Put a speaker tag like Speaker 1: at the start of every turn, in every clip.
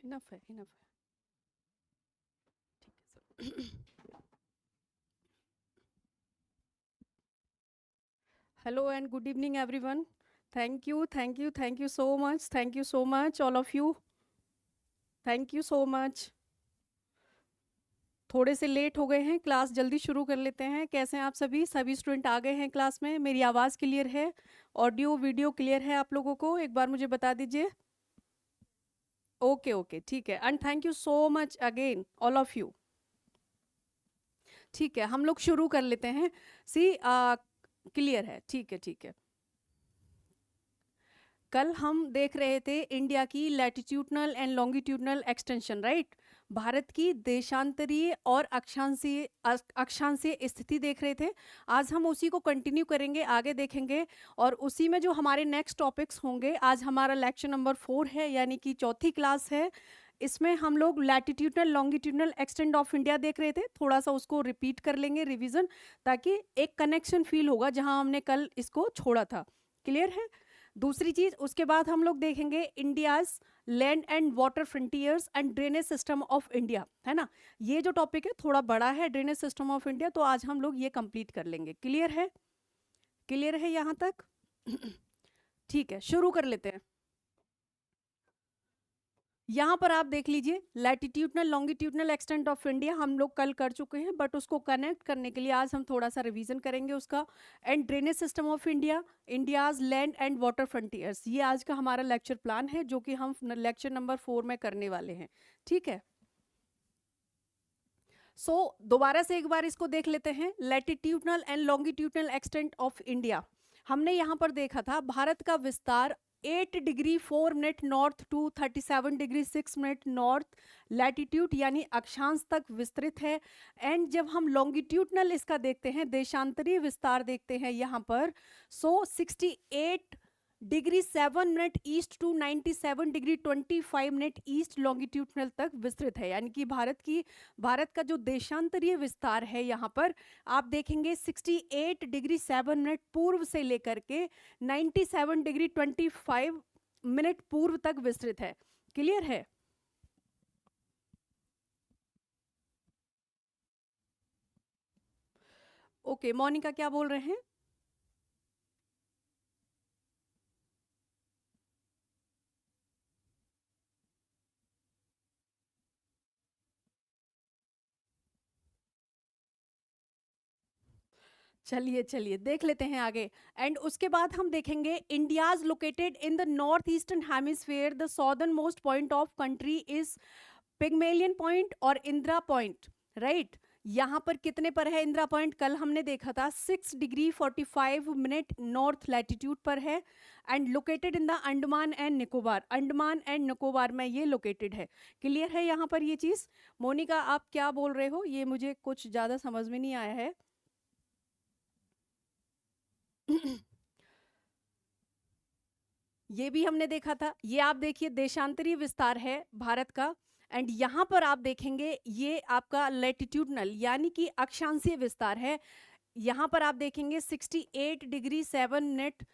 Speaker 1: Enough है, enough है। ठीक है sir. Hello and good evening everyone. Thank you, thank you, thank you so much, thank you so much all of you. Thank you so much. थोड़े से late हो गए हैं, class जल्दी शुरू कर लेते हैं। कैसे हैं आप सभी? सभी स्टूडेंट आ गए हैं क्लास में? मेरी आवाज़ क्लियर है? ऑडियो वीडियो क्लियर है आप लोगों को? एक बार मुझे बता दीजिए। ओके ओके, ठीक है। And thank you so much again all of you. ठीक है, हम लोग शुरू कर लेते हैं। सी क्लियर है? ठीक है, ठीक है। कल हम देख रहे थे इंडिया की latitudinal and longitudinal extension, right? Bharat की देशांतरीय और अक्षांशीय स्थिति देख रहे थे। आज हम उसी को कंटिन्यू करेंगे, आगे देखेंगे। और उसी में जो हमारे नेक्स्ट टॉपिक्स होंगे, आज हमारा लेक्चर नंबर 4 है, यानी कि चौथी क्लास है। इसमें हम लोग latitudinal longitudinal extent of India देख रहे थे। थोड़ा सा उसको रिपीट कर लेंगे, रिवीजन, ताकि एक कनेक्शन फील होगा जहां हमने कल इसको छोड़ा था। क्लियर है? दूसरी चीज, उसके बाद हम लोग देखेंगे India's land and water frontiers and drainage system of India, है ना? ये जो टॉपिक है थोड़ा बड़ा है, ड्रेनेज सिस्टम ऑफ इंडिया, तो आज हम लोग ये कंप्लीट कर लेंगे। क्लियर है? क्लियर है यहाँ तक? ठीक है, शुरू कर लेते हैं। यहाँ पर आप देख लीजिए, latitudinal longitudinal extent of India हम लोग कल कर चुके हैं, बट उसको कनेक्ट करने के लिए आज हम थोड़ा सा रिवीजन करेंगे उसका। And drainage system of India, India's land and water frontiers, ये आज का हमारा लेक्चर प्लान है, जो कि हम लेक्चर नंबर 4 में करने वाले हैं। ठीक है, दोबारा से एक बार इसको देख लेते हैं। Latitudinal and longitudinal extent of India, हमने यहाँ पर देखा था भारत का विस्तार 8 degree 4 minute north to 37 degree 6 minute north latitude यानी अक्षांश तक विस्तृत है। एंड जब हम लॉन्गिट्यूडनल इसका देखते हैं, देशांतरीय विस्तार देखते हैं यहाँ पर, 68 degree 7 minute east to 97 degree 25 minute east longitudinal तक विस्तृत है। यानी कि भारत का जो देशांतरीय विस्तार है यहाँ पर आप देखेंगे 68 डिग्री 7 मिनट पूर्व से लेकर के 97 डिग्री 25 मिनट पूर्व तक विस्तृत है। क्लियर है? ओके, मोनिका क्या बोल रहे हैं? चलिए चलिए देख लेते हैं आगे। एंड उसके बाद हम देखेंगे India's located in the north eastern hemisphere, the southern most point of country is Pygmalion point और इंदिरा पॉइंट, राइट? यहाँ पर कितने पर है इंदिरा पॉइंट? कल हमने देखा था 6 डिग्री 45 मिनट नॉर्थ लैटिट्यूड पर है। And located in the Andaman and Nicobar, Andaman and Nicobar में ये लोकेटेड है। क्लियर है यहाँ पर ये चीज़? मोनिका आप क्या बोल रहे हो? ये मुझे कुछ ज़्यादा समझ में नहीं आया है। ये भी हमने देखा था। ये आप देखिए देशांतरीय विस्तार है भारत का। एंड यहाँ पर आप देखेंगे ये आपका लैटिट्यूडनल यानी कि अक्षांशीय विस्तार है। यहाँ पर आप देखेंगे 68 degree 7 minute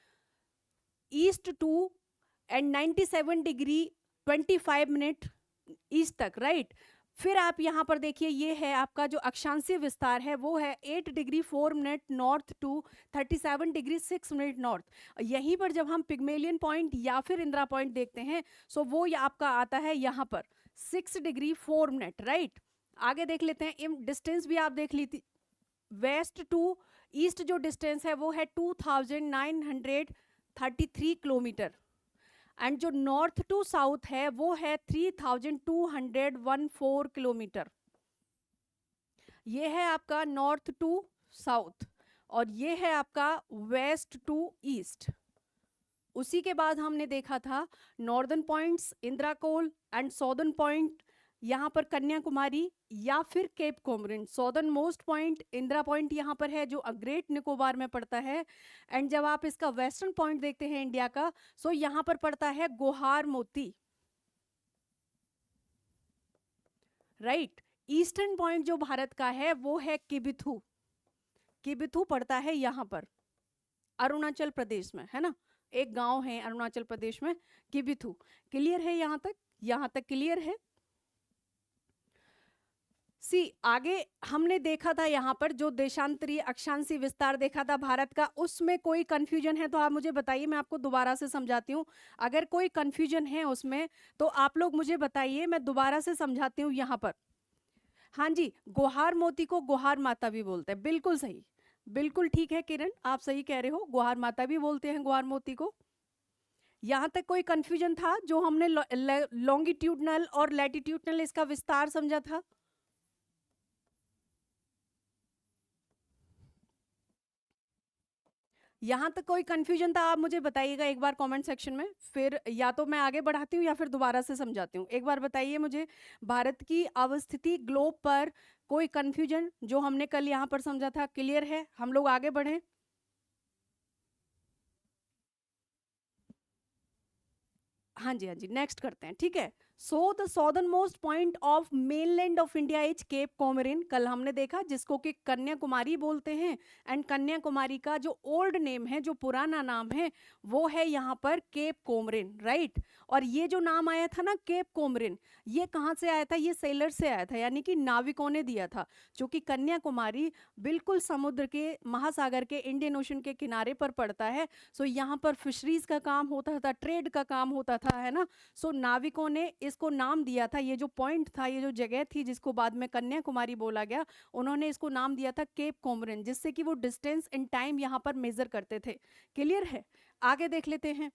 Speaker 1: east to and 97 degree 25 minute east तक, राइट? फिर आप यहाँ पर देखिए, ये है आपका जो अक्षांशीय विस्तार है, वो है 8 degree 4 minute north to 37 degree 6 minute north. यहीं पर जब हम पिग्मेलियन पॉइंट या फिर इंदिरा पॉइंट देखते हैं, सो वो आपका आता है यहाँ पर 6 डिग्री 4 मिनट, राइट? आगे देख लेते हैं, डिस्टेंस भी आप देख लीजिए। वेस्ट टू ईस्ट जो डिस्टेंस है वो है 2933 किलोमीटर। एंड जो नॉर्थ टू साउथ है वो है 3214 किलोमीटर। ये है आपका नॉर्थ टू साउथ, और ये है आपका वेस्ट टू ईस्ट। उसी के बाद हमने देखा था northern points Indira Col and southern point यहाँ पर कन्याकुमारी या फिर Cape Comorin. Southern most point Indira point यहाँ पर है जो ग्रेट निकोबार में पड़ता है। एंड जब आप इसका वेस्टर्न पॉइंट देखते हैं इंडिया का, सो यहाँ पर पड़ता है गोहार मोती, राइट? ईस्टर्न पॉइंट जो भारत का है वो है किबिथू, किबिथू पड़ता है यहाँ पर अरुणाचल प्रदेश में, है ना? एक गांव है अरुणाचल प्रदेश में, किबिथु। क्लियर है यहाँ तक? यहाँ तक क्लियर है? सी आगे हमने देखा था यहाँ पर जो देशांतरीय अक्षांशीय विस्तार देखा था भारत का, उसमें कोई कंफ्यूजन है तो आप मुझे बताइए, मैं आपको दोबारा से समझाती हूँ। अगर कोई कंफ्यूजन है उसमें तो आप लोग मुझे बताइए, मैं दोबारा से समझाती हूँ यहाँ पर। हाँ जी, गुहार मोती को गुहार माता भी बोलते हैं, बिल्कुल सही, बिल्कुल ठीक है किरण, आप सही कह रहे हो, गुहार माता भी बोलते हैं गुहार मोती को। यहाँ तक कोई कंफ्यूजन था जो हमने लॉन्गिट्यूडनल और लैटिट्यूडनल इसका विस्तार समझा था? यहाँ तक कोई कंफ्यूजन था आप मुझे बताइएगा एक बार कमेंट सेक्शन में, फिर या तो मैं आगे बढ़ाती हूँ या फिर दोबारा से समझाती हूँ। एक बार बताइए मुझे, भारत की अवस्थिति ग्लोब पर कोई कंफ्यूजन जो हमने कल यहाँ पर समझा था क्लियर है? हम लोग आगे बढ़ें। हाँ जी, हाँ जी, नेक्स्ट करते हैं, ठीक है। So the southern most point of mainland of India is Cape Comorin, कल हमने देखा, जिसको कि कन्याकुमारी बोलते हैं। एंड कन्याकुमारी का जो ओल्ड नेम है, जो पुराना नाम है, वो है यहाँ पर केप कोमरिन, राइट। और ये जो नाम आया था ना केप कोमरिन, ये कहाँ से आया था? ये सेलर से आया था, यानी कि नाविकों ने दिया था। क्योंकि कन्याकुमारी बिल्कुल समुद्र के, महासागर के, इंडियन ओशन के किनारे पर पड़ता है। सो यहाँ पर फिशरीज का काम होता था, ट्रेड का काम होता था, है ना। सो नाविकों ने इसको नाम दिया था, ये जो पॉइंट था, ये जो जगह थी जिसको बाद में कन्याकुमारी बोला गया, उन्होंने इसको नाम दिया था केप कोमरिन, जिससे कि वो डिस्टेंस इन टाइम यहाँ पर मेजर करते थे। क्लियर है? आगे देख लेते हैं।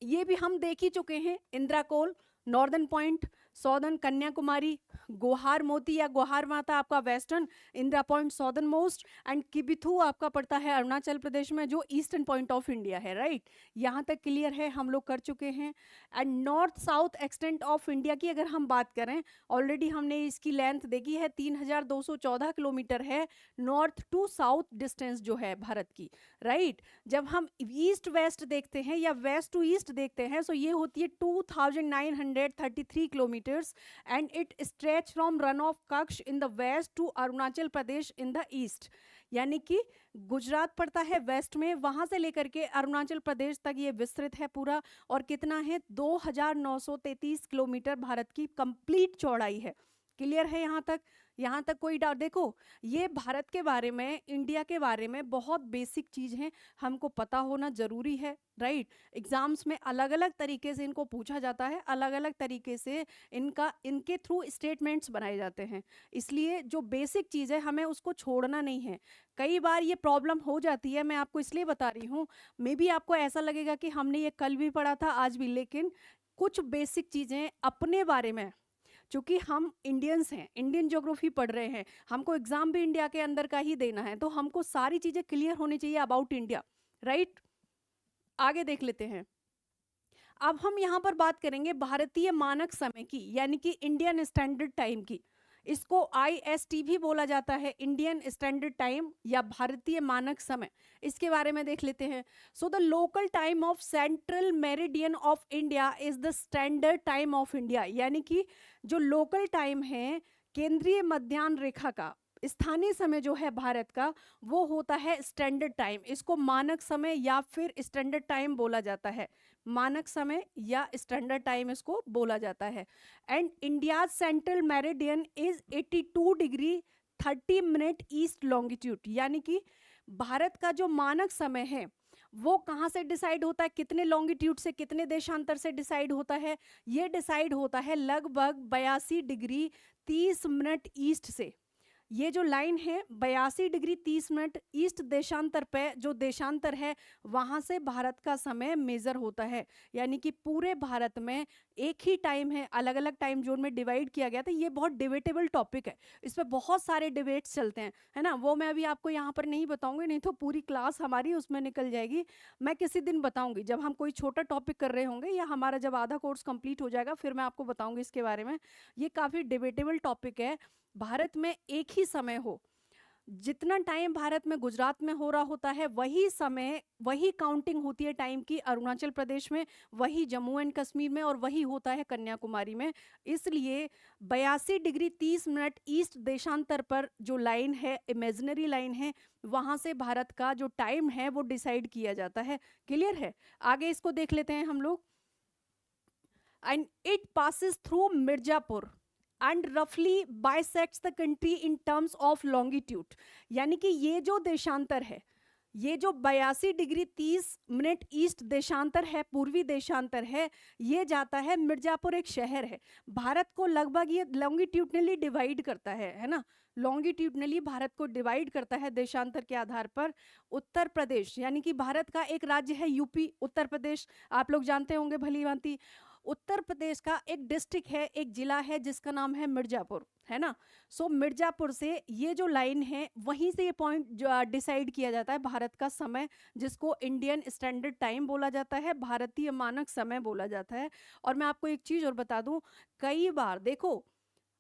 Speaker 1: ये भी हम देख ही चुके हैं, इंदिरा कोल नॉर्दर्न पॉइंट, सॉदर्न कन्याकुमारी, गोहार मोती या गोहार माता आपका western, Indira point southern most, and Kibithu आपका पड़ता है अरुणाचल प्रदेश में, जो ईस्टर्न पॉइंट ऑफ इंडिया है, राइट। यहाँ तक क्लियर है, हम लोग कर चुके हैं। And north south extent of India की अगर हम बात करें, ऑलरेडी हमने इसकी लेंथ देखी है, 3214 किलोमीटर है नॉर्थ टू साउथ डिस्टेंस जो है भारत की, राइट। जब हम ईस्ट वेस्ट देखते हैं या वेस्ट टू ईस्ट देखते हैं, सो ये होती है 2933 kilometres, and it stretch from Rann of Kutch in the west to Arunachal Pradesh in the east, यानी कि गुजरात पड़ता है वेस्ट में, वहां से लेकर के अरुणाचल प्रदेश तक ये विस्तृत है पूरा। और कितना है? 2933 किलोमीटर भारत की कंप्लीट चौड़ाई है। क्लियर है यहाँ तक? यहाँ तक कोई डाउट? देखो, ये भारत के बारे में, इंडिया के बारे में बहुत बेसिक चीज है, हमको पता होना जरूरी है, राइट। एग्जाम्स में अलग अलग तरीके से इनको पूछा जाता है, अलग अलग तरीके से इनके थ्रू स्टेटमेंट्स बनाए जाते हैं, इसलिए जो बेसिक चीज़ है हमें उसको छोड़ना नहीं है। कई बार ये प्रॉब्लम हो जाती है, मैं आपको इसलिए बता रही हूँ, मे बी आपको ऐसा लगेगा कि हमने ये कल भी पढ़ा था आज भी, लेकिन कुछ बेसिक चीज़ें अपने बारे में, चूंकि हम इंडियंस हैं, इंडियन ज्योग्राफी पढ़ रहे हैं, हमको एग्जाम भी इंडिया के अंदर का ही देना है, तो हमको सारी चीजें क्लियर होनी चाहिए अबाउट इंडिया, राइट। आगे देख लेते हैं। अब हम यहाँ पर बात करेंगे भारतीय मानक समय की, यानी कि इंडियन स्टैंडर्ड टाइम की। इसको IST भी बोला जाता है, इंडियन स्टैंडर्ड टाइम या भारतीय मानक समय। इसके बारे में देख लेते हैं। So the local time of central meridian of India is the standard time of India, यानी कि जो लोकल टाइम है, केंद्रीय मध्याह्न रेखा का स्थानीय समय जो है भारत का, वो होता है स्टैंडर्ड टाइम। इसको मानक समय या फिर स्टैंडर्ड टाइम बोला जाता है, मानक समय या स्टैंडर्ड टाइम इसको बोला जाता है। And India central meridian is 82 degree 30 minute east longitude, यानी कि भारत का जो मानक समय है वो कहाँ से डिसाइड होता है, कितने लॉन्गिट्यूड से, कितने देशांतर से डिसाइड होता है? ये डिसाइड होता है लगभग 82 डिग्री 30 मिनट ईस्ट से। ये जो लाइन है 82 डिग्री 30 मिनट ईस्ट देशांतर पे, जो देशांतर है वहां से भारत का समय मेजर होता है, यानी कि पूरे भारत में एक ही टाइम है, अलग अलग टाइम जोन में डिवाइड किया गया था। ये बहुत डिबेटेबल टॉपिक है, इस पर बहुत सारे डिबेट्स चलते हैं, है ना। वो मैं अभी आपको यहाँ पर नहीं बताऊंगी, नहीं तो पूरी क्लास हमारी उसमें निकल जाएगी। मैं किसी दिन बताऊंगी जब हम कोई छोटा टॉपिक कर रहे होंगे, या हमारा जब आधा कोर्स कंप्लीट हो जाएगा, फिर मैं आपको बताऊंगी इसके बारे में। ये काफ़ी डिबेटेबल टॉपिक है। भारत में एक ही समय हो, जितना टाइम भारत में गुजरात में हो रहा होता है वही समय, वही काउंटिंग होती है टाइम की अरुणाचल प्रदेश में, वही जम्मू एंड कश्मीर में, और वही होता है कन्याकुमारी में। इसलिए 82 डिग्री 30 मिनट ईस्ट देशांतर पर जो लाइन है, इमेजिनरी लाइन है, वहां से भारत का जो टाइम है वो डिसाइड किया जाता है। क्लियर है? आगे इसको देख लेते हैं हम लोग। And it passes through Mirzapur and रफली bisects the country in terms of longitude. यानी कि ये जो देशांतर है, ये जो 82 डिग्री 30 मिनट ईस्ट देशांतर है, पूर्वी देशांतर है, ये जाता है, मिर्जापुर एक शहर है, भारत को लगभग ये लॉन्गिट्यूडनली डिवाइड करता है ना, लॉन्गिट्यूडनली भारत को डिवाइड करता है देशांतर के आधार पर। उत्तर प्रदेश यानी कि भारत का एक राज्य है यूपी, उत्तर प्रदेश आप लोग जानते होंगे भली भांति। उत्तर प्रदेश का एक डिस्ट्रिक्ट है, एक जिला है जिसका नाम है मिर्जापुर, है ना। सो मिर्जापुर से ये जो लाइन है वहीं से ये पॉइंट डिसाइड किया जाता है भारत का समय, जिसको इंडियन स्टैंडर्ड टाइम बोला जाता है, भारतीय मानक समय बोला जाता है। और मैं आपको एक चीज और बता दूं, कई बार देखो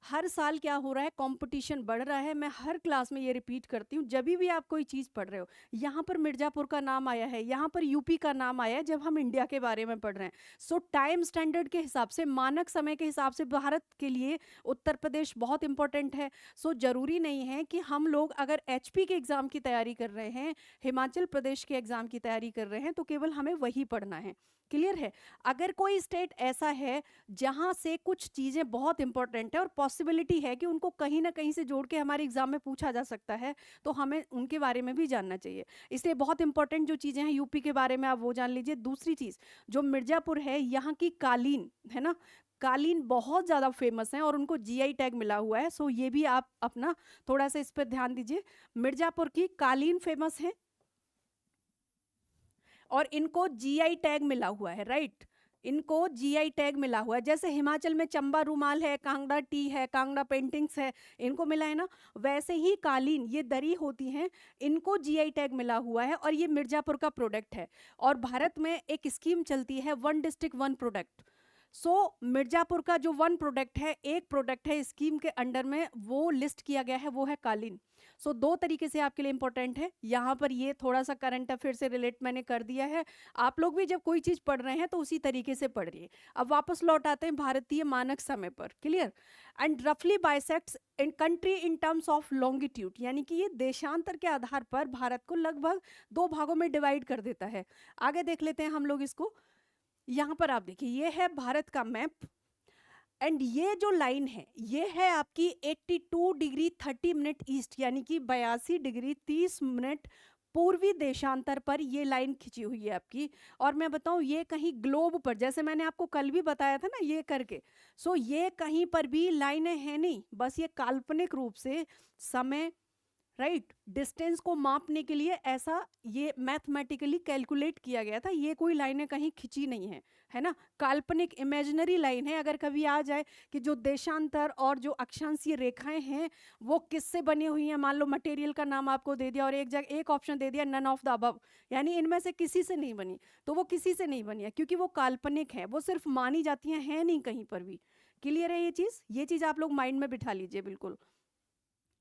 Speaker 1: हर साल क्या हो रहा है, कंपटीशन बढ़ रहा है। मैं हर क्लास में ये रिपीट करती हूँ, जब भी आप कोई चीज़ पढ़ रहे हो, यहाँ पर मिर्जापुर का नाम आया है, यहाँ पर यूपी का नाम आया है, जब हम इंडिया के बारे में पढ़ रहे हैं। सो टाइम स्टैंडर्ड के हिसाब से, मानक समय के हिसाब से भारत के लिए उत्तर प्रदेश बहुत इंपॉर्टेंट है। सो जरूरी नहीं है कि हम लोग अगर एचपी के एग्जाम की तैयारी कर रहे हैं, हिमाचल प्रदेश के एग्जाम की तैयारी कर रहे हैं, तो केवल हमें वही पढ़ना है। क्लियर है? अगर कोई स्टेट ऐसा है जहां से कुछ चीजें बहुत इंपॉर्टेंट है और पॉसिबिलिटी है कि उनको कहीं ना कहीं से जोड़ के हमारे एग्जाम में पूछा जा सकता है, तो हमें उनके बारे में भी जानना चाहिए। इसलिए बहुत इंपॉर्टेंट जो चीजें हैं यूपी के बारे में आप वो जान लीजिए। दूसरी चीज, जो मिर्जापुर है, यहाँ की कालीन है ना, कालीन बहुत ज़्यादा फेमस है और उनको जीआई टैग मिला हुआ है। सो ये भी आप अपना थोड़ा सा इस पर ध्यान दीजिए। मिर्जापुर की कालीन फेमस है और इनको जीआई टैग मिला हुआ है, राइट। इनको जीआई टैग मिला हुआ है। जैसे हिमाचल में चंबा रूमाल है, कांगड़ा टी है, कांगड़ा पेंटिंग्स है, इनको मिला है ना, वैसे ही कालीन, ये दरी होती हैं, इनको जीआई टैग मिला हुआ है और ये मिर्जापुर का प्रोडक्ट है। और भारत में एक स्कीम चलती है, वन डिस्ट्रिक्ट वन प्रोडक्ट। सो मिर्जापुर का जो वन प्रोडक्ट है, एक प्रोडक्ट है स्कीम के अंडर में, वो लिस्ट किया गया है, वो है कालीन। सो दो तरीके से आपके लिए इंपॉर्टेंट है। यहाँ पर ये थोड़ा सा करंट अफेयर से रिलेट मैंने कर दिया है। आप लोग भी जब कोई चीज पढ़ रहे हैं तो उसी तरीके से पढ़िए। अब वापस लौट आते हैं भारतीय मानक समय पर। क्लियर? एंड रफली bisects in country in terms of longitude, यानी कि ये देशांतर के आधार पर भारत को लगभग दो भागों में डिवाइड कर देता है। आगे देख लेते हैं हम लोग इसको। यहाँ पर आप देखिए, ये है भारत का मैप एंड ये जो लाइन है ये है आपकी 82 डिग्री 30 मिनट ईस्ट, यानी कि 82 डिग्री 30 मिनट पूर्वी देशांतर पर ये लाइन खिंची हुई है आपकी। और मैं बताऊं, ये कहीं ग्लोब पर, जैसे मैंने आपको कल भी बताया था ना ये करके, सो ये कहीं पर भी लाइनें हैं नहीं, बस ये काल्पनिक रूप से समय, राइट, डिस्टेंस को मापने के लिए ऐसा ये मैथमेटिकली कैलकुलेट किया गया था। ये कोई लाइनें कहीं खिंची नहीं है ना, काल्पनिक इमेजिनरी लाइन है। अगर कभी आ जाए कि जो देशांतर और जो अक्षांशीय रेखाएं हैं वो किससे बनी हुई हैं, मान लो मटेरियल का नाम आपको दे दिया और एक जगह एक ऑप्शन दे दिया नन ऑफ द अबव, यानी इनमें से किसी से नहीं बनी, तो वो किसी से नहीं बनी है क्योंकि वो काल्पनिक है, वो सिर्फ मानी जाती हैं, नहीं कहीं पर भी। क्लियर है ये चीज आप लोग माइंड में बिठा लीजिए बिल्कुल।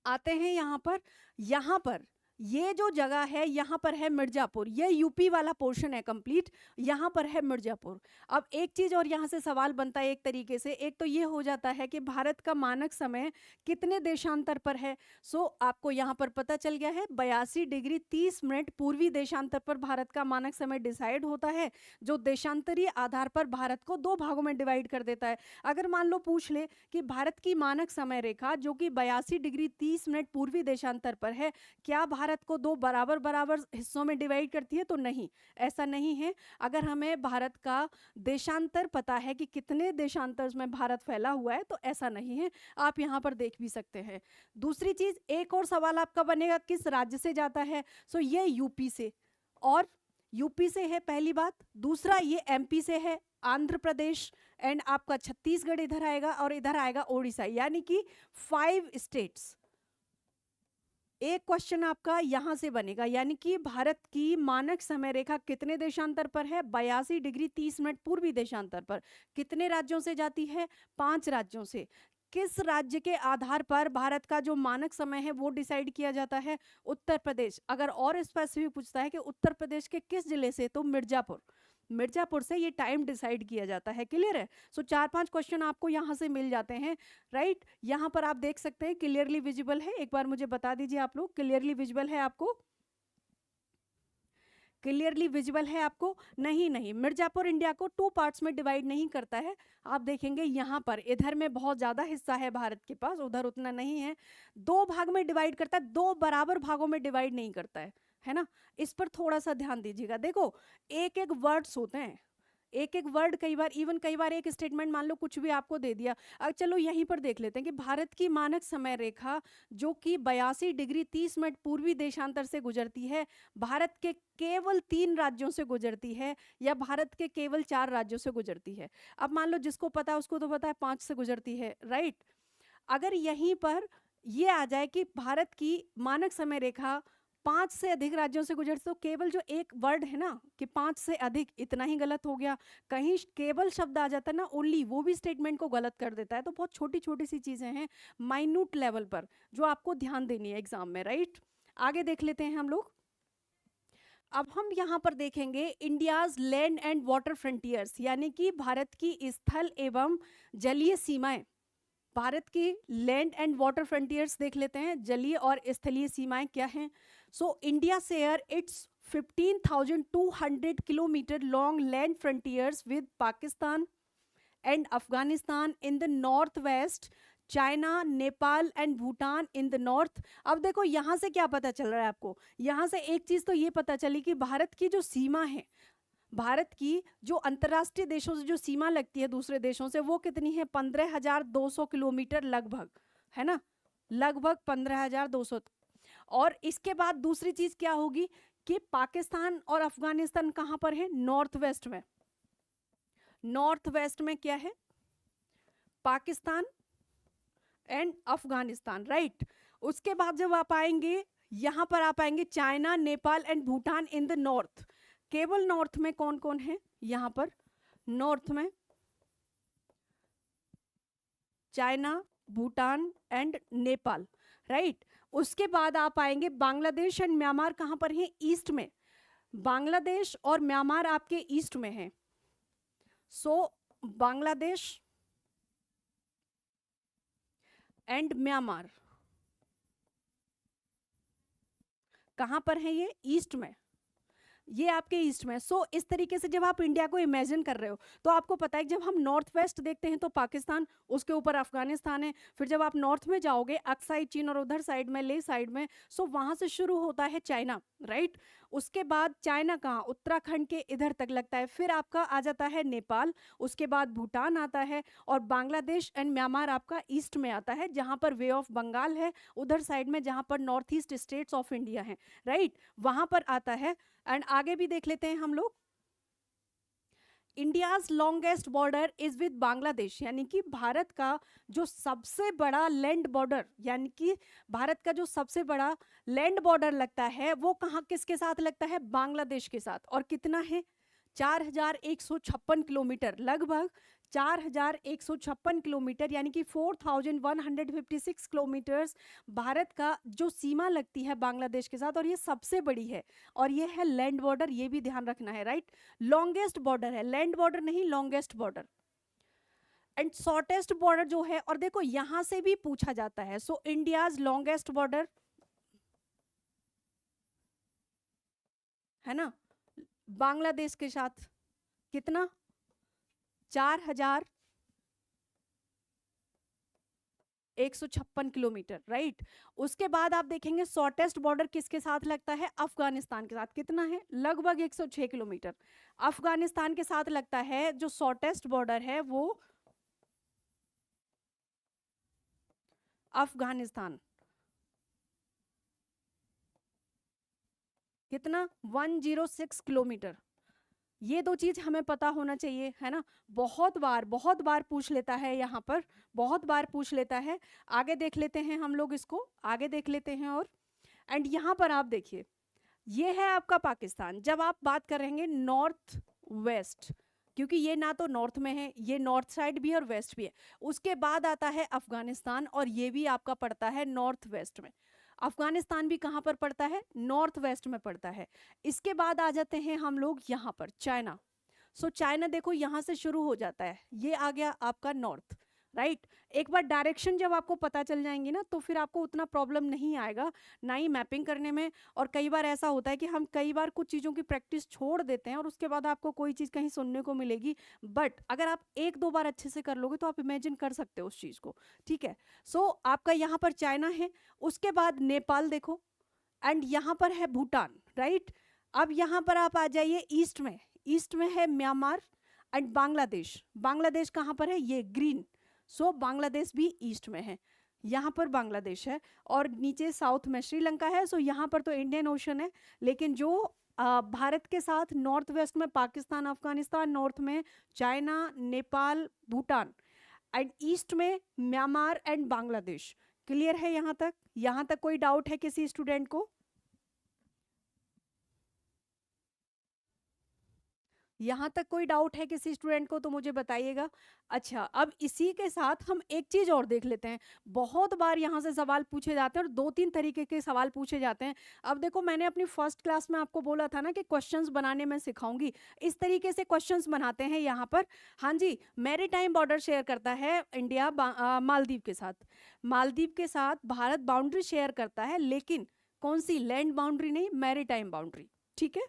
Speaker 1: आते हैं यहाँ पर ये जो जगह है, यहाँ पर है मिर्जापुर, ये यूपी वाला पोर्शन है कंप्लीट, यहाँ पर है मिर्जापुर। अब एक चीज और यहाँ से सवाल बनता है एक तरीके से, एक तो ये हो जाता है कि भारत का मानक समय कितने देशांतर पर है। सो आपको यहाँ पर पता चल गया है 82 डिग्री 30 मिनट पूर्वी देशांतर पर भारत का मानक समय डिसाइड होता है, जो देशांतरीय आधार पर भारत को दो भागों में डिवाइड कर देता है। अगर मान लो पूछ ले कि भारत की मानक समय रेखा जो कि 82 डिग्री 30 मिनट पूर्वी देशांतर पर है, क्या भारत को दो बराबर बराबर हिस्सों में डिवाइड करती है, तो नहीं, ऐसा नहीं है। अगर हमें भारत का देशांतर पता है कि कितने देशांतर में भारत फैला हुआ है, तो ऐसा नहीं है, आप यहाँ पर देख भी सकते हैं। दूसरी चीज, एक और सवाल आपका बनेगा, किस राज्य से जाता है। सो ये यूपी से, और यूपी से है पहली बात। दूसरा, ये एमपी से है, आंध्र प्रदेश एंड आपका छत्तीसगढ़ इधर आएगा और इधर आएगा ओडिशा, यानी कि 5 स्टेट्स। एक क्वेश्चन आपका यहां से बनेगा, यानी कि भारत की मानक समय रेखा कितने देशांतर पर है, 82 डिग्री 30 मिनट पूर्वी देशांतर पर। कितने राज्यों से जाती है, 5 राज्यों से। किस राज्य के आधार पर भारत का जो मानक समय है वो डिसाइड किया जाता है? उत्तर प्रदेश। अगर और स्पेसिफिक पूछता है कि उत्तर प्रदेश के किस जिले से, तो मिर्जापुर। मिर्जापुर से ये टाइम डिसाइड किया जाता है। क्लियर है? सो 4-5 क्वेश्चन आपको यहाँ से मिल जाते हैं, राइट? यहाँ पर आप देख सकते हैं क्लियरली विजिबल है, एक बार मुझे बता दीजिए आप लोग, क्लियरली विजिबल है आपको? क्लियरली विजिबल है आपको? नहीं, मिर्जापुर इंडिया को 2 पार्ट्स में डिवाइड नहीं करता है। आप देखेंगे यहाँ पर इधर में बहुत ज्यादा हिस्सा है भारत के पास, उधर उतना नहीं है। 2 भाग में डिवाइड करता है, 2 बराबर भागों में डिवाइड नहीं करता है ना? इस पर थोड़ा सा ध्यान दीजिएगा। देखो, एक एक वर्ड्स होते हैं, एक एक वर्ड, कई बार एक स्टेटमेंट मान लो कुछ भी आपको दे दिया। अब चलो यहीं पर देख लेते हैं कि भारत की मानक समय रेखा जो कि 82 डिग्री 30 मिनट पूर्वी देशांतर से गुजरती है, भारत के केवल 3 राज्यों से गुजरती है या भारत के केवल 4 राज्यों से गुजरती है? अब मान लो जिसको पता है उसको तो पता है 5 से गुजरती है, राइट? अगर यहीं पर ये आ जाए कि भारत की मानक समय रेखा 5 से अधिक राज्यों से गुजरती, तो केवल जो एक वर्ड है ना कि 5 से अधिक, इतना ही गलत हो गया। कहीं केवल शब्द आ जाता है ना, ओनली, वो भी स्टेटमेंट को गलत कर देता है। तो बहुत छोटी छोटी सी चीजें हैं माइन्यूट लेवल पर जो आपको ध्यान देनी है एग्जाम में, राइट? आगे देख लेते हैं हम लोग। अब हम यहाँ पर देखेंगे India's land and water frontiers, यानी कि भारत की स्थल एवं जलीय सीमाएं। भारत की लैंड एंड वाटर फ्रंटियर्स देख लेते हैं, जलीय और स्थलीय सीमाएं क्या हैं। So India share its 15,200 kilometre long land frontiers with Pakistan and Afghanistan in the north west, China, Nepal and Bhutan in the north. अब देखो यहाँ से क्या पता चल रहा है आपको? यहाँ से एक चीज तो ये पता चली कि भारत की जो सीमा है, भारत की जो अंतर्राष्ट्रीय देशों से जो सीमा लगती है दूसरे देशों से, वो कितनी है? 15,200 किलोमीटर लगभग, है ना? लगभग 15,200। और इसके बाद दूसरी चीज क्या होगी कि पाकिस्तान और अफगानिस्तान कहां पर है? नॉर्थ वेस्ट में। नॉर्थ वेस्ट में क्या है? Pakistan and Afghanistan, right? उसके बाद जब आप आएंगे यहां पर, आप आएंगे China, Nepal and Bhutan in the north. केवल नॉर्थ में कौन कौन है? यहां पर नॉर्थ में China, Bhutan and Nepal, right? उसके बाद आप आएंगे बांग्लादेश एंड म्यांमार, कहां पर है? ईस्ट में। बांग्लादेश और म्यांमार आपके ईस्ट में है। सो बांग्लादेश एंड म्यांमार कहां पर है? ये ईस्ट में, ये आपके ईस्ट में। सो इस तरीके से जब आप इंडिया को इमेजिन कर रहे हो तो आपको पता है कि जब हम नॉर्थ वेस्ट देखते हैं तो पाकिस्तान, उसके ऊपर अफगानिस्तान है। फिर जब आप नॉर्थ में जाओगे अक्साई चीन और उधर साइड में ले साइड में, सो वहां से शुरू होता है चाइना, राइट? उसके बाद चाइना कहाँ? उत्तराखंड के इधर तक लगता है। फिर आपका आ जाता है नेपाल, उसके बाद भूटान आता है, और बांग्लादेश एंड म्यांमार आपका ईस्ट में आता है, जहां पर वे ऑफ बंगाल है उधर साइड में, जहां पर north east states of India है, राइट? वहां पर आता है। एंड आगे भी देख लेते हैं हम लोग। India's longest border is with Bangladesh, यानी कि भारत का जो सबसे बड़ा लैंड बॉर्डर, यानी कि भारत का जो सबसे बड़ा लैंड बॉर्डर लगता है वो कहाँ, किसके साथ लगता है? बांग्लादेश के साथ। और कितना है? 4,156 किलोमीटर, लगभग 4,156 किलोमीटर, यानी कि 4,156 किलोमीटर्स भारत का जो सीमा लगती है बांग्लादेश के साथ, और ये सबसे बड़ी है। और ये है लैंड बॉर्डर, ये भी ध्यान रखना है, राइट? लॉन्गेस्ट बॉर्डर है, लैंड बॉर्डर नहीं, longest border. And shortest border जो है, और देखो यहां से भी पूछा जाता है। सो इंडियाज लॉन्गेस्ट बॉर्डर है ना बांग्लादेश के साथ, कितना? 4,156 किलोमीटर, राइट? उसके बाद आप देखेंगे शॉर्टेस्ट बॉर्डर किसके साथ लगता है? अफगानिस्तान के साथ। कितना है? लगभग 106 किलोमीटर अफगानिस्तान के साथ लगता है। जो शॉर्टेस्ट बॉर्डर है वो अफगानिस्तान, कितना? 106 किलोमीटर। ये दो चीज हमें पता होना चाहिए, है ना? बहुत बार पूछ लेता है, यहाँ पर बहुत बार पूछ लेता है। आगे देख लेते हैं हम लोग इसको, आगे देख लेते हैं। और एंड यहाँ पर आप देखिए, ये है आपका पाकिस्तान। जब आप बात करेंगे नॉर्थ वेस्ट, क्योंकि ये ना तो नॉर्थ में है, ये नॉर्थ साइड भी है और वेस्ट भी है। उसके बाद आता है अफगानिस्तान, और ये भी आपका पड़ता है नॉर्थ वेस्ट में। अफगानिस्तान भी कहाँ पर पड़ता है? नॉर्थ वेस्ट में पड़ता है। इसके बाद आ जाते हैं हम लोग यहाँ पर, चाइना। सो चाइना देखो यहाँ से शुरू हो जाता है, ये आ गया आपका नॉर्थ, राइट। एक बार डायरेक्शन जब आपको पता चल जाएंगी ना, तो फिर आपको उतना प्रॉब्लम नहीं आएगा, ना ही मैपिंग करने में। और कई बार ऐसा होता है कि हम कई बार कुछ चीज़ों की प्रैक्टिस छोड़ देते हैं और उसके बाद आपको कोई चीज़ कहीं सुनने को मिलेगी, बट अगर आप एक दो बार अच्छे से कर लोगे तो आप इमेजिन कर सकते हो उस चीज़ को, ठीक है। सो आपका यहाँ पर चाइना है, उसके बाद नेपाल देखो, एंड यहाँ पर है भूटान, राइट। अब यहाँ पर आप आ जाइए ईस्ट में, ईस्ट में है म्यांमार एंड बांग्लादेश। बांग्लादेश कहाँ पर है? ये ग्रीन। सो बांग्लादेश भी ईस्ट में है, यहाँ पर बांग्लादेश है। और नीचे साउथ में श्रीलंका है। सो यहाँ पर तो इंडियन ओशन है, लेकिन जो भारत के साथ नॉर्थ वेस्ट में पाकिस्तान अफगानिस्तान, नॉर्थ में China Nepal Bhutan, and east में म्यांमार एंड बांग्लादेश। क्लियर है यहाँ तक? यहाँ तक कोई डाउट है किसी स्टूडेंट को? यहाँ तक कोई डाउट है किसी स्टूडेंट को तो मुझे बताइएगा। अच्छा, अब इसी के साथ हम एक चीज और देख लेते हैं। बहुत बार यहाँ से सवाल पूछे जाते हैं और दो तीन तरीके के सवाल पूछे जाते हैं। अब देखो, मैंने अपनी फर्स्ट क्लास में आपको बोला था ना कि क्वेश्चंस बनाने में सिखाऊंगी, इस तरीके से क्वेश्चंस बनाते हैं यहाँ पर। हाँ जी, मैरीटाइम बॉर्डर शेयर करता है इंडिया मालदीव के साथ। मालदीव के साथ भारत बाउंड्री शेयर करता है, लेकिन कौन सी? लैंड बाउंड्री नहीं, मैरीटाइम बाउंड्री, ठीक है।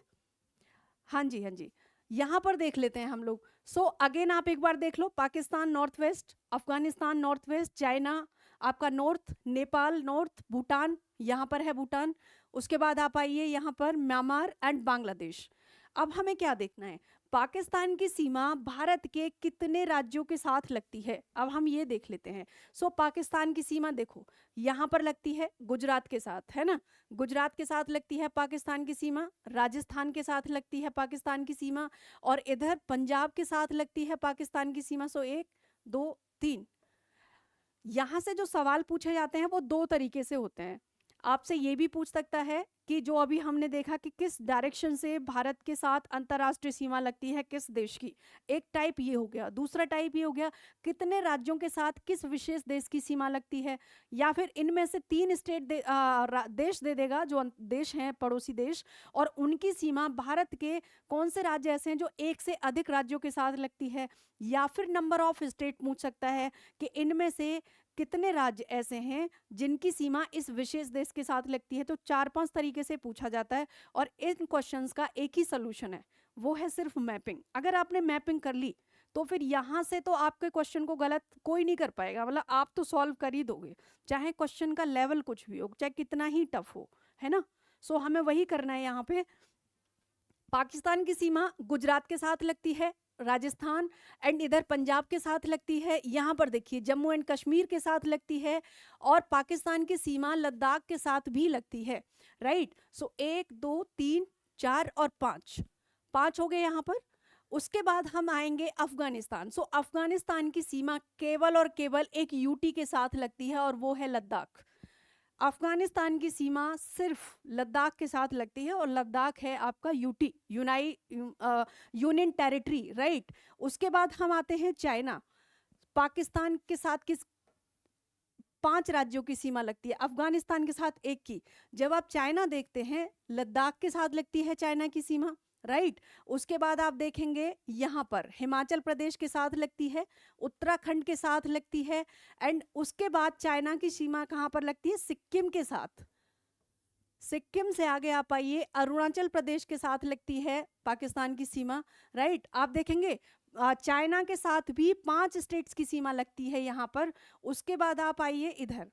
Speaker 1: हाँ जी, हाँ जी। यहाँ पर देख लेते हैं हम लोग। सो अगेन आप एक बार देख लो, Pakistan north west, Afghanistan north west, China आपका नॉर्थ, नेपाल नॉर्थ, भूटान यहाँ पर है भूटान। उसके बाद आप आइए यहाँ पर म्यांमार एंड बांग्लादेश। अब हमें क्या देखना है? पाकिस्तान की सीमा भारत के कितने राज्यों के साथ लगती है, अब हम ये देख लेते हैं। सो पाकिस्तान की सीमा देखो, यहाँ पर लगती है गुजरात के साथ, है ना। गुजरात के साथ लगती है पाकिस्तान की सीमा, राजस्थान के साथ लगती है पाकिस्तान की सीमा, और इधर पंजाब के साथ लगती है पाकिस्तान की सीमा। सो एक दो तीन। यहाँ से जो सवाल पूछे जाते हैं वो दो तरीके से होते हैं। आपसे ये भी पूछ सकता है कि जो अभी हमने देखा कि किस डायरेक्शन से भारत के साथ अंतर्राष्ट्रीय सीमा लगती है किस देश की, एक टाइप ये हो गया। दूसरा टाइप ये हो गया, कितने राज्यों के साथ किस विशेष देश की सीमा लगती है। या फिर इनमें से तीन स्टेट देश दे देगा, जो देश हैं पड़ोसी देश, और उनकी सीमा भारत के कौन से राज्य ऐसे हैं जो एक से अधिक राज्यों के साथ लगती है। या फिर नंबर ऑफ स्टेट पूछ सकता है कि इनमें से कितने राज्य ऐसे हैं जिनकी सीमा इस विशेष देश के साथ लगती है। तो चार पांच तरीके से पूछा जाता है, और इन क्वेश्चंस का एक ही सोल्यूशन है, वो है सिर्फ मैपिंग। अगर आपने मैपिंग कर ली तो फिर यहाँ से तो आपके क्वेश्चन को गलत कोई नहीं कर पाएगा, मतलब आप तो सॉल्व कर ही दोगे, चाहे क्वेश्चन का लेवल कुछ भी हो, चाहे कितना ही टफ हो, है ना। सो हमें वही करना है यहाँ पे। पाकिस्तान की सीमा गुजरात के साथ लगती है, राजस्थान एंड इधर पंजाब के साथ लगती है। यहाँ पर देखिए जम्मू एंड कश्मीर के साथ लगती है, और पाकिस्तान की सीमा लद्दाख के साथ भी लगती है, राइट। सो एक दो तीन चार और पाँच, पाँच हो गए यहाँ पर। उसके बाद हम आएंगे अफगानिस्तान। सो अफगानिस्तान की सीमा केवल और केवल एक यूटी के साथ लगती है, और वो है लद्दाख। अफगानिस्तान की सीमा सिर्फ लद्दाख के साथ लगती है, और लद्दाख है आपका यूटी, यूनियन टेरिटरी, राइट। उसके बाद हम आते हैं चाइना। पाकिस्तान के साथ किस पांच राज्यों की सीमा लगती है, अफगानिस्तान के साथ एक की। जब आप चाइना देखते हैं, लद्दाख के साथ लगती है चाइना की सीमा, राइट। उसके बाद आप देखेंगे यहाँ पर हिमाचल प्रदेश के साथ लगती है, उत्तराखंड के साथ लगती है, एंड उसके बाद चाइना की सीमा कहाँ पर लगती है? सिक्किम के साथ। सिक्किम से आगे आप आइए, अरुणाचल प्रदेश के साथ लगती है पाकिस्तान की सीमा, राइट। आप देखेंगे चाइना के साथ भी पांच स्टेट्स की सीमा लगती है यहाँ पर। उसके बाद आप आइए इधर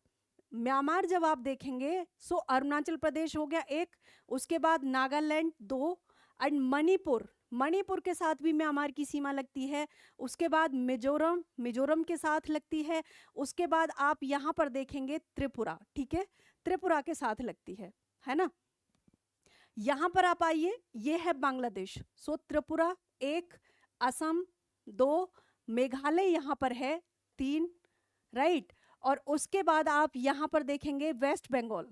Speaker 1: म्यांमार, जब आप देखेंगे सो अरुणाचल प्रदेश हो गया एक, उसके बाद नागालैंड दो, एंड मणिपुर, मणिपुर के साथ भी म्यांमार की सीमा लगती है। उसके बाद मिजोरम, मिजोरम के साथ लगती है। उसके बाद आप यहाँ पर देखेंगे त्रिपुरा, ठीक है, त्रिपुरा के साथ लगती है ना। यहाँ पर आप आइए, ये है बांग्लादेश। सो त्रिपुरा एक, असम दो, मेघालय यहाँ पर है तीन, राइट। और उसके बाद आप यहाँ पर देखेंगे वेस्ट बंगाल,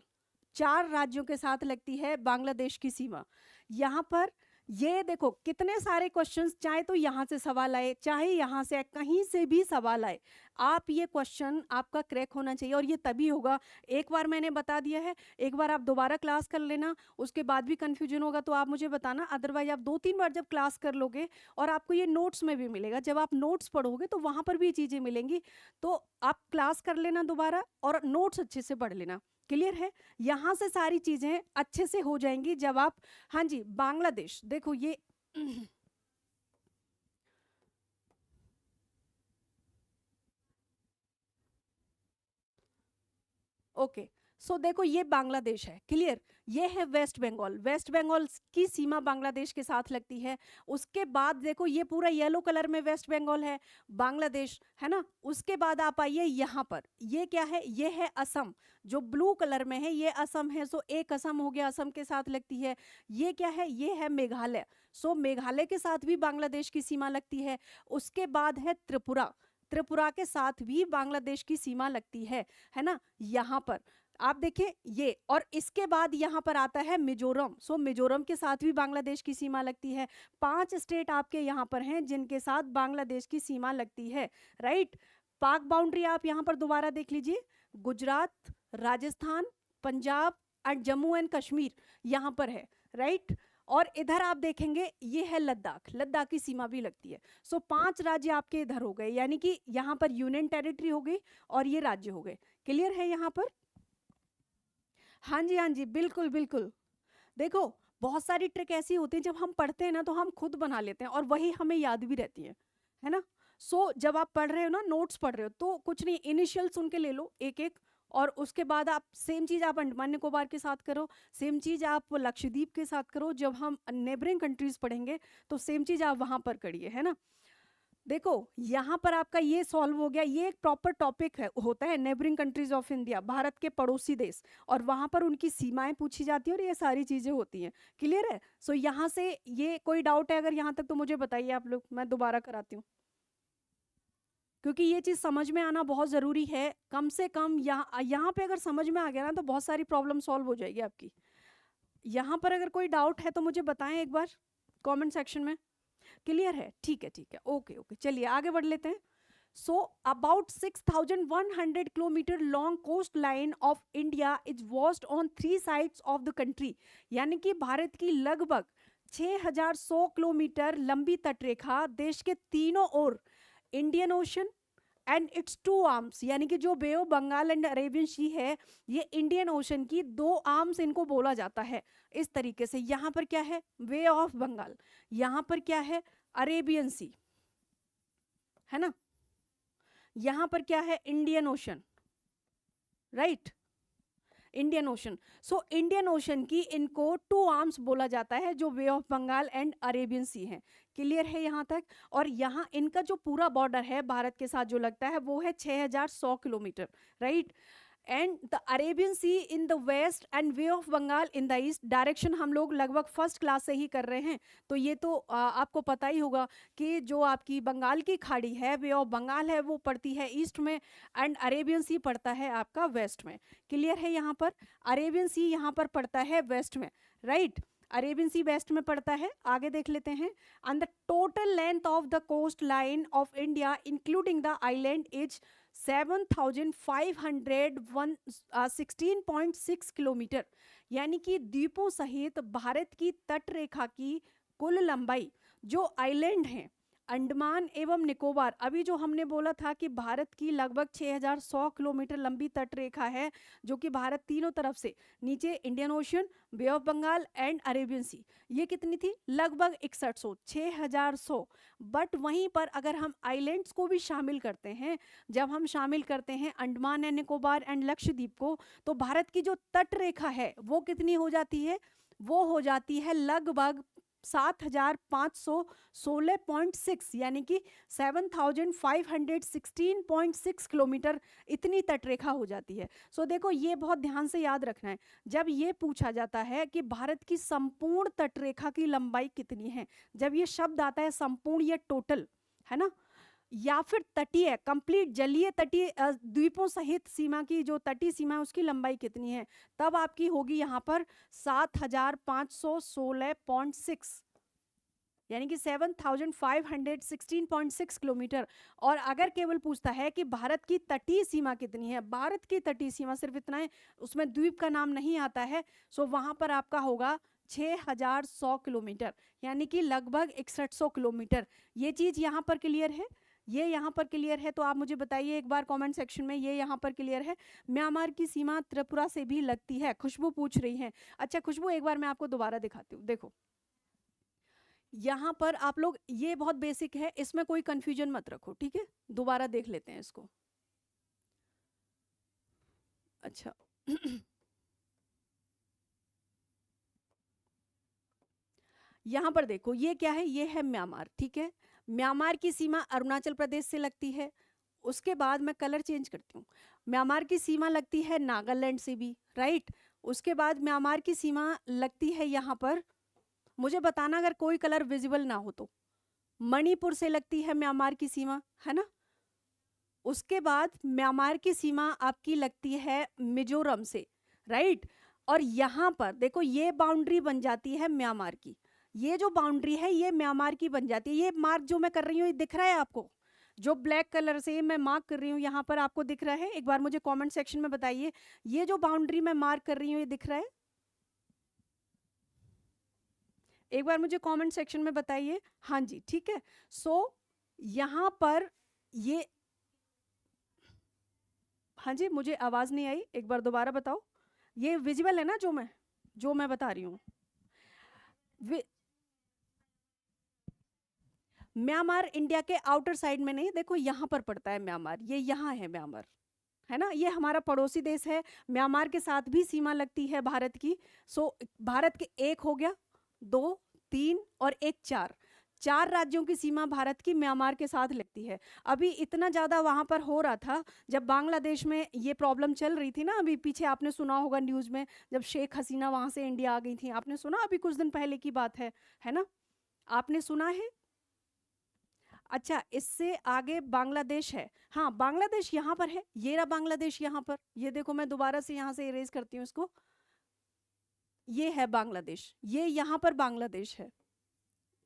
Speaker 1: चार राज्यों के साथ लगती है बांग्लादेश की सीमा। यहाँ पर ये देखो कितने सारे क्वेश्चंस, चाहे तो यहाँ से सवाल आए चाहे यहाँ से कहीं से भी सवाल आए, आप ये क्वेश्चन आपका क्रैक होना चाहिए, और ये तभी होगा, एक बार मैंने बता दिया है, एक बार आप दोबारा क्लास कर लेना, उसके बाद भी कंफ्यूजन होगा तो आप मुझे बताना, अदरवाइज आप 2-3 बार जब क्लास कर लोगे, और आपको ये नोट्स में भी मिलेगा, जब आप नोट्स पढ़ोगे तो वहाँ पर भी चीज़ें मिलेंगी, तो आप क्लास कर लेना दोबारा और नोट्स अच्छे से पढ़ लेना। क्लियर है? यहाँ से सारी चीज़ें अच्छे से हो जाएंगी जब आप, हाँ जी, बांग्लादेश देखो ये ओके, सो देखो ये बांग्लादेश है, क्लियर, ये है वेस्ट बंगाल, वेस्ट बंगाल की सीमा बांग्लादेश के साथ लगती है। उसके बाद देखो ये पूरा येलो कलर में वेस्ट बंगाल है, बांग्लादेश है ना। उसके बाद आप आइए यहाँ पर, ये क्या है, ये है असम, जो ब्लू कलर में है ये असम है, सो एक असम हो गया, असम के साथ लगती है। ये क्या है, ये है मेघालय, सो मेघालय के साथ भी बांग्लादेश की सीमा लगती है। उसके बाद है त्रिपुरा, त्रिपुरा के साथ भी बांग्लादेश की सीमा लगती है ना, यहाँ पर आप देखें ये, और इसके बाद यहाँ पर आता है मिजोरम, सो मिजोरम के साथ भी बांग्लादेश की सीमा लगती है। 5 स्टेट आपके यहाँ पर हैं जिनके साथ बांग्लादेश की सीमा लगती है, राइट। पाक बाउंड्री आप यहाँ पर दोबारा देख लीजिए, गुजरात, राजस्थान, पंजाब एंड जम्मू एंड कश्मीर यहाँ पर है, राइट। और इधर आप देखेंगे ये है लद्दाख, लद्दाख की सीमा भी लगती है। सो 5 राज्य आपके इधर हो गए, यानी कि यहाँ पर यूनियन टेरिटरी हो गई और ये राज्य हो गए। क्लियर है यहाँ पर? हाँ जी, हाँ जी, बिल्कुल बिल्कुल। देखो बहुत सारी ट्रिक ऐसी होती है, जब हम पढ़ते हैं ना तो हम खुद बना लेते हैं और वही हमें याद भी रहती है ना। सो जब आप पढ़ रहे हो ना, नोट्स पढ़ रहे हो, तो कुछ नहीं, इनिशियल सुन के ले लो एक एक, और उसके बाद आप सेम चीज़ आप अंडमान निकोबार के साथ करो, सेम चीज़ आप लक्षद्वीप के साथ करो, जब हम नेबरिंग कंट्रीज पढ़ेंगे तो सेम चीज़ आप वहाँ पर करिए, है ना। देखो यहाँ पर आपका ये सॉल्व हो गया, ये एक प्रॉपर टॉपिक है, होता है neighbouring countries of India, Bharat के पड़ोसी देश, और वहां पर उनकी सीमाएं पूछी जाती है और ये सारी चीजें होती हैं। क्लियर है? सो यहाँ से ये कोई डाउट है अगर यहाँ तक तो मुझे बताइए आप लोग, मैं दोबारा कराती हूँ, क्योंकि ये चीज समझ में आना बहुत जरूरी है, कम से कम यहाँ पे अगर समझ में आ गया ना तो बहुत सारी प्रॉब्लम सॉल्व हो जाएगी आपकी। यहाँ पर अगर कोई डाउट है तो मुझे बताएं एक बार कमेंट सेक्शन में। क्लियर है? ठीक है ठीक है, ओके ओके, चलिए आगे बढ़ लेते हैं। So about 6,100 kilometre long coast line of India is vast on 3 sides of the country, यानी कि भारत की लगभग 6,100 किलोमीटर लंबी तटरेखा देश के तीनों ओर, Indian Ocean and its 2 arms, यानी कि जो Bay of Bengal and Arabian Sea है, ये इंडियन ओशन की 2 आर्म्स इनको बोला जाता है। इस तरीके से यहाँ पर क्या है, वे ऑफ बंगाल, यहाँ पर क्या है, अरेबियन सी, है ना, यहाँ पर क्या है, Indian Ocean, right, Indian Ocean. So Indian Ocean की इनको 2 आर्म्स बोला जाता है, जो bay of Bengal and Arabian Sea है। क्लियर है यहाँ तक? और यहाँ इनका जो पूरा बॉर्डर है भारत के साथ जो लगता है वो है 6,100 kilometre, right. And the Arabian Sea in the west and Bay of Bengal in the east, direction हम लोग लगभग फर्स्ट क्लास से ही कर रहे हैं, तो ये तो आपको पता ही होगा कि जो आपकी बंगाल की खाड़ी है, वे ऑफ बंगाल है, वो पड़ती है ईस्ट में, एंड अरेबियन सी पड़ता है आपका वेस्ट में। क्लियर है यहाँ पर? अरेबियन सी यहाँ पर पड़ता है वेस्ट में, राइट, अरेबियन सी वेस्ट में पड़ता है। आगे देख लेते हैं, and the total length of the coast line of India including the island is 7,516.6 kilometre, यानी कि द्वीपों सहित भारत की तट रेखा की कुल लंबाई, जो आइलैंड हैं अंडमान एवं निकोबार, अभी जो हमने बोला था कि भारत की लगभग 6,100 किलोमीटर लंबी तट रेखा है, जो कि भारत तीनों तरफ से, नीचे Indian Ocean, Bay of Bengal and Arabian Sea, ये कितनी थी, लगभग 6100, 6,100। बट वहीं पर अगर हम आइलैंड्स को भी शामिल करते हैं, जब हम शामिल करते हैं अंडमान एंड निकोबार एंड लक्षद्वीप को, तो भारत की जो तट रेखा है वो कितनी हो जाती है, वो हो जाती है लगभग 7,516.6, यानी कि 7,516.6 किलोमीटर, इतनी तटरेखा हो जाती है। सो देखो ये बहुत ध्यान से याद रखना है, जब ये पूछा जाता है कि भारत की संपूर्ण तटरेखा की लंबाई कितनी है, जब ये शब्द आता है संपूर्ण या टोटल, है ना, या फिर तटीय, कंप्लीट जलीय तटीय द्वीपों सहित सीमा की जो तटीय सीमा है उसकी लंबाई कितनी है, तब आपकी होगी यहाँ पर 7,516.6, यानी कि 7,516.6 किलोमीटर। और अगर केवल पूछता है कि भारत की तटीय सीमा कितनी है, भारत की तटीय सीमा सिर्फ इतना है, उसमें द्वीप का नाम नहीं आता है, सो वहां पर आपका होगा 6,100 किलोमीटर, यानी कि लगभग 6100 किलोमीटर। ये चीज यहाँ पर क्लियर है, ये यहाँ पर क्लियर है, तो आप मुझे बताइए एक बार कमेंट सेक्शन में, ये यहाँ पर क्लियर है। म्यांमार की सीमा त्रिपुरा से भी लगती है, खुशबू पूछ रही है। अच्छा खुशबू, एक बार मैं आपको दोबारा दिखाती हूँ, देखो यहाँ पर आप लोग, ये बहुत बेसिक है, इसमें कोई कंफ्यूजन मत रखो, ठीक है। दोबारा देख लेते हैं इसको। अच्छा यहाँ पर देखो, ये क्या है, ये है म्यांमार, ठीक है। म्यांमार की सीमा अरुणाचल प्रदेश से लगती है। उसके बाद मैं कलर चेंज करती हूँ, म्यांमार की सीमा लगती है नागालैंड से भी, राइट। उसके बाद म्यांमार की सीमा लगती है यहाँ पर, मुझे बताना अगर कोई कलर विजिबल ना हो तो, मणिपुर से लगती है म्यांमार की सीमा, है ना। उसके बाद म्यांमार की सीमा आपकी लगती है मिजोरम से, राइट। और यहाँ पर देखो, ये बाउंड्री बन जाती है म्यांमार की, ये जो बाउंड्री है ये म्यांमार की बन जाती है। ये मार्क जो मैं कर रही हूँ, ये दिख रहा है आपको, जो ब्लैक कलर से मैं मार्क कर रही हूँ यहाँ पर, आपको दिख रहा है? एक बार मुझे कमेंट सेक्शन में बताइए, ये जो बाउंड्री मैं मार्क कर रही हूँ, ये दिख रहा है? एक बार मुझे कमेंट सेक्शन में बताइए। हाँ जी, ठीक है। सो यहाँ पर ये, हाँ जी, मुझे आवाज नहीं आई, एक बार दोबारा बताओ। ये विजिबल है ना जो मैं बता रही हूँ? म्यांमार इंडिया के आउटर साइड में नहीं, देखो यहाँ पर पड़ता है म्यांमार, ये यहाँ है म्यांमार, है ना। ये हमारा पड़ोसी देश है, म्यांमार के साथ भी सीमा लगती है भारत की। सो भारत के एक हो गया, दो, तीन और एक, चार, चार राज्यों की सीमा भारत की म्यांमार के साथ लगती है। अभी इतना ज्यादा वहां पर हो रहा था, जब बांग्लादेश में ये प्रॉब्लम चल रही थी ना, अभी पीछे आपने सुना होगा न्यूज में, जब शेख हसीना वहां से इंडिया आ गई थी, आपने सुना, अभी कुछ दिन पहले की बात है ना, आपने सुना है? अच्छा, इससे आगे बांग्लादेश है। हाँ, बांग्लादेश यहाँ पर है, ये रहा बांग्लादेश यहाँ पर, ये देखो, मैं दोबारा से यहाँ से इरेज करती हूँ इसको, ये है बांग्लादेश, ये यहाँ पर बांग्लादेश है,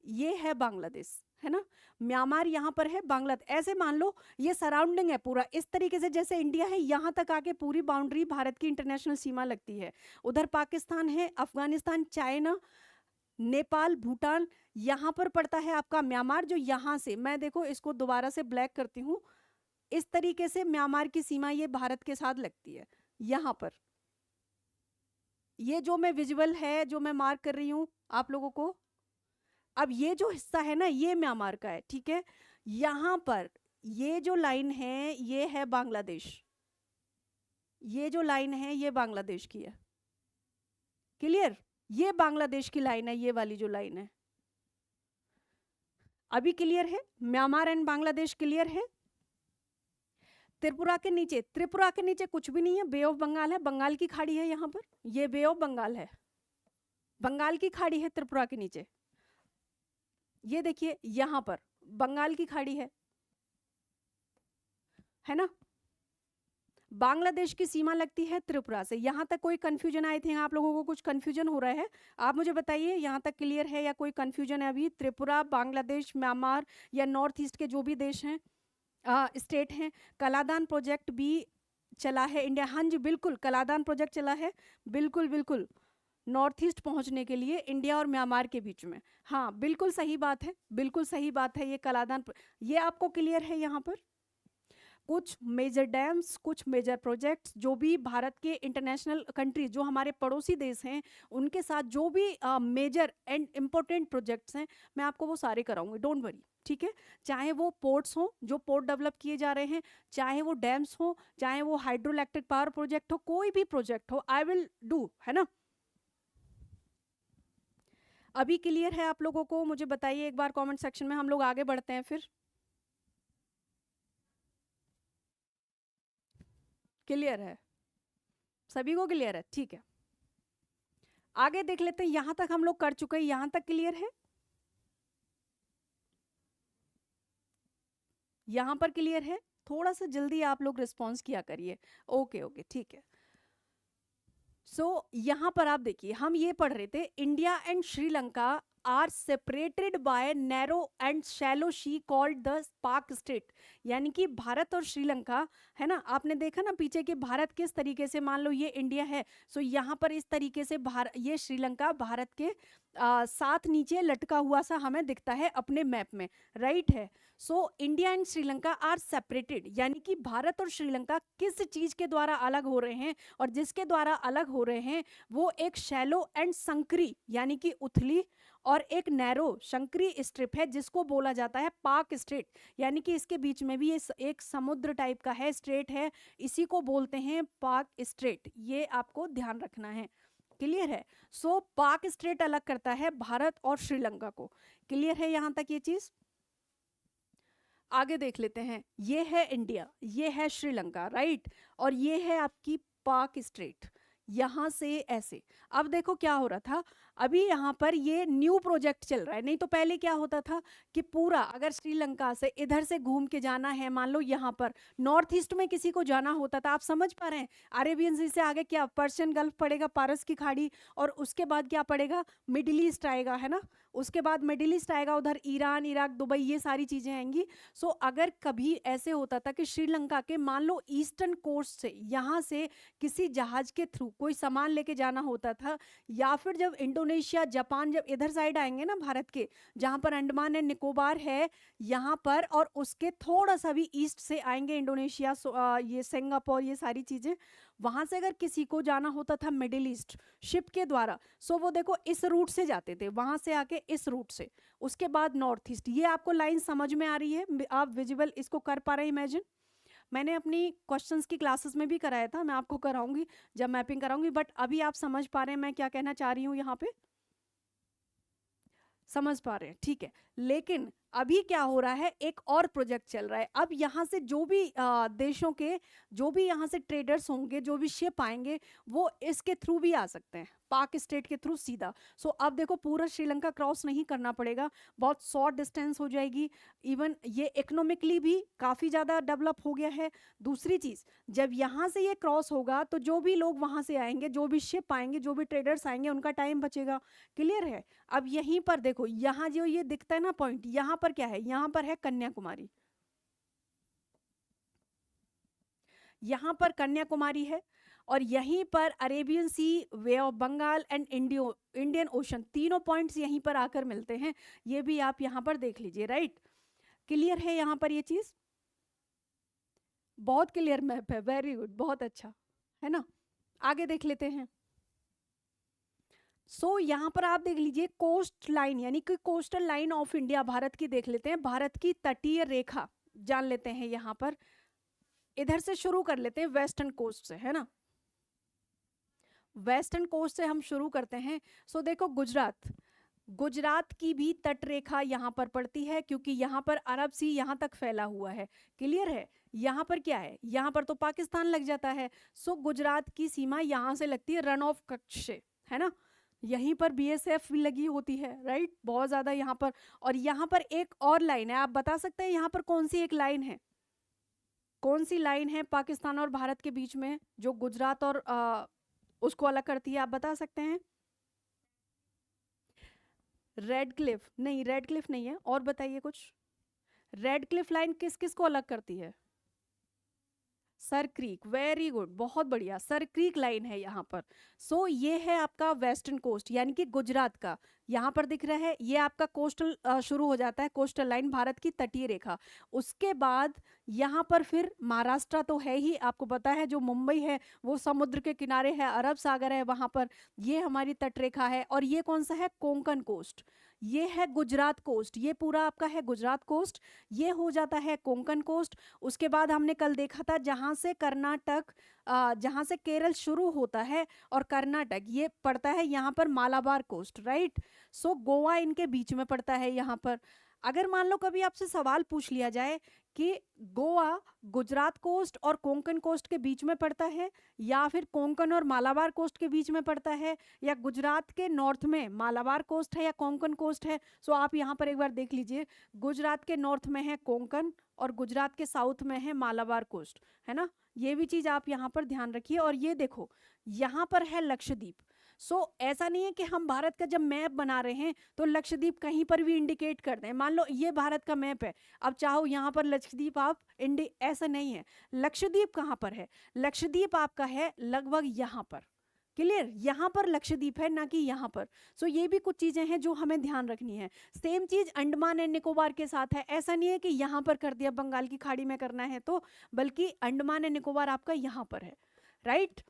Speaker 1: ये है बांग्लादेश, है ना। म्यांमार यहाँ पर है, बांग्लादेश, ऐसे मान लो ये सराउंडिंग है पूरा, इस तरीके से जैसे इंडिया है, यहाँ तक आके पूरी बाउंड्री भारत की इंटरनेशनल सीमा लगती है। उधर पाकिस्तान है, अफगानिस्तान, चाइना, नेपाल, भूटान, यहाँ पर पड़ता है आपका म्यांमार, जो यहाँ से, मैं देखो इसको दोबारा से ब्लैक करती हूँ, इस तरीके से म्यांमार की सीमा ये भारत के साथ लगती है यहाँ पर। ये जो मैं विजुअल है, जो मैं मार्क कर रही हूँ आप लोगों को, अब ये जो हिस्सा है ना, ये म्यांमार का है, ठीक है। यहाँ पर ये जो लाइन है, ये है बांग्लादेश, ये जो लाइन है ये बांग्लादेश की है, क्लियर। ये बांग्लादेश की लाइन है, ये वाली जो लाइन है, अभी क्लियर है? म्यांमार एंड बांग्लादेश क्लियर है? त्रिपुरा के नीचे कुछ भी नहीं है, बे ऑफ बंगाल है, बंगाल की खाड़ी है यहाँ पर, ये बे ऑफ बंगाल है, बंगाल की खाड़ी है त्रिपुरा के नीचे, ये देखिए यहाँ पर बंगाल की खाड़ी है ना। बांग्लादेश की सीमा लगती है त्रिपुरा से। यहाँ तक कोई कंफ्यूजन? आई थिंक आप लोगों को कुछ कंफ्यूजन हो रहा है, आप मुझे बताइए यहाँ तक क्लियर है या कोई कंफ्यूजन है अभी? त्रिपुरा, बांग्लादेश, म्यांमार या नॉर्थ ईस्ट के जो भी देश हैं, स्टेट हैं। कलादान प्रोजेक्ट भी चला है इंडिया, हाँ जी बिल्कुल, कलादान प्रोजेक्ट चला है, बिल्कुल बिल्कुल, नॉर्थ ईस्ट पहुंचने के लिए इंडिया और म्यांमार के बीच में। हाँ बिल्कुल सही बात है, बिल्कुल सही बात है, ये कलादान, ये आपको क्लियर है? यहाँ पर कुछ मेजर डैम्स, कुछ मेजर प्रोजेक्ट्स, जो भी भारत के इंटरनेशनल कंट्री, जो हमारे पड़ोसी देश हैं, उनके साथ जो भी मेजर एंड इम्पोर्टेंट प्रोजेक्ट्स हैं, मैं आपको वो सारे कराऊंगी, डोंट वरी, ठीक है। चाहे वो पोर्ट्स हो, जो पोर्ट डेवलप किए जा रहे हैं, चाहे वो डैम्स हो, चाहे वो हाइड्रो इलेक्ट्रिक पावर प्रोजेक्ट हो, कोई भी प्रोजेक्ट हो, आई विल डू, है ना। अभी क्लियर है आप लोगों को? मुझे बताइए एक बार कमेंट सेक्शन में, हम लोग आगे बढ़ते हैं फिर। क्लियर है? सभी को क्लियर है? ठीक है, आगे देख लेते हैं। यहां तक हम लोग कर चुके हैं, यहां तक क्लियर है? यहां पर क्लियर है? थोड़ा सा जल्दी आप लोग रिस्पॉन्स किया करिए। ओके ओके, ठीक है। सो यहाँ पर आप देखिए, हम ये पढ़ रहे थे India and Sri Lanka are separated by narrow and shallow sea called the Palk strait. यानी कि भारत और श्रीलंका है ना, आपने देखा ना पीछे कि भारत किस तरीके से, मान लो ये इंडिया है, सो यहाँ पर इस तरीके से ये श्रीलंका भारत के साथ नीचे लटका हुआ सा हमें दिखता है अपने मैप में, राइट है। So India and Sri Lanka are separated, यानी कि भारत और श्रीलंका किस चीज के द्वारा अलग हो रहे हैं, और जिसके द्वारा अलग हो रहे हैं वो एक शैलो एंड संकरी यानी कि उथली और एक नैरो शंकरी स्ट्रिप है जिसको बोला जाता है पाक स्ट्रेट। यानी कि इसके बीच में भी ये एक समुद्र टाइप का है, स्ट्रेट है, इसी को बोलते हैं पाक स्ट्रेट। ये आपको ध्यान रखना है, क्लियर है। सो पाक स्ट्रेट अलग करता है भारत और श्रीलंका को, क्लियर है यहां तक ये चीज। आगे देख लेते हैं, ये है इंडिया, ये है श्रीलंका, राइट, और ये है आपकी पाक स्ट्रेट, यहां से ऐसे। अब देखो क्या हो रहा था, अभी यहाँ पर ये न्यू प्रोजेक्ट चल रहा है, नहीं तो पहले क्या होता था कि पूरा अगर श्रीलंका से इधर से घूम के जाना है, मान लो यहाँ पर नॉर्थ ईस्ट में किसी को जाना होता था, आप समझ पा रहे हैं, अरेबियन सी से आगे क्या पर्शियन गल्फ पड़ेगा, पारस की खाड़ी, और उसके बाद क्या पड़ेगा, मिडिल ईस्ट आएगा, है ना, उसके बाद मिडिल ईस्ट आएगा, उधर ईरान, इराक, दुबई, ये सारी चीजें आएंगी। सो अगर कभी ऐसे होता था कि श्रीलंका के मान लो ईस्टर्न कोस्ट से यहाँ से किसी जहाज के थ्रू कोई सामान लेके जाना होता था, या फिर जब इंडोनेशिया, जापान जब इधर साइड आएंगे ना भारत के, जहां पर अंडमान एंड निकोबार है यहाँ पर, और उसके थोड़ा सा भी ईस्ट से आएंगे इंडोनेशिया, ये सिंगापुर, ये सारी चीजें, वहां से अगर किसी को जाना होता था मिडिल ईस्ट शिप के द्वारा, सो वो देखो इस रूट से जाते थे, वहां से आके इस रूट से, उसके बाद नॉर्थ ईस्ट। ये आपको लाइन समझ में आ रही है, आप विजुअल इसको कर पा रहे हैं इमेजिन। मैंने अपनी क्वेश्चंस की क्लासेस में भी कराया था, मैं आपको कराऊंगी जब मैपिंग कराऊंगी, बट अभी आप समझ पा रहे हैं मैं क्या कहना चाह रही हूँ यहाँ पे, समझ पा रहे हैं, ठीक है। लेकिन अभी क्या हो रहा है, एक और प्रोजेक्ट चल रहा है। अब यहाँ से जो भी देशों के जो भी यहाँ से ट्रेडर्स होंगे, जो भी शिप आएंगे, वो इसके थ्रू भी आ सकते हैं, पाक स्टेट के थ्रू सीधा। सो अब देखो पूरा श्रीलंका क्रॉस नहीं करना पड़ेगा, बहुत शॉर्ट डिस्टेंस हो जाएगी, इवन ये इकोनॉमिकली भी काफ़ी ज़्यादा डेवलप हो गया है। दूसरी चीज़, जब यहाँ से ये क्रॉस होगा तो जो भी लोग वहाँ से आएंगे, जो भी शिप आएंगे, जो भी ट्रेडर्स आएंगे, उनका टाइम बचेगा, क्लियर है। अब यहीं पर देखो, यहाँ जो ये दिखता है ना पॉइंट, यहाँ पर क्या है, यहाँ पर है कन्याकुमारी, यहाँ पर कन्याकुमारी है, और यहीं पर Arabian Sea, Bay of Bengal and Indian Ocean, तीनों पॉइंट्स यहीं पर आकर मिलते हैं। ये भी आप यहाँ पर देख लीजिए, राइट, क्लियर है यहाँ पर ये चीज, बहुत क्लियर मैप है, वेरी गुड, बहुत अच्छा है ना। आगे देख लेते हैं। सो यहाँ पर आप देख लीजिए कोस्ट लाइन, यानी कि coastal line of India, Bharat की देख लेते हैं, भारत की तटीय रेखा जान लेते हैं। यहाँ पर इधर से शुरू कर लेते हैं, वेस्टर्न कोस्ट से, है ना, वेस्टर्न कोस्ट से हम शुरू करते हैं। सो देखो गुजरात की भी तट रेखा यहाँ पर पड़ती है, क्योंकि यहाँ पर अरब सी यहाँ तक फैला हुआ है, क्लियर है। यहाँ पर क्या है, यहाँ पर तो पाकिस्तान लग जाता है। सो गुजरात की सीमा यहाँ से लगती है रन ऑफ कच्छ से, है ना, यहीं पर बीएसएफ भी लगी होती है, राइट, बहुत ज्यादा यहाँ पर। और यहाँ पर एक और लाइन है, आप बता सकते हैं यहाँ पर कौन सी एक लाइन है, कौन सी लाइन है पाकिस्तान और भारत के बीच में जो गुजरात और उसको अलग करती है, आप बता सकते हैं। रेड क्लिफ नहीं, रेड क्लिफ नहीं है, और बताइए कुछ। रेड क्लिफ लाइन किस किस को अलग करती है, सर क्रीक, वेरी गुड, बहुत बढ़िया, सर क्रीक लाइन है यहाँ पर। सो ये है आपका वेस्टर्न कोस्ट, यानी कि गुजरात का, यहाँ पर दिख रहा है, ये आपका कोस्टल शुरू हो जाता है, कोस्टल लाइन, भारत की तटीय रेखा। उसके बाद यहाँ पर फिर महाराष्ट्र तो है ही, आपको पता है, जो मुंबई है वो समुद्र के किनारे है, अरब सागर है वहाँ पर, ये हमारी तट रेखा है। और ये कौन सा है, कोंकण कोस्ट, ये है गुजरात कोस्ट, ये पूरा आपका है गुजरात कोस्ट, ये हो जाता है कोंकण कोस्ट। उसके बाद हमने कल देखा था जहाँ से कर्नाटक, जहाँ से केरल शुरू होता है और कर्नाटक ये पड़ता है यहाँ पर मालाबार कोस्ट, राइट। सो गोवा इनके बीच में पड़ता है यहाँ पर। अगर मान लो कभी आपसे सवाल पूछ लिया जाए कि गोवा गुजरात कोस्ट और कोंकण कोस्ट के बीच में पड़ता है, या फिर कोंकण और मालाबार कोस्ट के बीच में पड़ता है, या गुजरात के नॉर्थ में मालाबार कोस्ट है या कोंकण कोस्ट है, सो आप यहाँ पर एक बार देख लीजिए, गुजरात के नॉर्थ में है कोंकण और गुजरात के साउथ में है मालाबार कोस्ट, है ना। ये भी चीज़ आप यहाँ पर ध्यान रखिए। और ये देखो यहाँ पर है लक्षद्वीप। ऐसा नहीं है कि हम भारत का जब मैप बना रहे हैं तो लक्षद्वीप कहीं पर भी इंडिकेट कर दें। मान लो ये भारत का मैप है, अब चाहो यहाँ पर लक्षद्वीप आप ऐसा नहीं है। लक्षद्वीप कहाँ पर है? लक्षद्वीप आपका है लगभग यहाँ पर। क्लियर? यहाँ पर लक्षद्वीप है, ना कि यहाँ पर। ये भी कुछ चीजें हैं जो हमें ध्यान रखनी है। सेम चीज अंडमान एंड निकोबार के साथ है। ऐसा नहीं है कि यहाँ पर कर दिया, बंगाल की खाड़ी में करना है तो, बल्कि अंडमान एंड निकोबार आपका यहाँ पर है, राइट।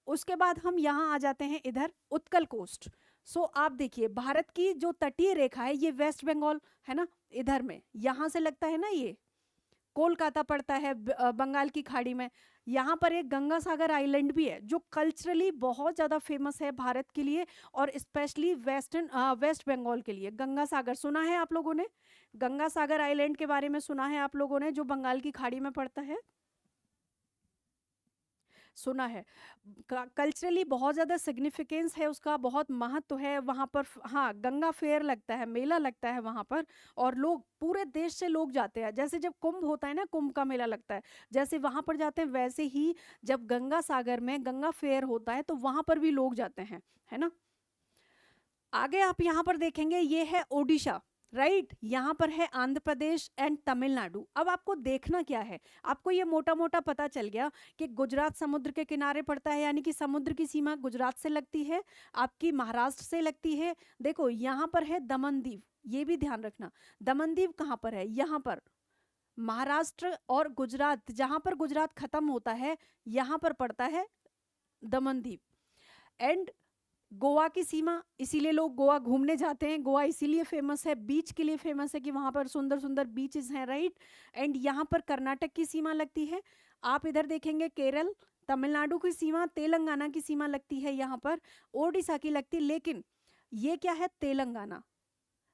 Speaker 1: उसके बाद हम यहाँ आ जाते हैं इधर उत्कल कोस्ट। आप देखिए भारत की जो तटीय रेखा है ये वेस्ट बंगाल है ना, इधर में यहाँ से लगता है ना, ये कोलकाता पड़ता है बंगाल की खाड़ी में। यहाँ पर एक गंगा सागर आइलैंड भी है जो कल्चरली बहुत ज़्यादा फेमस है भारत के लिए, और स्पेशली वेस्ट बंगाल के लिए। गंगा सागर सुना है आप लोगों ने? गंगा सागर आइलैंड के बारे में सुना है आप लोगों ने, जो बंगाल की खाड़ी में पड़ता है? सुना है। कल्चरली बहुत ज़्यादा सिग्निफिकेंस है उसका, बहुत महत्व है वहाँ पर। हाँ, गंगा फेयर लगता है, मेला लगता है वहाँ पर, और लोग पूरे देश से लोग जाते हैं। जैसे जब कुंभ होता है ना, कुंभ का मेला लगता है, जैसे वहाँ पर जाते हैं, वैसे ही जब गंगा सागर में गंगा फेयर होता है तो वहाँ पर भी लोग जाते हैं, है ना। आगे आप यहाँ पर देखेंगे, ये है ओडिशा, राइट। यहाँ पर है आंध्र प्रदेश एंड तमिलनाडु। अब आपको देखना क्या है, आपको ये मोटा मोटा पता चल गया कि गुजरात समुद्र के किनारे पड़ता है, यानी कि समुद्र की सीमा गुजरात से लगती है, आपकी महाराष्ट्र से लगती है। देखो यहाँ पर है दमन दीव, ये भी ध्यान रखना। दमन दीव कहाँ पर है? यहाँ पर महाराष्ट्र और गुजरात, जहाँ पर गुजरात खत्म होता है यहाँ पर पड़ता है दमन दीव। एंड गोवा की सीमा, इसीलिए लोग गोवा घूमने जाते हैं। गोवा इसीलिए फेमस है, बीच के लिए फेमस है कि वहां पर सुंदर सुंदर बीचेस हैं, राइट। एंड यहाँ पर कर्नाटक की सीमा लगती है। आप इधर देखेंगे केरल, तमिलनाडु की सीमा, तेलंगाना की सीमा लगती है यहाँ पर, ओडिशा की लगती। लेकिन ये क्या है? तेलंगाना,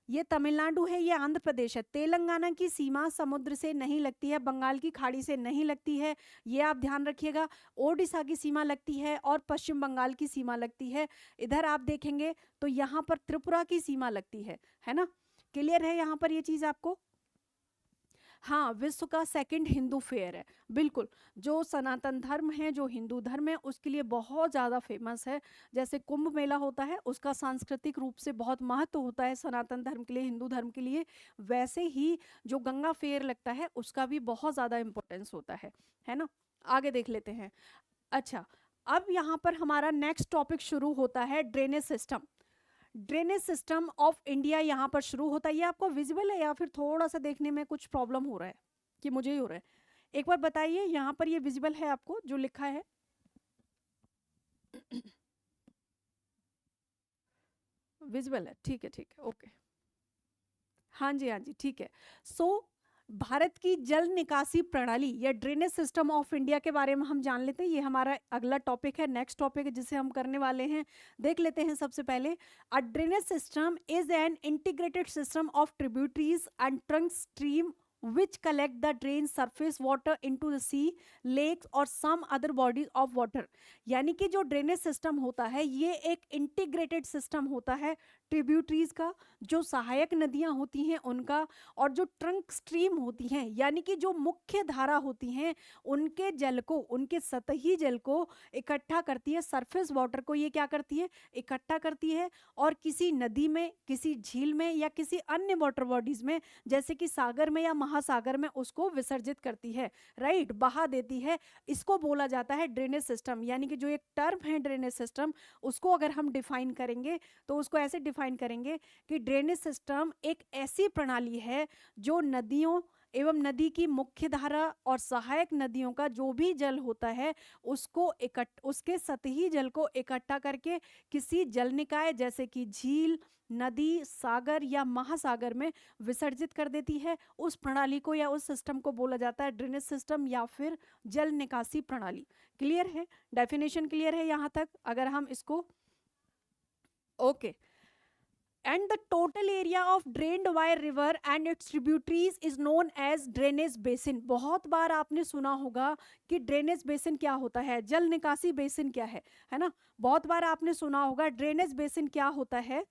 Speaker 1: ये तमिलनाडु है, ये आंध्र प्रदेश है। तेलंगाना की सीमा समुद्र से नहीं लगती है, बंगाल की खाड़ी से नहीं लगती है, ये आप ध्यान रखिएगा। ओडिशा की सीमा लगती है और पश्चिम बंगाल की सीमा लगती है। इधर आप देखेंगे तो यहाँ पर त्रिपुरा की सीमा लगती है ना। क्लियर है यहाँ पर ये चीज आपको? हाँ, विश्व का सेकंड हिंदू फेयर है, बिल्कुल। जो सनातन धर्म है, जो हिंदू धर्म है, उसके लिए बहुत ज़्यादा फेमस है। जैसे कुंभ मेला होता है, उसका सांस्कृतिक रूप से बहुत महत्व होता है सनातन धर्म के लिए, हिंदू धर्म के लिए, वैसे ही जो गंगा फेयर लगता है उसका भी बहुत ज़्यादा इम्पोर्टेंस होता है ना। आगे देख लेते हैं। अच्छा, अब यहाँ पर हमारा नेक्स्ट टॉपिक शुरू होता है, drainage system. Drainage system of India यहाँ पर शुरू होता है। ये आपको विजिबल है या फिर थोड़ा सा देखने में कुछ प्रॉब्लम हो रहा है, कि मुझे ही हो रहा है? एक बार बताइए, यहाँ पर ये विजिबल है आपको जो लिखा है? विजिबल है, ठीक है, ठीक है, ओके। हाँ जी, हाँ जी, ठीक है। भारत की जल निकासी प्रणाली या ड्रेनेज सिस्टम ऑफ इंडिया के बारे में हम जान लेते हैं। ये हमारा अगला टॉपिक है, नेक्स्ट टॉपिक है जिसे हम करने वाले हैं। देख लेते हैं सबसे पहले। A drainage system is an integrated system of tributaries and trunk stream which collect the drain surface water into the sea, lakes और some other bodies of water। यानी कि जो ड्रेनेज सिस्टम होता है ये एक इंटीग्रेटेड सिस्टम होता है ट्रिब्यूटरीज का, जो सहायक नदियां होती हैं उनका, और जो ट्रंक स्ट्रीम होती हैं यानी कि जो मुख्य धारा होती हैं, उनके जल को, उनके सतही जल को इकट्ठा करती है। सरफेस वाटर को ये क्या करती है? इकट्ठा करती है, और किसी नदी में, किसी झील में, या किसी अन्य वाटर बॉडीज में जैसे कि सागर में या महासागर में उसको विसर्जित करती है, राइट, बहा देती है। इसको बोला जाता है ड्रेनेज सिस्टम। यानी कि जो एक टर्म है ड्रेनेज सिस्टम, उसको अगर हम डिफाइन करेंगे तो उसको ऐसे डिफाइन करेंगे कि ड्रेनेज सिस्टम एक ऐसी प्रणाली है जो नदियों एवं नदी की मुख्य धारा और सहायक नदियों का जो भी जल होता है उसको उसके सतही जल को इकट्ठा करके किसी जल निकाय जैसे कि झील, नदी, सागर या महासागर में विसर्जित कर देती है। उस प्रणाली को या उस सिस्टम को बोला जाता है ड्रेनेज सिस्टम या फिर जल निकासी प्रणाली। क्लियर है? डेफिनेशन क्लियर है यहाँ तक? अगर हम इसको okay. And the total area of drained by river and its tributaries is known as drainage basin। बहुत बार आपने सुना होगा कि ड्रेनेज बेसिन क्या होता है, जल निकासी बेसिन क्या है ना। बहुत बार आपने सुना होगा ड्रेनेज बेसिन क्या होता है।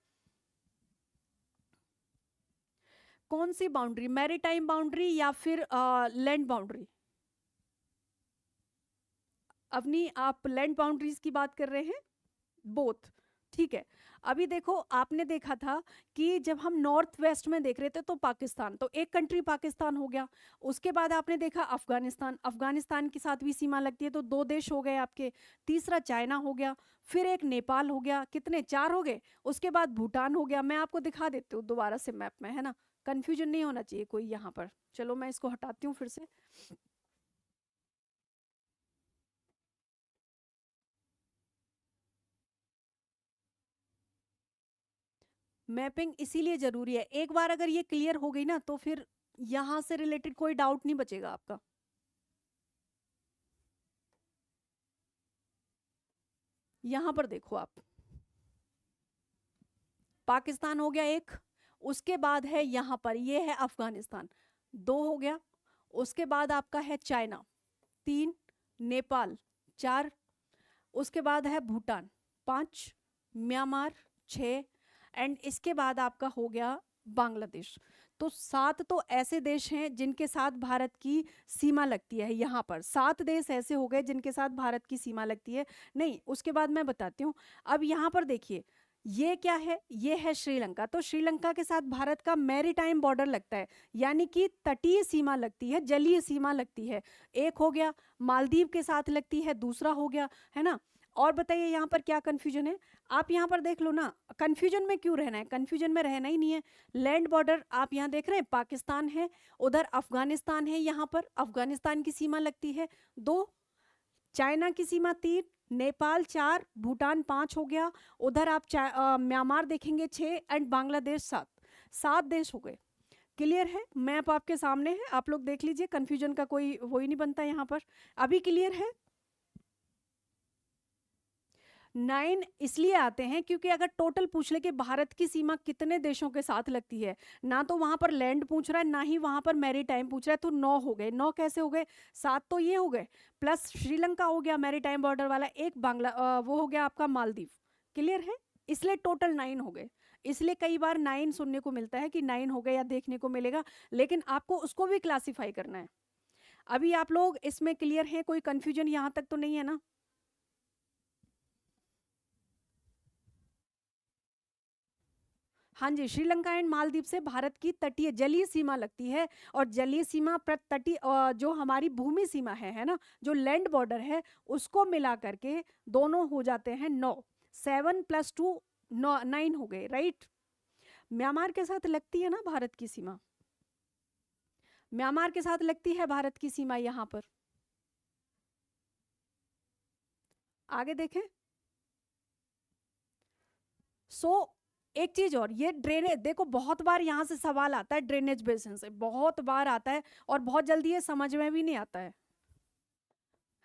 Speaker 1: कौन सी बाउंड्री, मैरीटाइम बाउंड्री या फिर लैंड बाउंड्री? अपनी आप लैंड बाउंड्रीज की बात कर रहे हैं? बोथ। ठीक है। अभी देखो, आपने देखा था कि जब हम नॉर्थ वेस्ट में देख रहे थे तो पाकिस्तान, तो एक कंट्री पाकिस्तान हो गया। उसके बाद आपने देखा अफगानिस्तान, अफगानिस्तान के साथ भी सीमा लगती है, तो दो देश हो गए आपके। तीसरा चाइना हो गया, फिर एक नेपाल हो गया, कितने, चार हो गए। उसके बाद भूटान हो गया। मैं आपको दिखा देती हूँ दोबारा से मैप में, है ना, कंफ्यूजन नहीं होना चाहिए कोई यहाँ पर। चलो मैं इसको हटाती हूँ फिर से। मैपिंग इसीलिए जरूरी है, एक बार अगर ये क्लियर हो गई ना तो फिर यहाँ से रिलेटेड कोई डाउट नहीं बचेगा आपका। यहाँ पर देखो आप, पाकिस्तान हो गया एक, उसके बाद है यहाँ पर ये है अफगानिस्तान, दो हो गया। उसके बाद आपका है चाइना, तीन, नेपाल, चार, उसके बाद है भूटान, पांच, म्यांमार, छः, एंड इसके बाद आपका हो गया बांग्लादेश। तो सात तो ऐसे देश हैं जिनके साथ भारत की सीमा लगती है। यहाँ पर सात देश ऐसे हो गए जिनके साथ भारत की सीमा लगती है। नहीं, उसके बाद मैं बताती हूँ। अब यहाँ पर देखिए, ये क्या है, ये है श्रीलंका। तो श्रीलंका के साथ भारत का मैरीटाइम बॉर्डर लगता है, यानी कि तटीय सीमा लगती है, जलीय सीमा लगती है। एक हो गया, मालदीव के साथ लगती है, दूसरा हो गया, है ना। और बताइए यहाँ पर क्या कंफ्यूजन है, आप यहाँ पर देख लो ना। कंफ्यूजन में क्यों रहना है, कंफ्यूजन में रहना ही नहीं है। लैंड बॉर्डर आप यहाँ देख रहे हैं, पाकिस्तान है, उधर अफगानिस्तान है, यहाँ पर अफगानिस्तान की सीमा लगती है दो, चाइना की सीमा तीन, नेपाल चार, भूटान पांच हो गया। उधर आप म्यांमार देखेंगे छः, एंड बांग्लादेश सात। सात देश हो गए। क्लियर है, मैप आपके सामने है, आप लोग देख लीजिए, कंफ्यूजन का कोई वो ही नहीं बनता यहाँ पर। अभी क्लियर है। नाइन इसलिए आते हैं क्योंकि अगर टोटल पूछ ले कि भारत की सीमा कितने देशों के साथ लगती है, ना तो वहां पर लैंड पूछ रहा है, ना ही वहां पर मैरी टाइम पूछ रहा है, तो नौ हो गए। नौ कैसे हो गए, सात तो ये हो गए, प्लस श्रीलंका हो गया मैरी टाइम बॉर्डर वाला, एक बांग्ला वो हो गया आपका मालदीव। क्लियर है, इसलिए टोटल नाइन हो गए। इसलिए कई बार नाइन सुनने को मिलता है कि नाइन हो गए या देखने को मिलेगा, लेकिन आपको उसको भी क्लासिफाई करना है। अभी आप लोग इसमें क्लियर हैं, कोई कंफ्यूजन यहाँ तक तो नहीं है ना। हाँ जी, श्रीलंका एंड मालदीव से भारत की तटीय जलीय सीमा लगती है। और जलीय सीमा तटीय जो हमारी भूमि सीमा है ना, जो लैंड बॉर्डर है, उसको मिला करके दोनों हो जाते हैं नौ। सेवन प्लस टू, नौ, नाइन हो गए, राइट। म्यांमार के साथ लगती है ना भारत की सीमा, म्यांमार के साथ लगती है भारत की सीमा यहाँ पर। आगे देखें। सो एक चीज और, ये ड्रेनेज देखो, बहुत बार यहाँ से सवाल आता है, ड्रेनेज बेसिन से बहुत बार आता है, और बहुत जल्दी ये समझ में भी नहीं आता है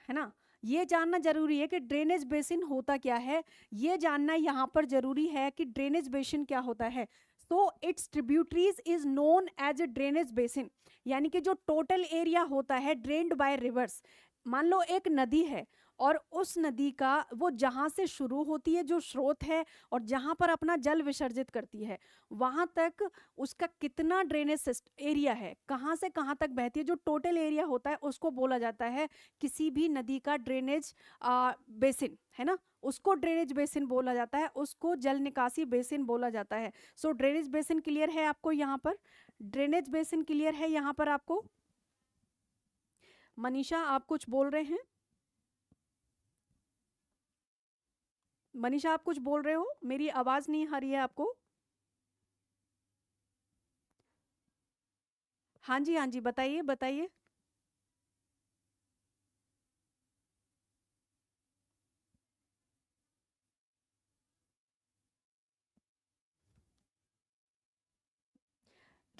Speaker 1: ना। ये जानना जरूरी है कि ड्रेनेज बेसिन होता क्या है। ये जानना यहाँ पर जरूरी है कि ड्रेनेज बेसिन क्या होता है। तो its tributaries is known as a drainage basin, यानी कि जो टोटल एरिया होता है ड्रेन्ड बाय रिवर्स। मान लो एक नदी है, और उस नदी का वो जहाँ से शुरू होती है, जो स्रोत है, और जहाँ पर अपना जल विसर्जित करती है, वहाँ तक उसका कितना ड्रेनेज एरिया है, कहाँ से कहाँ तक बहती है, जो टोटल एरिया होता है, उसको बोला जाता है किसी भी नदी का ड्रेनेज बेसिन, है ना। उसको ड्रेनेज बेसिन बोला जाता है, उसको जल निकासी बेसिन बोला जाता है। सो ड्रेनेज बेसिन क्लियर है आपको यहाँ पर, ड्रेनेज बेसिन क्लियर है यहाँ पर आपको। मनीषा आप कुछ बोल रहे हैं, मनीषा आप कुछ बोल रहे हो, मेरी आवाज नहीं आ रही है आपको। हाँ जी, हाँ जी, बताइए बताइए।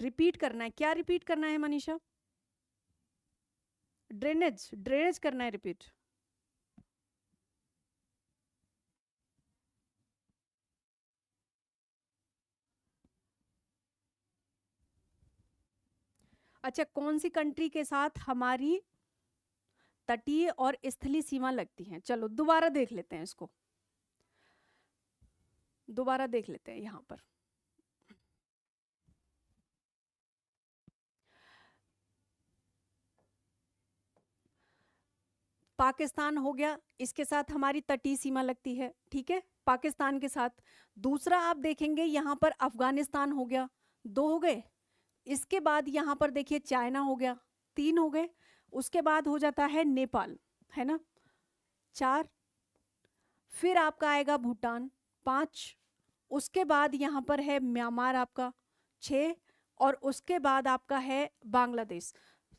Speaker 1: रिपीट करना है, क्या रिपीट करना है मनीषा। ड्रेनेज, ड्रेनेज करना है रिपीट। अच्छा, कौन सी कंट्री के साथ हमारी तटीय और स्थलीय सीमा लगती है, चलो दोबारा देख लेते हैं इसको, दोबारा देख लेते हैं यहाँ पर। पाकिस्तान हो गया, इसके साथ हमारी तटीय सीमा लगती है, ठीक है। पाकिस्तान के साथ। दूसरा आप देखेंगे यहाँ पर अफगानिस्तान हो गया, 2 हो गए। इसके बाद यहाँ पर देखिए चाइना हो गया, 3 हो गए। उसके बाद हो जाता है नेपाल, है ना, 4। फिर आपका आएगा भूटान, 5। उसके बाद यहाँ पर है म्यांमार आपका, 6। और उसके बाद आपका है बांग्लादेश।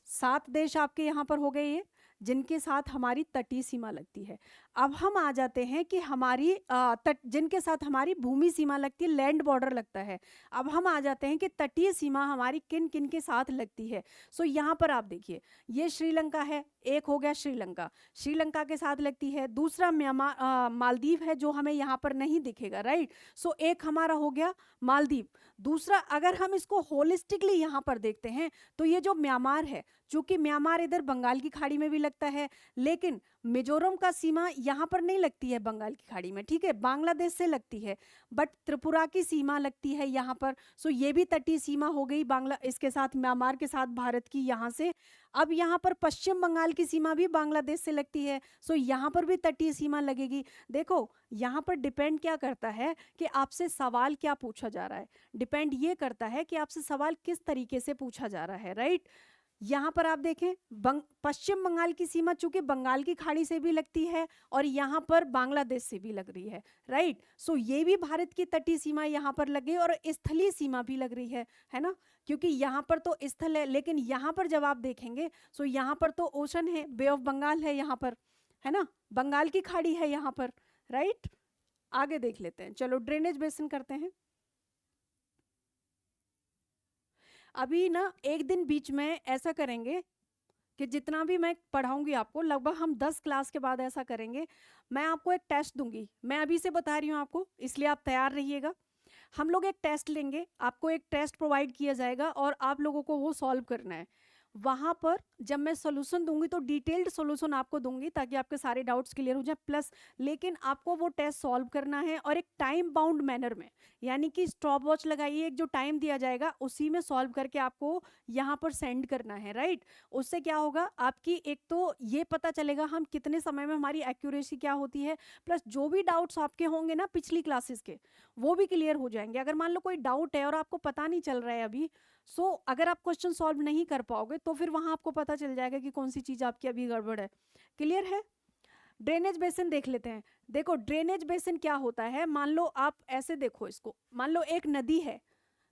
Speaker 1: 7 देश आपके यहाँ पर हो गए ये, जिनके साथ हमारी तटीय सीमा लगती है। अब हम आ जाते हैं कि हमारी जिनके साथ हमारी भूमि सीमा लगती है, लैंड बॉर्डर लगता है। अब हम आ जाते हैं कि तटीय सीमा हमारी किन किन के साथ लगती है। सो यहाँ पर आप देखिए, ये श्रीलंका है, एक हो गया श्रीलंका, श्रीलंका के साथ लगती है। दूसरा म्यांमार, मालदीव है, जो हमें यहाँ पर नहीं दिखेगा, राइट। सो एक हमारा हो गया मालदीव। दूसरा अगर हम इसको होलिस्टिकली यहाँ पर देखते हैं तो ये जो म्यांमार है, चूंकि म्यांमार इधर बंगाल की खाड़ी में भी लगता है, लेकिन मिजोरम का सीमा यहाँ पर नहीं लगती है बंगाल की खाड़ी में, ठीक है, बांग्लादेश से लगती है। बट त्रिपुरा की सीमा लगती है यहाँ पर। सो ये भी तटीय सीमा हो गई बांग्ला, इसके साथ म्यांमार के साथ भारत की यहाँ से। अब यहाँ पर पश्चिम बंगाल की सीमा भी बांग्लादेश से लगती है। सो यहाँ पर भी तटीय सीमा लगेगी। देखो यहाँ पर डिपेंड क्या करता है कि आपसे सवाल क्या पूछा जा रहा है, डिपेंड ये करता है कि आपसे सवाल किस तरीके से पूछा जा रहा है, राइट। यहाँ पर आप देखें पश्चिम बंगाल की सीमा चूंकि बंगाल की खाड़ी से भी लगती है और यहाँ पर बांग्लादेश से भी लग रही है, राइट। सो ये भी भारत की तटीय सीमा यहाँ पर लग गई और स्थलीय सीमा भी लग रही है ना, क्योंकि यहाँ पर तो स्थल है, लेकिन यहाँ पर जब आप देखेंगे सो यहाँ पर तो ओशन है, बे ऑफ बंगाल है यहाँ पर, है ना, बंगाल की खाड़ी है यहाँ पर, राइट। आगे देख लेते हैं, चलो ड्रेनेज बेसिन करते हैं। अभी ना एक दिन बीच में ऐसा करेंगे कि जितना भी मैं पढ़ाऊंगी आपको, लगभग हम 10 क्लास के बाद ऐसा करेंगे, मैं आपको एक टेस्ट दूंगी। मैं अभी से बता रही हूँ आपको, इसलिए आप तैयार रहिएगा। हम लोग एक टेस्ट लेंगे, आपको एक टेस्ट प्रोवाइड किया जाएगा और आप लोगों को वो सॉल्व करना है। वहाँ पर जब मैं सोल्यूशन दूंगी तो डिटेल्ड सोल्यूशन आपको दूंगी ताकि आपके सारे डाउट्स क्लियर हो जाए। प्लस लेकिन आपको वो टेस्ट सॉल्व करना है और एक टाइम बाउंड मैनर में, यानी कि स्टॉप वॉच लगाइए, एक जो टाइम दिया जाएगा उसी में सॉल्व करके आपको यहाँ पर सेंड करना है, राइट। उससे क्या होगा, आपकी एक तो ये पता चलेगा हम कितने समय में हमारी एक्यूरेसी क्या होती है, प्लस जो भी डाउट्स आपके होंगे ना पिछली क्लासेस के, वो भी क्लियर हो जाएंगे। अगर मान लो कोई डाउट है और आपको पता नहीं चल रहा है अभी, सो अगर आप क्वेश्चन सॉल्व नहीं कर पाओगे तो फिर वहां आपको पता चल जाएगा कि कौन सी चीज आपकी अभी गड़बड़ है। क्लियर है। ड्रेनेज बेसिन देख लेते हैं। देखो ड्रेनेज बेसिन क्या होता है, मान लो आप ऐसे देखो इसको, मान लो एक नदी है,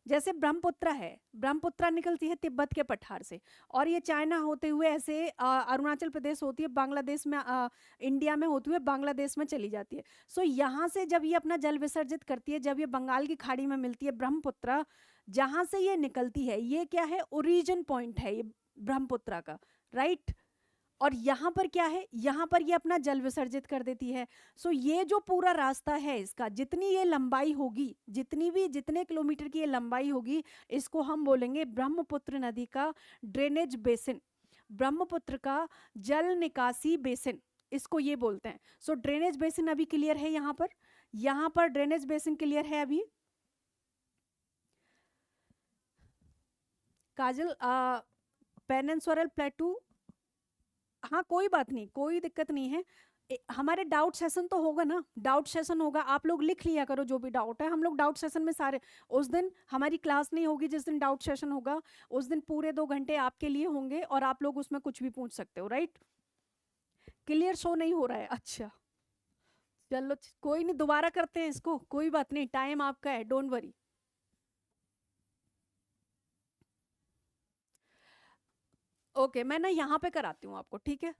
Speaker 1: जैसे ब्रह्मपुत्र है, ब्रह्मपुत्र निकलती है तिब्बत के पठार से और ये चाइना होते हुए ऐसे अरुणाचल प्रदेश होती है, बांग्लादेश में इंडिया में होते हुए बांग्लादेश में चली जाती है। सो यहाँ से जब ये अपना जल विसर्जित करती है, जब ये बंगाल की खाड़ी में मिलती है ब्रह्मपुत्र, जहां से ये निकलती है, ये क्या है, ओरिजिन पॉइंट है ये ब्रह्मपुत्र का, राइट। और यहाँ पर क्या है, यहाँ पर ये अपना जल विसर्जित कर देती है। सो ये जो पूरा रास्ता है इसका, जितनी ये लंबाई होगी, जितने किलोमीटर की ये लंबाई होगी, इसको हम बोलेंगे ब्रह्मपुत्र नदी का ड्रेनेज बेसिन, ब्रह्मपुत्र का जल निकासी बेसिन, इसको ये बोलते हैं। सो ड्रेनेज बेसिन अभी क्लियर है, यहाँ पर ड्रेनेज बेसिन क्लियर है अभी। काजल, पेनिनसुलर प्लेटू, हाँ कोई बात नहीं, कोई दिक्कत नहीं है। हमारे डाउट सेशन तो होगा ना, डाउट सेशन होगा, आप लोग लिख लिया करो जो भी डाउट है। हम लोग डाउट सेशन में सारे, उस दिन हमारी क्लास नहीं होगी, जिस दिन डाउट सेशन होगा उस दिन पूरे 2 घंटे आपके लिए होंगे और आप लोग उसमें कुछ भी पूछ सकते हो, राइट। क्लियर शो नहीं हो रहा है, अच्छा चलो कोई नहीं, दोबारा करते हैं इसको, कोई बात नहीं, टाइम आपका है, डोंट वरी। ओके मैं ना यहाँ पे कराती हूँ आपको, ठीक है।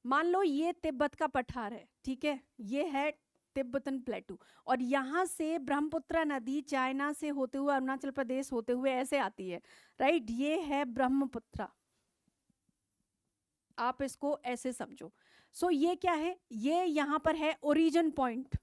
Speaker 1: मान लो ये तिब्बत का पठार है, ठीक है, ये है तिब्बतन प्लेटू और यहाँ से ब्रह्मपुत्र नदी चाइना से होते हुए अरुणाचल प्रदेश होते हुए ऐसे आती है, राइट। ये है ब्रह्मपुत्र, आप इसको ऐसे समझो। सो ये क्या है, ये यहाँ पर है ओरिजिन पॉइंट,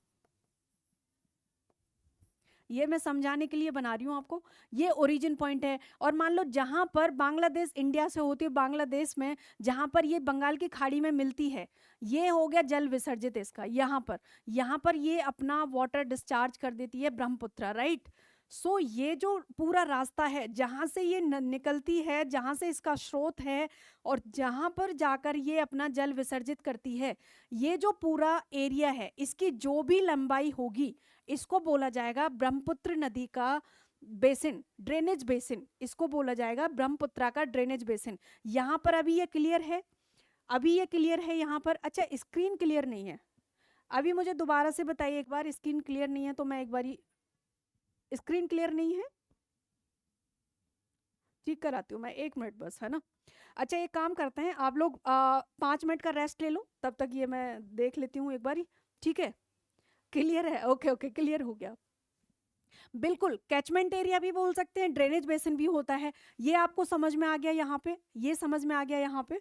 Speaker 1: ये मैं समझाने के लिए बना रही हूँ आपको, ये ओरिजिन पॉइंट है। और मान लो जहां पर बांग्लादेश इंडिया से होती है, बांग्लादेश में जहां पर ये बंगाल की खाड़ी में मिलती है, ये हो गया जल विसर्जित इसका, यहाँ पर ये अपना वाटर डिस्चार्ज कर देती है ब्रह्मपुत्र, राइट। सो ये जो पूरा रास्ता है जहाँ से ये निकलती है, जहाँ से इसका स्रोत है और जहाँ पर जाकर ये अपना जल विसर्जित करती है, ये जो पूरा एरिया है इसकी जो भी लंबाई होगी इसको बोला जाएगा ब्रह्मपुत्र नदी का बेसिन, ड्रेनेज बेसिन, इसको बोला जाएगा ब्रह्मपुत्रा का ड्रेनेज बेसिन। यहाँ पर अभी ये क्लियर है? अभी ये क्लियर है यहाँ पर? अच्छा, स्क्रीन क्लियर नहीं है? अभी मुझे दोबारा से बताइए एक बार, स्क्रीन क्लियर नहीं है तो मैं एक बारी, स्क्रीन क्लियर नहीं है? ठीक कराती हूँ मैं, 1 मिनट बस, है ना। अच्छा, एक काम करते हैं, आप लोग 5 मिनट का रेस्ट ले लो, तब तक ये मैं देख लेती हूँ एक बारी। ठीक है, क्लियर है? ओके ओके, क्लियर हो गया। बिल्कुल, कैचमेंट एरिया भी बोल सकते हैं, ड्रेनेज बेसिन भी होता है। ये आपको समझ में आ गया यहाँ पे? ये समझ में आ गया यहाँ पे,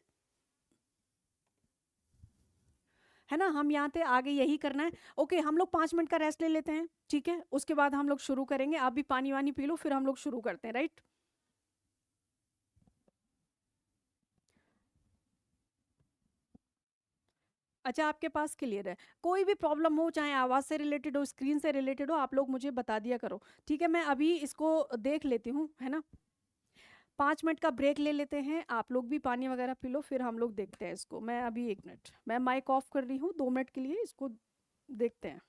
Speaker 1: है ना? हम यहाँ पे आगे यही करना है। ओके, हम लोग 5 मिनट का रेस्ट ले लेते हैं, ठीक है? उसके बाद हम लोग शुरू करेंगे। आप भी पानी वानी पी लो, फिर हम लोग शुरू करते हैं, राइट? अच्छा, आपके पास क्लियर है। कोई भी प्रॉब्लम हो, चाहे आवाज़ से रिलेटेड हो, स्क्रीन से रिलेटेड हो, आप लोग मुझे बता दिया करो, ठीक है? मैं अभी इसको देख लेती हूँ, है ना। 5 मिनट का ब्रेक ले लेते हैं, आप लोग भी पानी वगैरह पी लो, फिर हम लोग देखते हैं इसको। मैं अभी 1 मिनट, मैं माइक ऑफ कर रही हूँ 2 मिनट के लिए, इसको देखते हैं।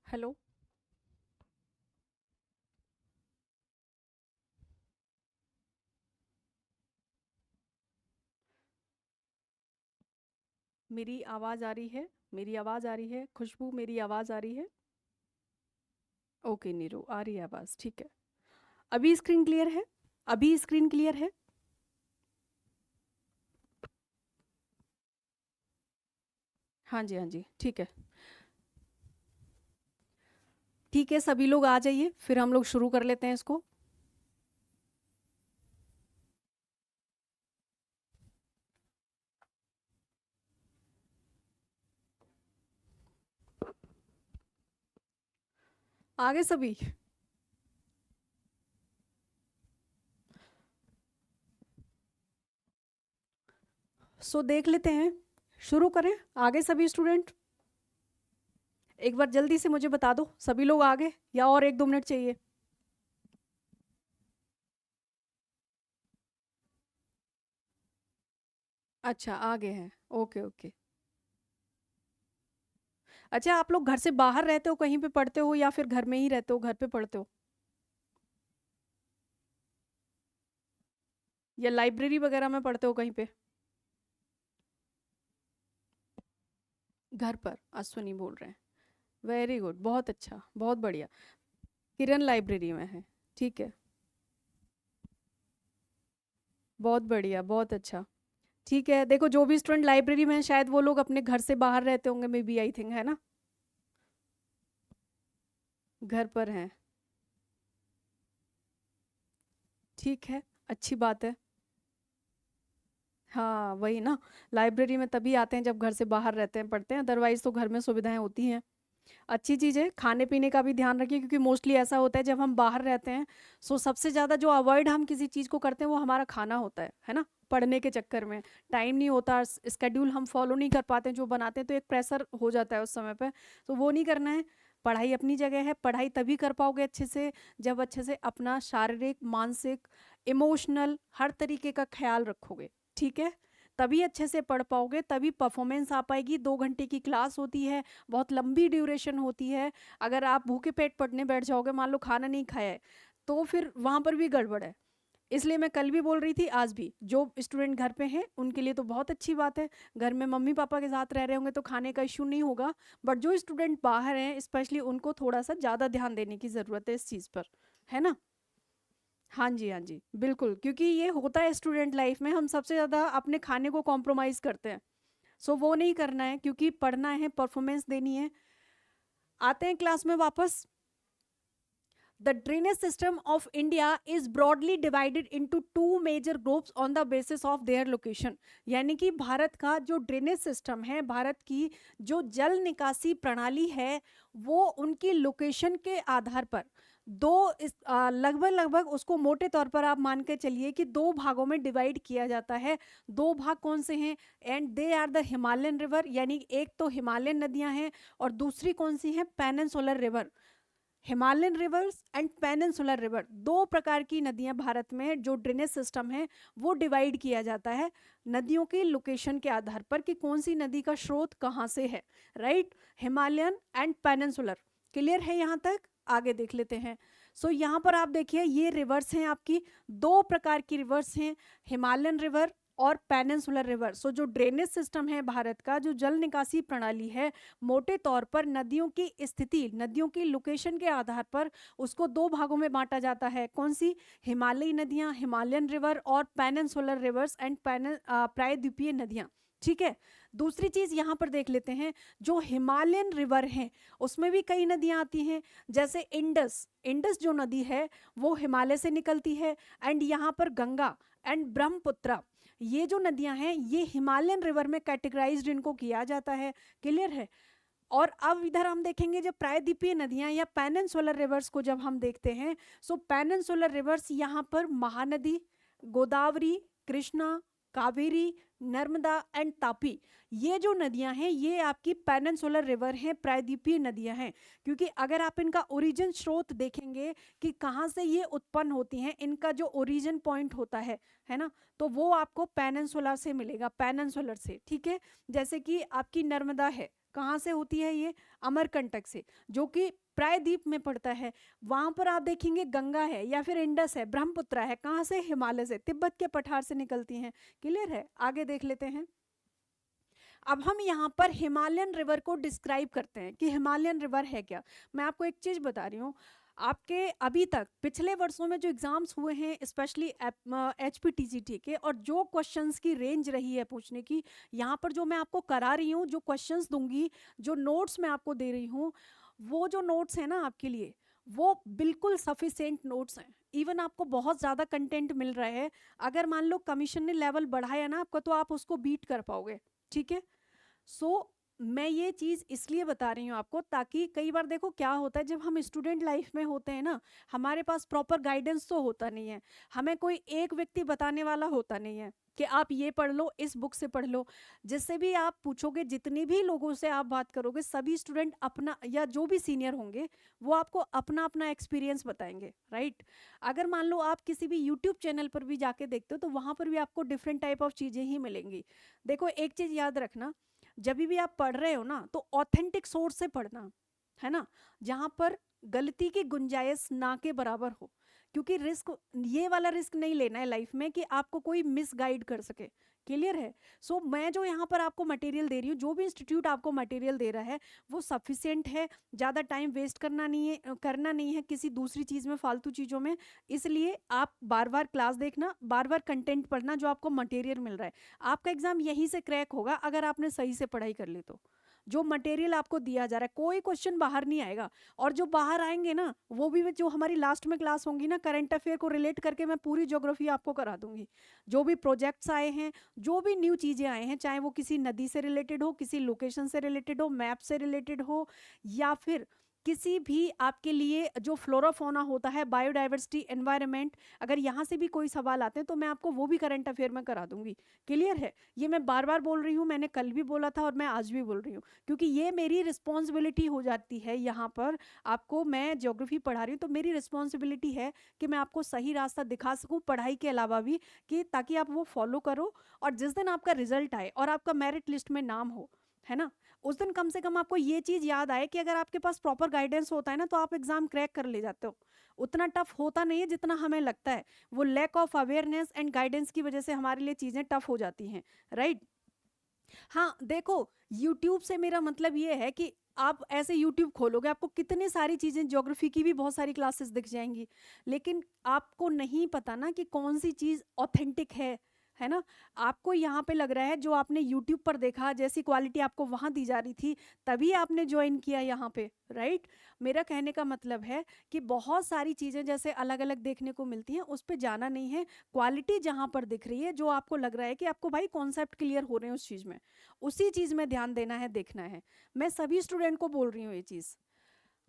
Speaker 1: हेलो। मेरी आवाज़ आ रही है? मेरी आवाज़ आ रही है? खुशबू, मेरी आवाज़ आ रही है? ओके नीरू, आ रही है आवाज़, ठीक है। अभी स्क्रीन क्लियर है? अभी स्क्रीन क्लियर है? हाँ जी, हाँ जी, ठीक है। ठीक है, सभी लोग आ जाइए, फिर हम लोग शुरू कर लेते हैं इसको। आगे सभी। सो देख लेते हैं, शुरू करें। आगे सभी स्टूडेंट, एक बार जल्दी से मुझे बता दो, सभी लोग आ गए या और 1-2 मिनट चाहिए? अच्छा, आ गए हैं, ओके ओके। अच्छा, आप लोग घर से बाहर रहते हो, कहीं पे पढ़ते हो, या फिर घर में ही रहते हो, घर पे पढ़ते हो, या लाइब्रेरी वगैरह में पढ़ते हो कहीं पे? घर पर अश्विनी बोल रहे हैं। वेरी गुड, बहुत अच्छा, बहुत बढ़िया। किरण लाइब्रेरी में है, ठीक है, बहुत बढ़िया, बहुत अच्छा। ठीक है, देखो जो भी स्टूडेंट लाइब्रेरी में है शायद वो लोग अपने घर से बाहर रहते होंगे, मे बी, आई थिंक, है ना? घर पर हैं, ठीक है, अच्छी बात है। हाँ वही ना, लाइब्रेरी में तभी आते हैं जब घर से बाहर रहते हैं, पढ़ते हैं, अदरवाइज तो घर में सुविधाएं होती हैं। अच्छी चीज़ है, खाने पीने का भी ध्यान रखिए, क्योंकि मोस्टली ऐसा होता है जब हम बाहर रहते हैं, सो सबसे ज़्यादा जो अवॉइड हम किसी चीज़ को करते हैं वो हमारा खाना होता है ना? पढ़ने के चक्कर में टाइम नहीं होता, स्केड्यूल हम फॉलो नहीं कर पाते हैं जो बनाते हैं, तो एक प्रेशर हो जाता है उस समय पे, तो वो नहीं करना है। पढ़ाई अपनी जगह है, पढ़ाई तभी कर पाओगे अच्छे से जब अच्छे से अपना शारीरिक, मानसिक, इमोशनल हर तरीके का ख्याल रखोगे, ठीक है? तभी अच्छे से पढ़ पाओगे, तभी परफॉर्मेंस आ पाएगी। 2 घंटे की क्लास होती है, बहुत लंबी ड्यूरेशन होती है। अगर आप भूखे पेट पढ़ने बैठ जाओगे, मान लो खाना नहीं खाया है, तो फिर वहाँ पर भी गड़बड़ है। इसलिए मैं कल भी बोल रही थी, आज भी, जो स्टूडेंट घर पे हैं उनके लिए तो बहुत अच्छी बात है, घर में मम्मी पापा के साथ रह रहे होंगे तो खाने का इश्यू नहीं होगा। बट जो स्टूडेंट बाहर हैं स्पेशली, उनको थोड़ा सा ज़्यादा ध्यान देने की ज़रूरत है इस चीज़ पर, है ना? हाँ जी, हाँ जी, बिल्कुल, क्योंकि ये होता है स्टूडेंट लाइफ में, हम सबसे ज़्यादा अपने खाने को कॉम्प्रोमाइज़ करते हैं। सो वो नहीं करना है, क्योंकि पढ़ना है, परफॉर्मेंस देनी है। आते हैं क्लास में वापस। The drainage system of India is broadly divided into two major groups on the basis of their location. यानी कि भारत का जो ड्रेनेज सिस्टम है, भारत की जो जल निकासी प्रणाली है, वो उनकी लोकेशन के आधार पर लगभग लगभग उसको मोटे तौर पर आप मान के चलिए कि 2 भागों में डिवाइड किया जाता है। 2 भाग कौन से हैं? And they are the Himalayan river, यानी एक तो हिमालयन नदियां हैं, और दूसरी कौन सी है? Peninsular river. Himalayan reverse and peninsular river, 2 प्रकार की नदियां भारत में, जो ड्रेनेज सिस्टम है वो डिवाइड किया जाता है नदियों के लोकेशन के आधार पर, कि कौन सी नदी का स्रोत कहाँ से है, right? Himalayan and peninsular, clear है यहाँ तक? आगे देख लेते हैं। सो यहाँ पर आप देखिए, ये रिवर्स हैं आपकी, 2 प्रकार की रिवर्स हैं, हिमालयन रिवर और पेनिनसुलर रिवर। सो जो ड्रेनेज सिस्टम है भारत का, जो जल निकासी प्रणाली है, मोटे तौर पर नदियों की स्थिति, नदियों की लोकेशन के आधार पर उसको 2 भागों में बांटा जाता है। कौन सी? हिमालयी नदियां, हिमालयन रिवर, और पेनिनसुलर रिवर्स एंड प्रायद्वीपीय नदियां, ठीक है? दूसरी चीज यहाँ पर देख लेते हैं, जो हिमालयन रिवर हैं उसमें भी कई नदियां आती हैं, जैसे इंडस। इंडस जो नदी है वो हिमालय से निकलती है, एंड यहाँ पर गंगा एंड ब्रह्मपुत्र, ये जो नदियां हैं ये हिमालयन रिवर में कैटेगराइज्ड इनको किया जाता है, क्लियर है? और अब इधर हम देखेंगे जब प्रायद्वीपीय नदियां या पेनिनसुलर रिवर्स को जब हम देखते हैं, सो पेनिनसुलर रिवर्स यहाँ पर महानदी, गोदावरी, कृष्णा, कावेरी, नर्मदा एंड तापी, ये जो नदियां हैं ये आपकी पेनिनसुलर रिवर हैं, प्रायद्वीपीय नदियां हैं। क्योंकि अगर आप इनका ओरिजिन स्रोत देखेंगे कि कहाँ से ये उत्पन्न होती हैं, इनका जो ओरिजिन पॉइंट होता है ना, तो वो आपको पेनिनसुलर से मिलेगा, पेनिनसुलर से, ठीक है? जैसे कि आपकी नर्मदा है, कहाँ से होती है ये? अमरकंटक से, जो कि प्रायद्वीप में पड़ता है। वहां पर आप देखेंगे गंगा है या फिर इंडस है, ब्रह्मपुत्र है, कहाँ से? हिमालय से, तिब्बत के पठार से निकलती हैं, क्लियर है? आगे देख लेते हैं। अब हम यहाँ पर हिमालयन रिवर को डिस्क्राइब करते हैं कि हिमालयन रिवर है क्या। मैं आपको एक चीज बता रही हूँ, आपके अभी तक पिछले वर्षों में जो एग्जाम्स हुए हैं स्पेशली HPTCT के, और जो क्वेश्चंस की रेंज रही है पूछने की, यहाँ पर जो मैं आपको करा रही हूँ, जो क्वेश्चंस दूंगी, जो नोट्स मैं आपको दे रही हूँ, वो जो नोट्स हैं ना आपके लिए, वो बिल्कुल सफिशिएंट नोट्स हैं। इवन आपको बहुत ज़्यादा कंटेंट मिल रहा है। अगर मान लो कमीशन ने लेवल बढ़ाया ना आपका, तो आप उसको बीट कर पाओगे। ठीक है। सो मैं ये चीज़ इसलिए बता रही हूँ आपको, ताकि कई बार देखो क्या होता है, जब हम स्टूडेंट लाइफ में होते हैं ना, हमारे पास प्रॉपर गाइडेंस तो होता नहीं है, हमें कोई एक व्यक्ति बताने वाला होता नहीं है कि आप ये पढ़ लो, इस बुक से पढ़ लो। जिससे भी आप पूछोगे, जितने भी लोगों से आप बात करोगे, सभी स्टूडेंट अपना, या जो भी सीनियर होंगे, वो आपको अपना अपना एक्सपीरियंस बताएंगे, राइट। अगर मान लो आप किसी भी यूट्यूब चैनल पर भी जाके देखते हो, तो वहाँ पर भी आपको डिफरेंट टाइप ऑफ चीज़ें ही मिलेंगी। देखो एक चीज़ याद रखना, जब भी आप पढ़ रहे हो ना, तो ऑथेंटिक सोर्स से पढ़ना, है ना, जहां पर गलती की गुंजाइश ना के बराबर हो। क्योंकि रिस्क, ये वाला रिस्क नहीं लेना है लाइफ में कि आपको कोई मिसगाइड कर सके। क्लियर है। सो मैं जो यहाँ पर आपको मटेरियल दे रही हूँ, जो भी इंस्टीट्यूट आपको मटेरियल दे रहा है, वो सफिशिएंट है। ज़्यादा टाइम वेस्ट करना नहीं है किसी दूसरी चीज़ में, फालतू चीज़ों में। इसलिए आप बार बार क्लास देखना, बार बार कंटेंट पढ़ना, जो आपको मटेरियल मिल रहा है। आपका एग्जाम यहीं से क्रैक होगा अगर आपने सही से पढ़ाई कर ली तो। जो मटेरियल आपको दिया जा रहा है, कोई क्वेश्चन बाहर नहीं आएगा। और जो बाहर आएंगे ना, वो भी जो हमारी लास्ट में क्लास होंगी ना, करंट अफेयर को रिलेट करके मैं पूरी ज्योग्राफी आपको करा दूंगी। जो भी प्रोजेक्ट्स आए हैं, जो भी न्यू चीज़ें आए हैं, चाहे वो किसी नदी से रिलेटेड हो, किसी लोकेशन से रिलेटेड हो, मैप से रिलेटेड हो, या फिर किसी भी आपके लिए जो फ्लोरा फोना होता है, बायोडाइवर्सिटी, एनवायरनमेंट, अगर यहाँ से भी कोई सवाल आते हैं, तो मैं आपको वो भी करंट अफेयर में करा दूंगी। क्लियर है। ये मैं बार बार बोल रही हूँ, मैंने कल भी बोला था और मैं आज भी बोल रही हूँ, क्योंकि ये मेरी रिस्पॉन्सिबिलिटी हो जाती है। यहाँ पर आपको मैं ज्योग्राफी पढ़ा रही हूँ, तो मेरी रिस्पॉन्सिबिलिटी है कि मैं आपको सही रास्ता दिखा सकूँ पढ़ाई के अलावा भी, कि ताकि आप वो फॉलो करो, और जिस दिन आपका रिजल्ट आए और आपका मेरिट लिस्ट में नाम हो, है ना, उस दिन कम से कम आपको ये चीज़ याद आए कि अगर आपके पास प्रॉपर गाइडेंस होता है ना, तो आप एग्जाम क्रैक कर ले जाते हो। उतना टफ होता नहीं है जितना हमें लगता है। वो lack of awareness and guidance की वजह से हमारे लिए चीज़ें टफ हो जाती हैं, राइट। हाँ देखो, यूट्यूब से मेरा मतलब ये है कि आप ऐसे यूट्यूब खोलोगे, आपको कितनी सारी चीज़ें, ज्योग्राफी की भी बहुत सारी क्लासेस दिख जाएंगी, लेकिन आपको नहीं पता ना कि कौन सी चीज़ ऑथेंटिक है ना। आपको यहाँ पे लग रहा है जो आपने यूट्यूब पर देखा, जैसी क्वालिटी आपको वहाँ दी जा रही थी, तभी आपने ज्वाइन किया यहाँ पे, राइट। मेरा कहने का मतलब है कि बहुत सारी चीज़ें जैसे अलग अलग देखने को मिलती हैं, उस पर जाना नहीं है। क्वालिटी जहाँ पर दिख रही है, जो आपको लग रहा है कि आपको भाई कॉन्सेप्ट क्लियर हो रहे हैं उस चीज़ में, उसी चीज़ में ध्यान देना है, देखना है। मैं सभी स्टूडेंट को बोल रही हूँ ये चीज़।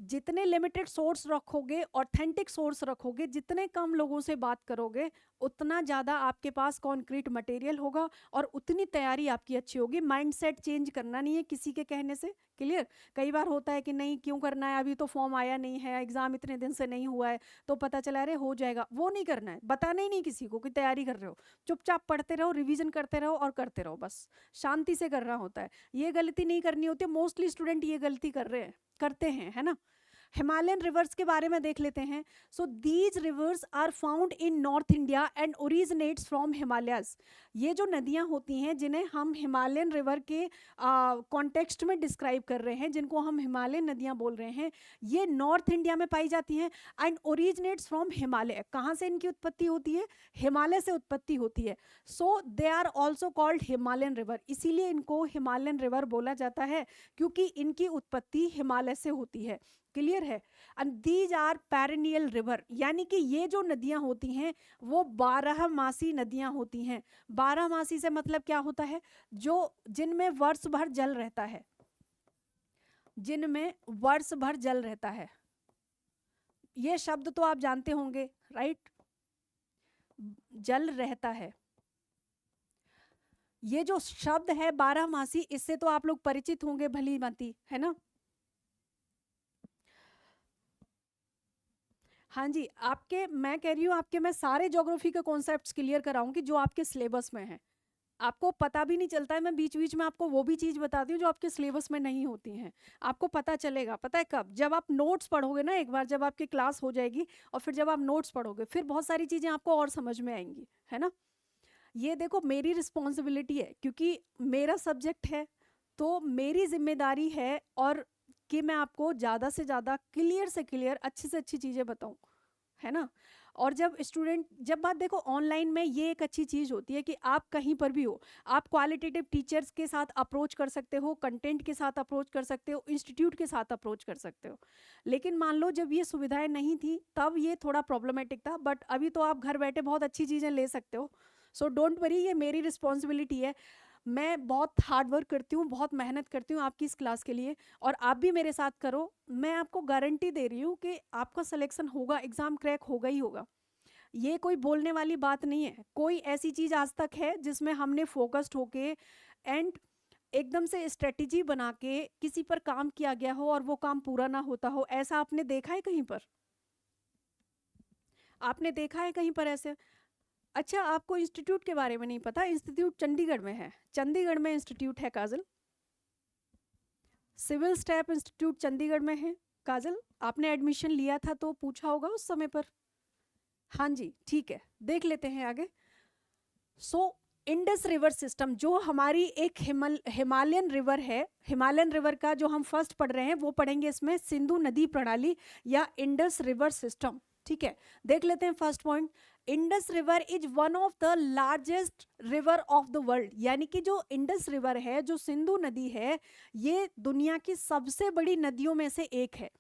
Speaker 1: जितने लिमिटेड सोर्स रखोगे, ऑथेंटिक सोर्स रखोगे, जितने कम लोगों से बात करोगे, उतना ज़्यादा आपके पास कॉन्क्रीट मटेरियल होगा, और उतनी तैयारी आपकी अच्छी होगी। माइंडसेट चेंज करना नहीं है किसी के कहने से। क्लियर। कई बार होता है कि नहीं क्यों करना है, अभी तो फॉर्म आया नहीं है, एग्जाम इतने दिन से नहीं हुआ है, तो पता चला अरे हो जाएगा, वो नहीं करना है। बताना ही नहीं किसी को कि तैयारी कर रहे हो। चुपचाप पढ़ते रहो, रिवीजन करते रहो और करते रहो, बस शांति से करना होता है। ये गलती नहीं करनी होती। मोस्टली स्टूडेंट ये गलती करते हैं, है ना। हिमालयन रिवर्स के बारे में देख लेते हैं। So these rivers are found in north India and originates from Himalayas. ये जो नदियां होती हैं, जिन्हें हम हिमालयन रिवर के कॉन्टेक्स्ट में डिस्क्राइब कर रहे हैं, जिनको हम हिमालयन नदियां बोल रहे हैं, ये नॉर्थ इंडिया में पाई जाती हैं एंड ओरिजिनेट्स फ्रॉम हिमालय। कहाँ से इनकी उत्पत्ति होती है? हिमालय से उत्पत्ति होती है। So they are also called Himalayan river. इसीलिए इनको हिमालयन रिवर बोला जाता है, क्योंकि इनकी उत्पत्ति हिमालय से होती है। क्लियर है। And these are perennial river, यानी कि ये जो नदियां होती हैं वो 12 मासी नदियां होती हैं। 12 मासी से मतलब क्या होता है? जो जिनमें वर्ष भर जल रहता है, जिनमें वर्ष भर जल रहता है। ये शब्द तो आप जानते होंगे, राइट। जल रहता है, ये जो शब्द है 12 मासी, इससे तो आप लोग परिचित होंगे भली भांति, है ना। हाँ जी, आपके, मैं कह रही हूँ आपके, मैं सारे ज्योग्राफी के कॉन्सेप्ट्स क्लियर कराऊंगी जो आपके सिलेबस में है। आपको पता भी नहीं चलता है, मैं बीच बीच में आपको वो भी चीज़ बताती हूँ जो आपके सिलेबस में नहीं होती हैं। आपको पता चलेगा, पता है कब? जब आप नोट्स पढ़ोगे ना, एक बार जब आपकी क्लास हो जाएगी, और फिर जब आप नोट्स पढ़ोगे, फिर बहुत सारी चीज़ें आपको और समझ में आएंगी, है ना। ये देखो मेरी रिस्पॉन्सिबिलिटी है, क्योंकि मेरा सब्जेक्ट है, तो मेरी जिम्मेदारी है और कि मैं आपको ज़्यादा से ज़्यादा क्लियर से क्लियर अच्छी से अच्छी चीज़ें बताऊं, है ना। और जब बात देखो ऑनलाइन में, ये एक अच्छी चीज़ होती है कि आप कहीं पर भी हो, आप क्वालिटेटिव टीचर्स के साथ अप्रोच कर सकते हो, कंटेंट के साथ अप्रोच कर सकते हो, इंस्टीट्यूट के साथ अप्रोच कर सकते हो। लेकिन मान लो जब ये सुविधाएं नहीं थी तब ये थोड़ा प्रॉब्लमेटिक था, बट अभी तो आप घर बैठे बहुत अच्छी चीज़ें ले सकते हो। सो डोंट वरी, ये मेरी रिस्पॉन्सिबिलिटी है। मैं बहुत हार्ड वर्क करती हूँ, बहुत मेहनत करती हूँ आपकी इस क्लास के लिए, और आप भी मेरे साथ करो। मैं आपको गारंटी दे रही हूँ कि आपका सिलेक्शन होगा, एग्ज़ाम क्रैक होगा ही होगा। ये कोई बोलने वाली बात नहीं है। कोई ऐसी चीज़ आज तक है जिसमें हमने फोकस्ड होके एंड एकदम से स्ट्रेटेजी बना के किसी पर काम किया गया हो और वो काम पूरा ना होता हो? ऐसा आपने देखा है कहीं पर? आपने देखा है कहीं पर ऐसे? अच्छा, आपको इंस्टीट्यूट के बारे में नहीं पता? इंस्टीट्यूट चंडीगढ़ में है, चंडीगढ़ में इंस्टीट्यूट है काजल। सिविल स्टैप इंस्टीट्यूट चंडीगढ़ में है काजल। आपने एडमिशन लिया था तो पूछा होगा उस समय पर। हाँ जी, ठीक है, देख लेते हैं आगे। सो इंडस रिवर सिस्टम जो हमारी एक हिमालयन रिवर है, हिमालयन रिवर का जो हम फर्स्ट पढ़ रहे हैं वो पढ़ेंगे इसमें सिंधु नदी प्रणाली या इंडस रिवर सिस्टम। ठीक है, देख लेते हैं first point. Indus river is one of the largest river of the world, यानी कि जो इंडस रिवर है, जो सिंधु नदी है, ये दुनिया की सबसे बड़ी नदियों में से एक है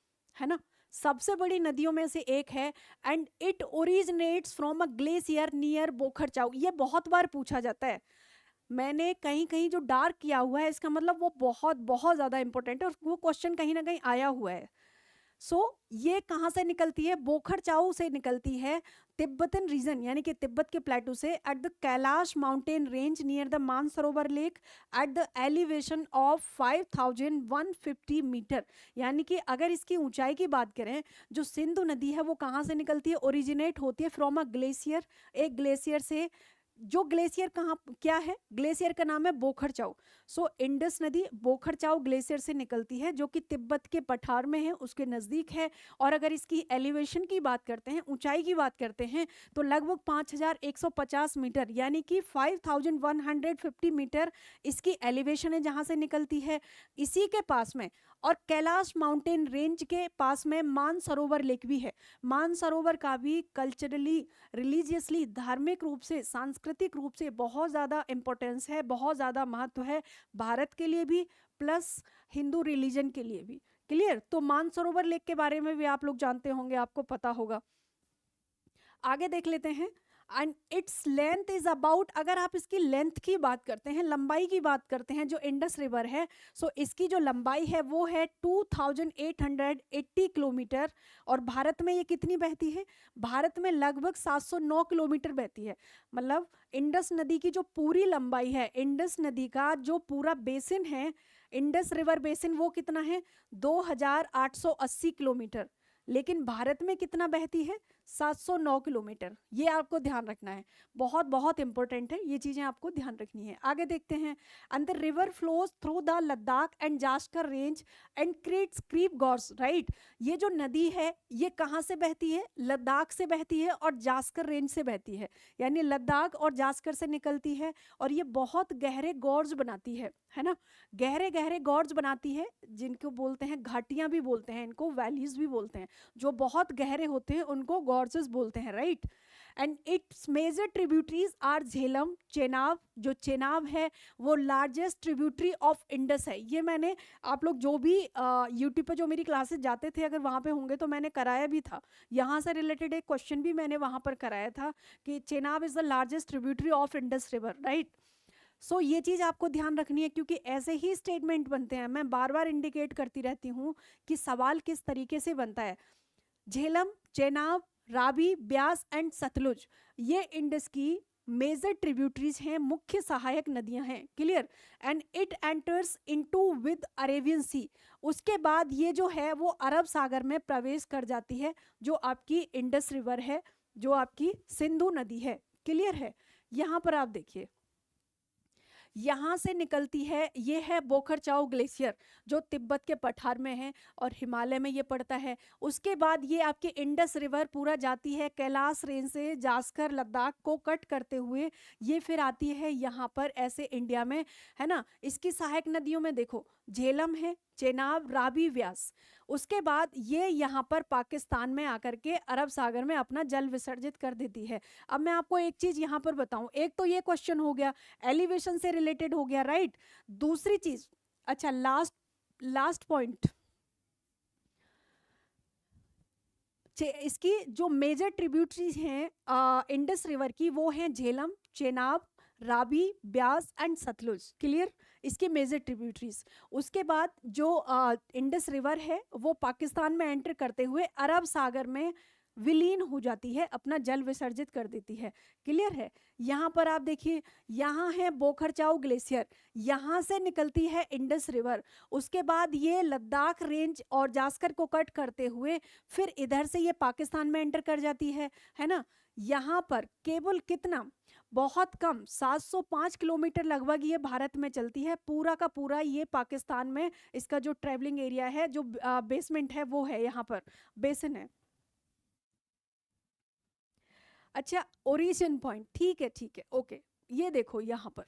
Speaker 1: ना, सबसे बड़ी नदियों में से एक है। And it originates from a glacier near Bokharchu. ये बहुत बार पूछा जाता है, मैंने कहीं कहीं जो डार्क किया हुआ है इसका मतलब वो बहुत बहुत ज़्यादा इंपॉर्टेंट है और वो क्वेश्चन कहीं ना कहीं आया हुआ है। ये कहाँ से निकलती है? बोखरचाऊ से निकलती है, तिब्बतन रीजन यानी कि तिब्बत के प्लेटू से, at the Kailash mountain range near the Mansarovar lake at the elevation of 5150 metre. यानी कि अगर इसकी ऊंचाई की बात करें, जो सिंधु नदी है वो कहाँ से निकलती है? ओरिजिनेट होती है फ्रॉम अ ग्लेशियर, एक ग्लेशियर से। जो ग्लेशियर कहाँ क्या है? ग्लेशियर का नाम है बोखरचाऊ। इंडस नदी बोखरचाऊ ग्लेशियर से निकलती है जो कि तिब्बत के पठार में है, उसके नज़दीक है। और अगर इसकी एलिवेशन की बात करते हैं, ऊंचाई की बात करते हैं, तो लगभग 5150 मीटर यानी कि 5150 मीटर इसकी एलिवेशन है जहाँ से निकलती है। इसी के पास में और कैलाश माउंटेन रेंज के पास में मानसरोवर लेक भी है। मानसरोवर का भी कल्चरली, रिलीजियसली, धार्मिक रूप से, सांस्कृतिक रूप से बहुत ज़्यादा इम्पोर्टेंस है, बहुत ज़्यादा महत्व है भारत के लिए भी, प्लस हिंदू रिलीजन के लिए भी। क्लियर? तो मानसरोवर लेक के बारे में भी आप लोग जानते होंगे, आपको पता होगा। आगे देख लेते हैं। And its length is about, अगर आप इसकी लेंथ की बात करते हैं, लंबाई की बात करते हैं, जो इंडस रिवर है, इसकी जो लंबाई है वो है 2880 किलोमीटर। और भारत में ये कितनी बहती है? भारत में लगभग 709 किलोमीटर बहती है। मतलब इंडस नदी की जो पूरी लंबाई है, इंडस नदी का जो पूरा बेसिन है, इंडस रिवर बेसिन, वो कितना है? 2880 किलोमीटर। लेकिन भारत में कितना बहती है? 709 किलोमीटर। ये आपको ध्यान रखना है, बहुत बहुत इंपॉर्टेंट है, ये चीज़ें आपको ध्यान रखनी है। आगे देखते हैं। And the river flows through the Ladakh and Zaskar range and creates creep gorges, right. ये जो नदी है ये कहाँ से बहती है? लद्दाख से बहती है और जास्कर रेंज से बहती है, यानी लद्दाख और जास्कर से निकलती है। और ये बहुत गहरे गॉर्ज बनाती है ना, गहरे गहरे गॉर्ज बनाती है, जिनको बोलते हैं घाटियाँ भी बोलते हैं, इनको वैलीज भी बोलते हैं। जो बहुत गहरे होते हैं उनको गॉर्जेस बोलते हैं, right. And its major tributaries are Jhelum, Chenab. जो चेनाब है वो लार्जेस्ट ट्रिब्यूटरी ऑफ इंडस है। ये मैंने, आप लोग जो भी यूट्यूब पे जो मेरी क्लासेस जाते थे, अगर वहाँ पे होंगे तो मैंने कराया भी था, यहाँ से रिलेटेड एक क्वेश्चन भी मैंने वहाँ पर कराया था कि Chenab is the largest tributary of Indus river, right. ये चीज़ आपको ध्यान रखनी है, क्योंकि ऐसे ही स्टेटमेंट बनते हैं। मैं बार बार इंडिकेट करती रहती हूँ कि सवाल किस तरीके से बनता है। झेलम, चेनाब, रावी, ब्यास एंड सतलुज, ये इंडस की मेजर ट्रिब्यूटरीज हैं, मुख्य सहायक नदियां हैं। Clear? And it enters into with Arabian Sea. उसके बाद ये जो है वो अरब सागर में प्रवेश कर जाती है, जो आपकी इंडस रिवर है, जो आपकी सिंधु नदी है। क्लियर है? यहाँ पर आप देखिए, यहाँ से निकलती है, ये है बोखरचाओ ग्लेशियर जो तिब्बत के पठार में है और हिमालय में ये पड़ता है। उसके बाद ये आपके इंडस रिवर पूरा जाती है कैलाश रेंज से जास्कर लद्दाख को कट करते हुए, ये फिर आती है यहाँ पर ऐसे इंडिया में, है ना। इसकी सहायक नदियों में देखो झेलम है, चेनाब, रावी, व्यास। उसके बाद ये यहाँ पर पाकिस्तान में आकर के अरब सागर में अपना जल विसर्जित कर देती है। अब मैं आपको एक चीज यहाँ पर बताऊं, एक तो ये क्वेश्चन हो गया एलिवेशन से रिलेटेड हो गया, राइट। दूसरी चीज, अच्छा लास्ट लास्ट पॉइंट, इसकी जो मेजर ट्रिब्यूटरीज हैं इंडस रिवर की वो हैं झेलम, चेनाब, रावी, ब्यास एंड सतलुज। क्लियर, इसके मेजर ट्रिब्यूटरीज। उसके बाद जो इंडस रिवर है वो पाकिस्तान में एंटर करते हुए अरब सागर में विलीन हो जाती है, अपना जल विसर्जित कर देती है। क्लियर है। यहाँ पर आप देखिए, यहाँ है बोखरचाओ ग्लेशियर, यहाँ से निकलती है इंडस रिवर। उसके बाद ये लद्दाख रेंज और जास्कर को कट करते हुए फिर इधर से ये पाकिस्तान में एंटर कर जाती है ना। यहाँ पर केवल कितना, बहुत कम 705 किलोमीटर लगभग ये भारत में चलती है, पूरा का पूरा ये पाकिस्तान में इसका जो ट्रेवलिंग एरिया है, जो बेसमेंट है वो है, यहाँ पर बेसिन है। अच्छा ओरिजिन पॉइंट, ठीक है ओके। ये देखो यहाँ पर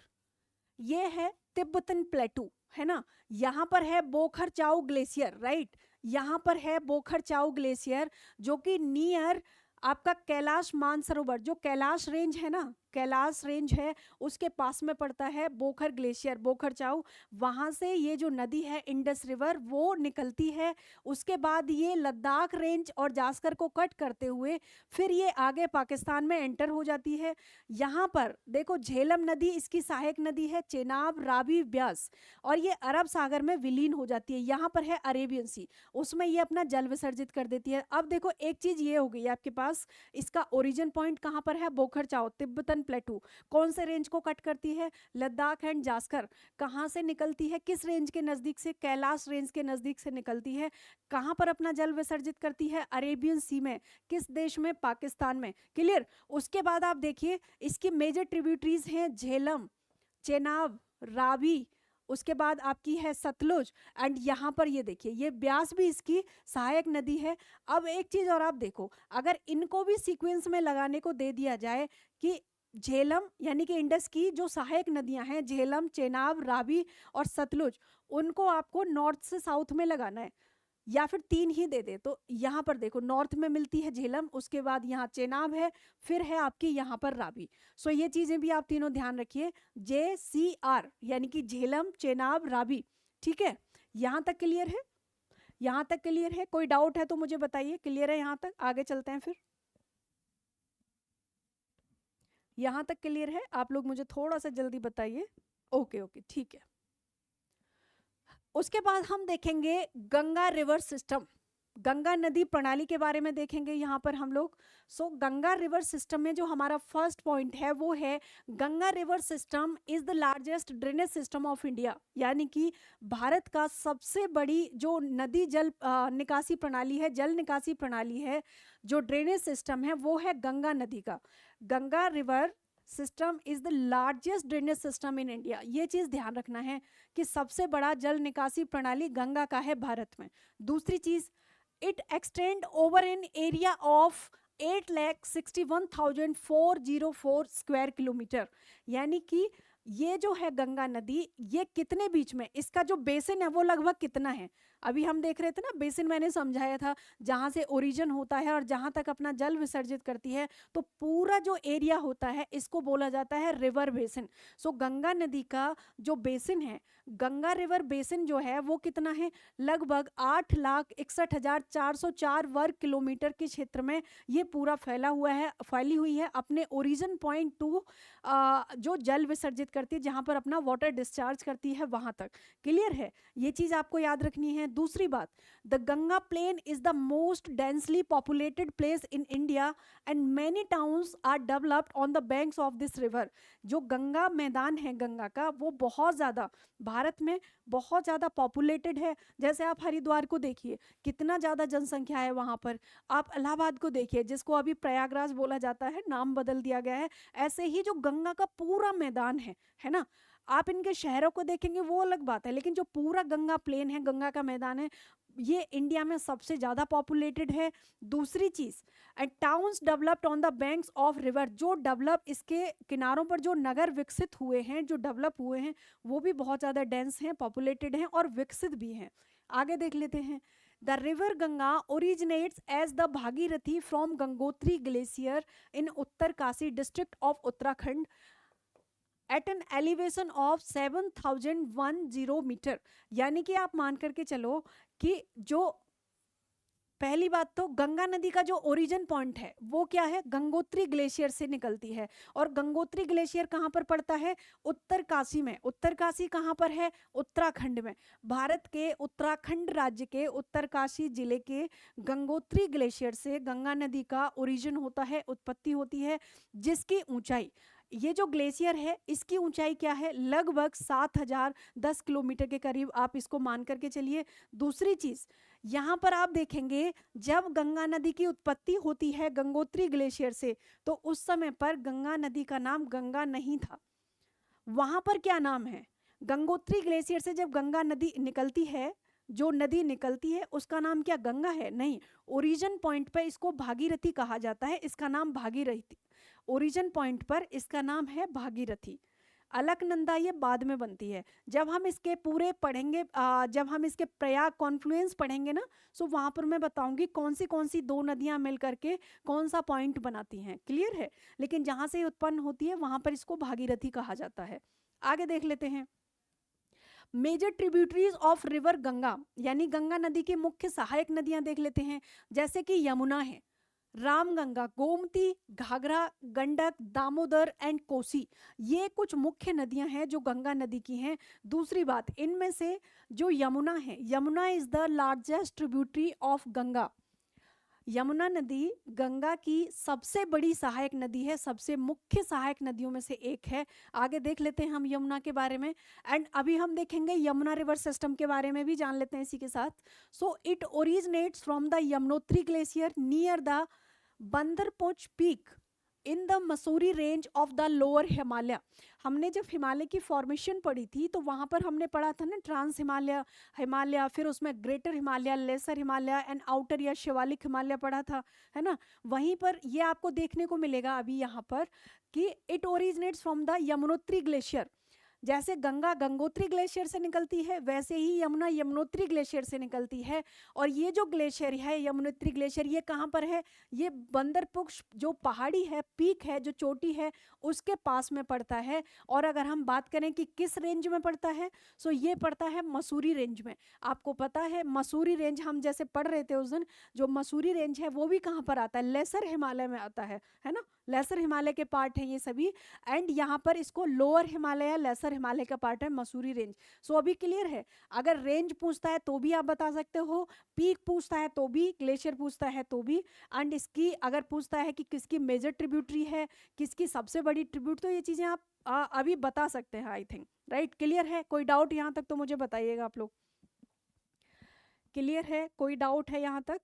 Speaker 1: ये है तिब्बतन प्लेटू, है ना। यहाँ पर है बोखरचाओ ग्लेशियर, राइट। यहाँ पर है बोखरचाओ ग्लेशियर जो कि नियर आपका कैलाश मानसरोवर, जो कैलाश रेंज है ना, कैलाश रेंज है उसके पास में पड़ता है बोखर ग्लेशियर, बोखरचाओ। वहाँ से ये जो नदी है इंडस रिवर वो निकलती है। उसके बाद ये लद्दाख रेंज और जास्कर को कट करते हुए फिर ये आगे पाकिस्तान में एंटर हो जाती है। यहाँ पर देखो झेलम नदी इसकी सहायक नदी है, चेनाब, रावी, ब्यास, और ये अरब सागर में विलीन हो जाती है। यहाँ पर है अरेबियन सी, उसमें ये अपना जल विसर्जित कर देती है। अब देखो एक चीज ये हो गई आपके पास, इसका ओरिजिन पॉइंट कहाँ पर है, बोखरचाओ तिब्बतन प्लेटू। कौन से रेंज को कट करती है, लद्दाख एंड जास्कर। कहाँ से निकलती है, किस रेंज के नजदीक से, कैलाश रेंज के नजदीक से निकलती है। कहाँ पर अपना जल विसर्जित करती है, अरेबियन सी में। किस देश में, पाकिस्तान में। क्लियर। उसके बाद आप देखिए इसकी मेजर ट्रिब्यूटरीज हैं झेलम, चेनाब, रावी, उसके बाद आपकी है सतलुज, एंड यहाँ पर ये देखिए ये ब्यास भी इसकी सहायक नदी है। अब एक चीज और आप देखो, अगर इनको भी सीक्वेंस में लगाने को दे दिया जाए कि झेलम यानी कि इंडस की जो सहायक नदियां हैं झेलम, चेनाब, रावी और सतलुज, उनको आपको नॉर्थ से साउथ में लगाना है या फिर तीन ही दे दे। तो यहाँ पर देखो नॉर्थ में मिलती है झेलम, उसके बाद यहाँ चेनाब है, फिर है आपकी यहाँ पर रावी। सो ये चीजें भी आप तीनों ध्यान रखिए, JCR यानी कि झेलम, चेनाब, रावी। ठीक है, यहाँ तक क्लियर है, यहाँ तक क्लियर है। कोई डाउट है तो मुझे बताइए, क्लियर है यहाँ तक, आगे चलते हैं फिर। यहाँ तक क्लियर है, आप लोग मुझे थोड़ा सा जल्दी बताइए। ओके ओके ठीक है। उसके बाद हम देखेंगे गंगा रिवर सिस्टम, गंगा नदी प्रणाली के बारे में देखेंगे यहाँ पर हम लोग। सो गंगा रिवर सिस्टम में जो हमारा फर्स्ट पॉइंट है वो है Ganga river system is the largest drainage system of India, यानी कि भारत का सबसे बड़ी जो नदी जल निकासी प्रणाली है, जल निकासी प्रणाली है, जो ड्रेनेज सिस्टम है वो है गंगा नदी का। Ganga river system is the largest drainage system in India. ये चीज ध्यान रखना है कि सबसे बड़ा जल निकासी प्रणाली गंगा का है भारत में। दूसरी चीज, it extend over an area of 8,61,404 square kilometre, यानी कि ये जो है गंगा नदी, ये कितने बीच में, इसका जो बेसिन है वो लगभग कितना है, अभी हम देख रहे थे ना बेसिन, मैंने समझाया था जहाँ से ओरिजिन होता है और जहाँ तक अपना जल विसर्जित करती है, तो पूरा जो एरिया होता है इसको बोला जाता है रिवर बेसिन। सो गंगा नदी का जो बेसिन है, गंगा रिवर बेसिन जो है वो कितना है, लगभग 8,61,404 वर्ग किलोमीटर के क्षेत्र में ये पूरा फैला हुआ है, फैली हुई है अपने ओरिजिन पॉइंट टू जो जल विसर्जित करती है, जहाँ पर अपना वाटर डिस्चार्ज करती है वहाँ तक। क्लियर है, ये चीज़ आपको याद रखनी है। दूसरी बात, the Ganga plain is the most densely populated place in India and many towns are developed on the banks of this river. जो गंगा मैदान है गंगा का, वो बहुत ज़्यादा भारत में बहुत ज़्यादा पॉपुलेटेड है। जैसे आप हरिद्वार को देखिए, कितना ज़्यादा जनसंख्या है वहाँ पर। आप इलाहाबाद को देखिए, जिसको अभी प्रयागराज बोला जाता है, नाम बदल दिया गया है। ऐसे ही जो गंगा का पूरा मैदान है ना, आप इनके शहरों को देखेंगे वो अलग बात है, लेकिन जो पूरा गंगा प्लेन है, गंगा का मैदान है, ये इंडिया में सबसे ज़्यादा पॉपुलेटेड है। दूसरी चीज़, and towns developed on the banks of river, जो डेवलप, इसके किनारों पर जो नगर विकसित हुए हैं, जो डेवलप हुए हैं, वो भी बहुत ज़्यादा डेंस हैं, पॉपुलेटेड हैं और विकसित भी हैं। आगे देख लेते हैं। The river Ganga originates as the Bhagirathi from Gangotri glacier in Uttarkashi district of Uttarakhand at an elevation of 7010 metre. यानी कि आप मान करके चलो कि जो पहली बात तो गंगा नदी का जो ओरिजिन पॉइंट है वो क्या है, गंगोत्री ग्लेशियर से निकलती है। और गंगोत्री ग्लेशियर कहाँ पर पड़ता है, उत्तरकाशी में। उत्तरकाशी कहाँ पर है, उत्तराखंड में। भारत के उत्तराखंड राज्य के उत्तरकाशी जिले के गंगोत्री ग्लेशियर से गंगा नदी का ओरिजिन होता है, उत्पत्ति होती है, जिसकी ऊंचाई, ये जो ग्लेशियर है इसकी ऊंचाई क्या है, लगभग 7010 किलोमीटर के करीब आप इसको मान करके चलिए। दूसरी चीज, यहाँ पर आप देखेंगे जब गंगा नदी की उत्पत्ति होती है गंगोत्री ग्लेशियर से, तो उस समय पर गंगा नदी का नाम गंगा नहीं था। वहां पर क्या नाम है, गंगोत्री ग्लेशियर से जब गंगा नदी निकलती है, जो नदी निकलती है उसका नाम क्या गंगा है, नहीं। ओरिजिन पॉइंट पर इसको भागीरथी कहा जाता है, इसका नाम भागीरथी। ओरिजिन पॉइंट पर इसका नाम है भागीरथी। अलकनंदा ये बाद में बनती है। जब हम इसके पूरे पढ़ेंगे, जब हम इसके प्रयाग कॉन्फ्लुएंस पढ़ेंगे ना, सो वहाँ पर मैं बताऊंगी कौन सी दो नदियाँ मिल करके कौन सा पॉइंट बनाती हैं, क्लियर है। लेकिन जहाँ से उत्पन्न होती है वहाँ पर इसको भागीरथी कहा जाता है। आगे देख लेते हैं। Major tributaries of river Ganga, यानी गंगा नदी की मुख्य सहायक नदियां देख लेते हैं। जैसे कि यमुना है, रामगंगा, गोमती, घाघरा, गंडक, दामोदर एंड कोसी, ये कुछ मुख्य नदियां हैं जो गंगा नदी की हैं। दूसरी बात, इनमें से जो यमुना है, Yamuna is the largest tributary of Ganga. Yamuna नदी गंगा की सबसे बड़ी सहायक नदी है, सबसे मुख्य सहायक नदियों में से एक है। आगे देख लेते हैं हम यमुना के बारे में, एंड अभी हम देखेंगे यमुना रिवर सिस्टम के बारे में भी जान लेते हैं इसी के साथ। So it originates from the Yamunotri glacier near the Bandarpunch peak in the Mussoorie range of the lower Himalaya. हमने जब हिमालय की फॉर्मेशन पढ़ी थी तो वहाँ पर हमने पढ़ा था ना ट्रांस हिमालय, हिमालय, फिर उसमें greater Himalaya, lesser Himalaya and outer या शिवालिक हिमालय पढ़ा था, है ना। वहीं पर ये आपको देखने को मिलेगा अभी यहाँ पर कि it originates from the Yamunotri glacier. जैसे गंगा गंगोत्री ग्लेशियर से निकलती है, वैसे ही यमुना यमुनोत्री ग्लेशियर से निकलती है। और ये जो ग्लेशियर है यमुनोत्री ग्लेशियर, ये कहाँ पर है, ये बंदरपुच जो पहाड़ी है, पीक है, जो चोटी है, उसके पास में पड़ता है। और अगर हम बात करें कि किस रेंज में पड़ता है, सो ये पड़ता है मसूरी रेंज में। आपको पता है मसूरी रेंज हम जैसे पढ़ रहे थे उस दिन, जो मसूरी रेंज है वो भी कहाँ पर आता है, लेसर हिमालय में आता है ना। लेसर हिमालय के पार्ट है ये सभी, एंड यहाँ पर इसको लोअर हिमालय या लेसर हिमालय का पार्ट है मसूरी रेंज। सो अभी क्लियर है, अगर रेंज पूछता है तो भी आप बता सकते हो, पीक पूछता है तो भी, ग्लेशियर पूछता है तो भी, एंड इसकी अगर पूछता है कि किसकी मेजर ट्रिब्यूटरी है, किसकी सबसे बड़ी ट्रिब्यूट, तो ये चीज़ें आप अभी बता सकते हैं आई थिंक, राइट। क्लियर है, कोई डाउट यहाँ तक तो मुझे बताइएगा आप लोग। क्लियर है, कोई डाउट है यहाँ तक?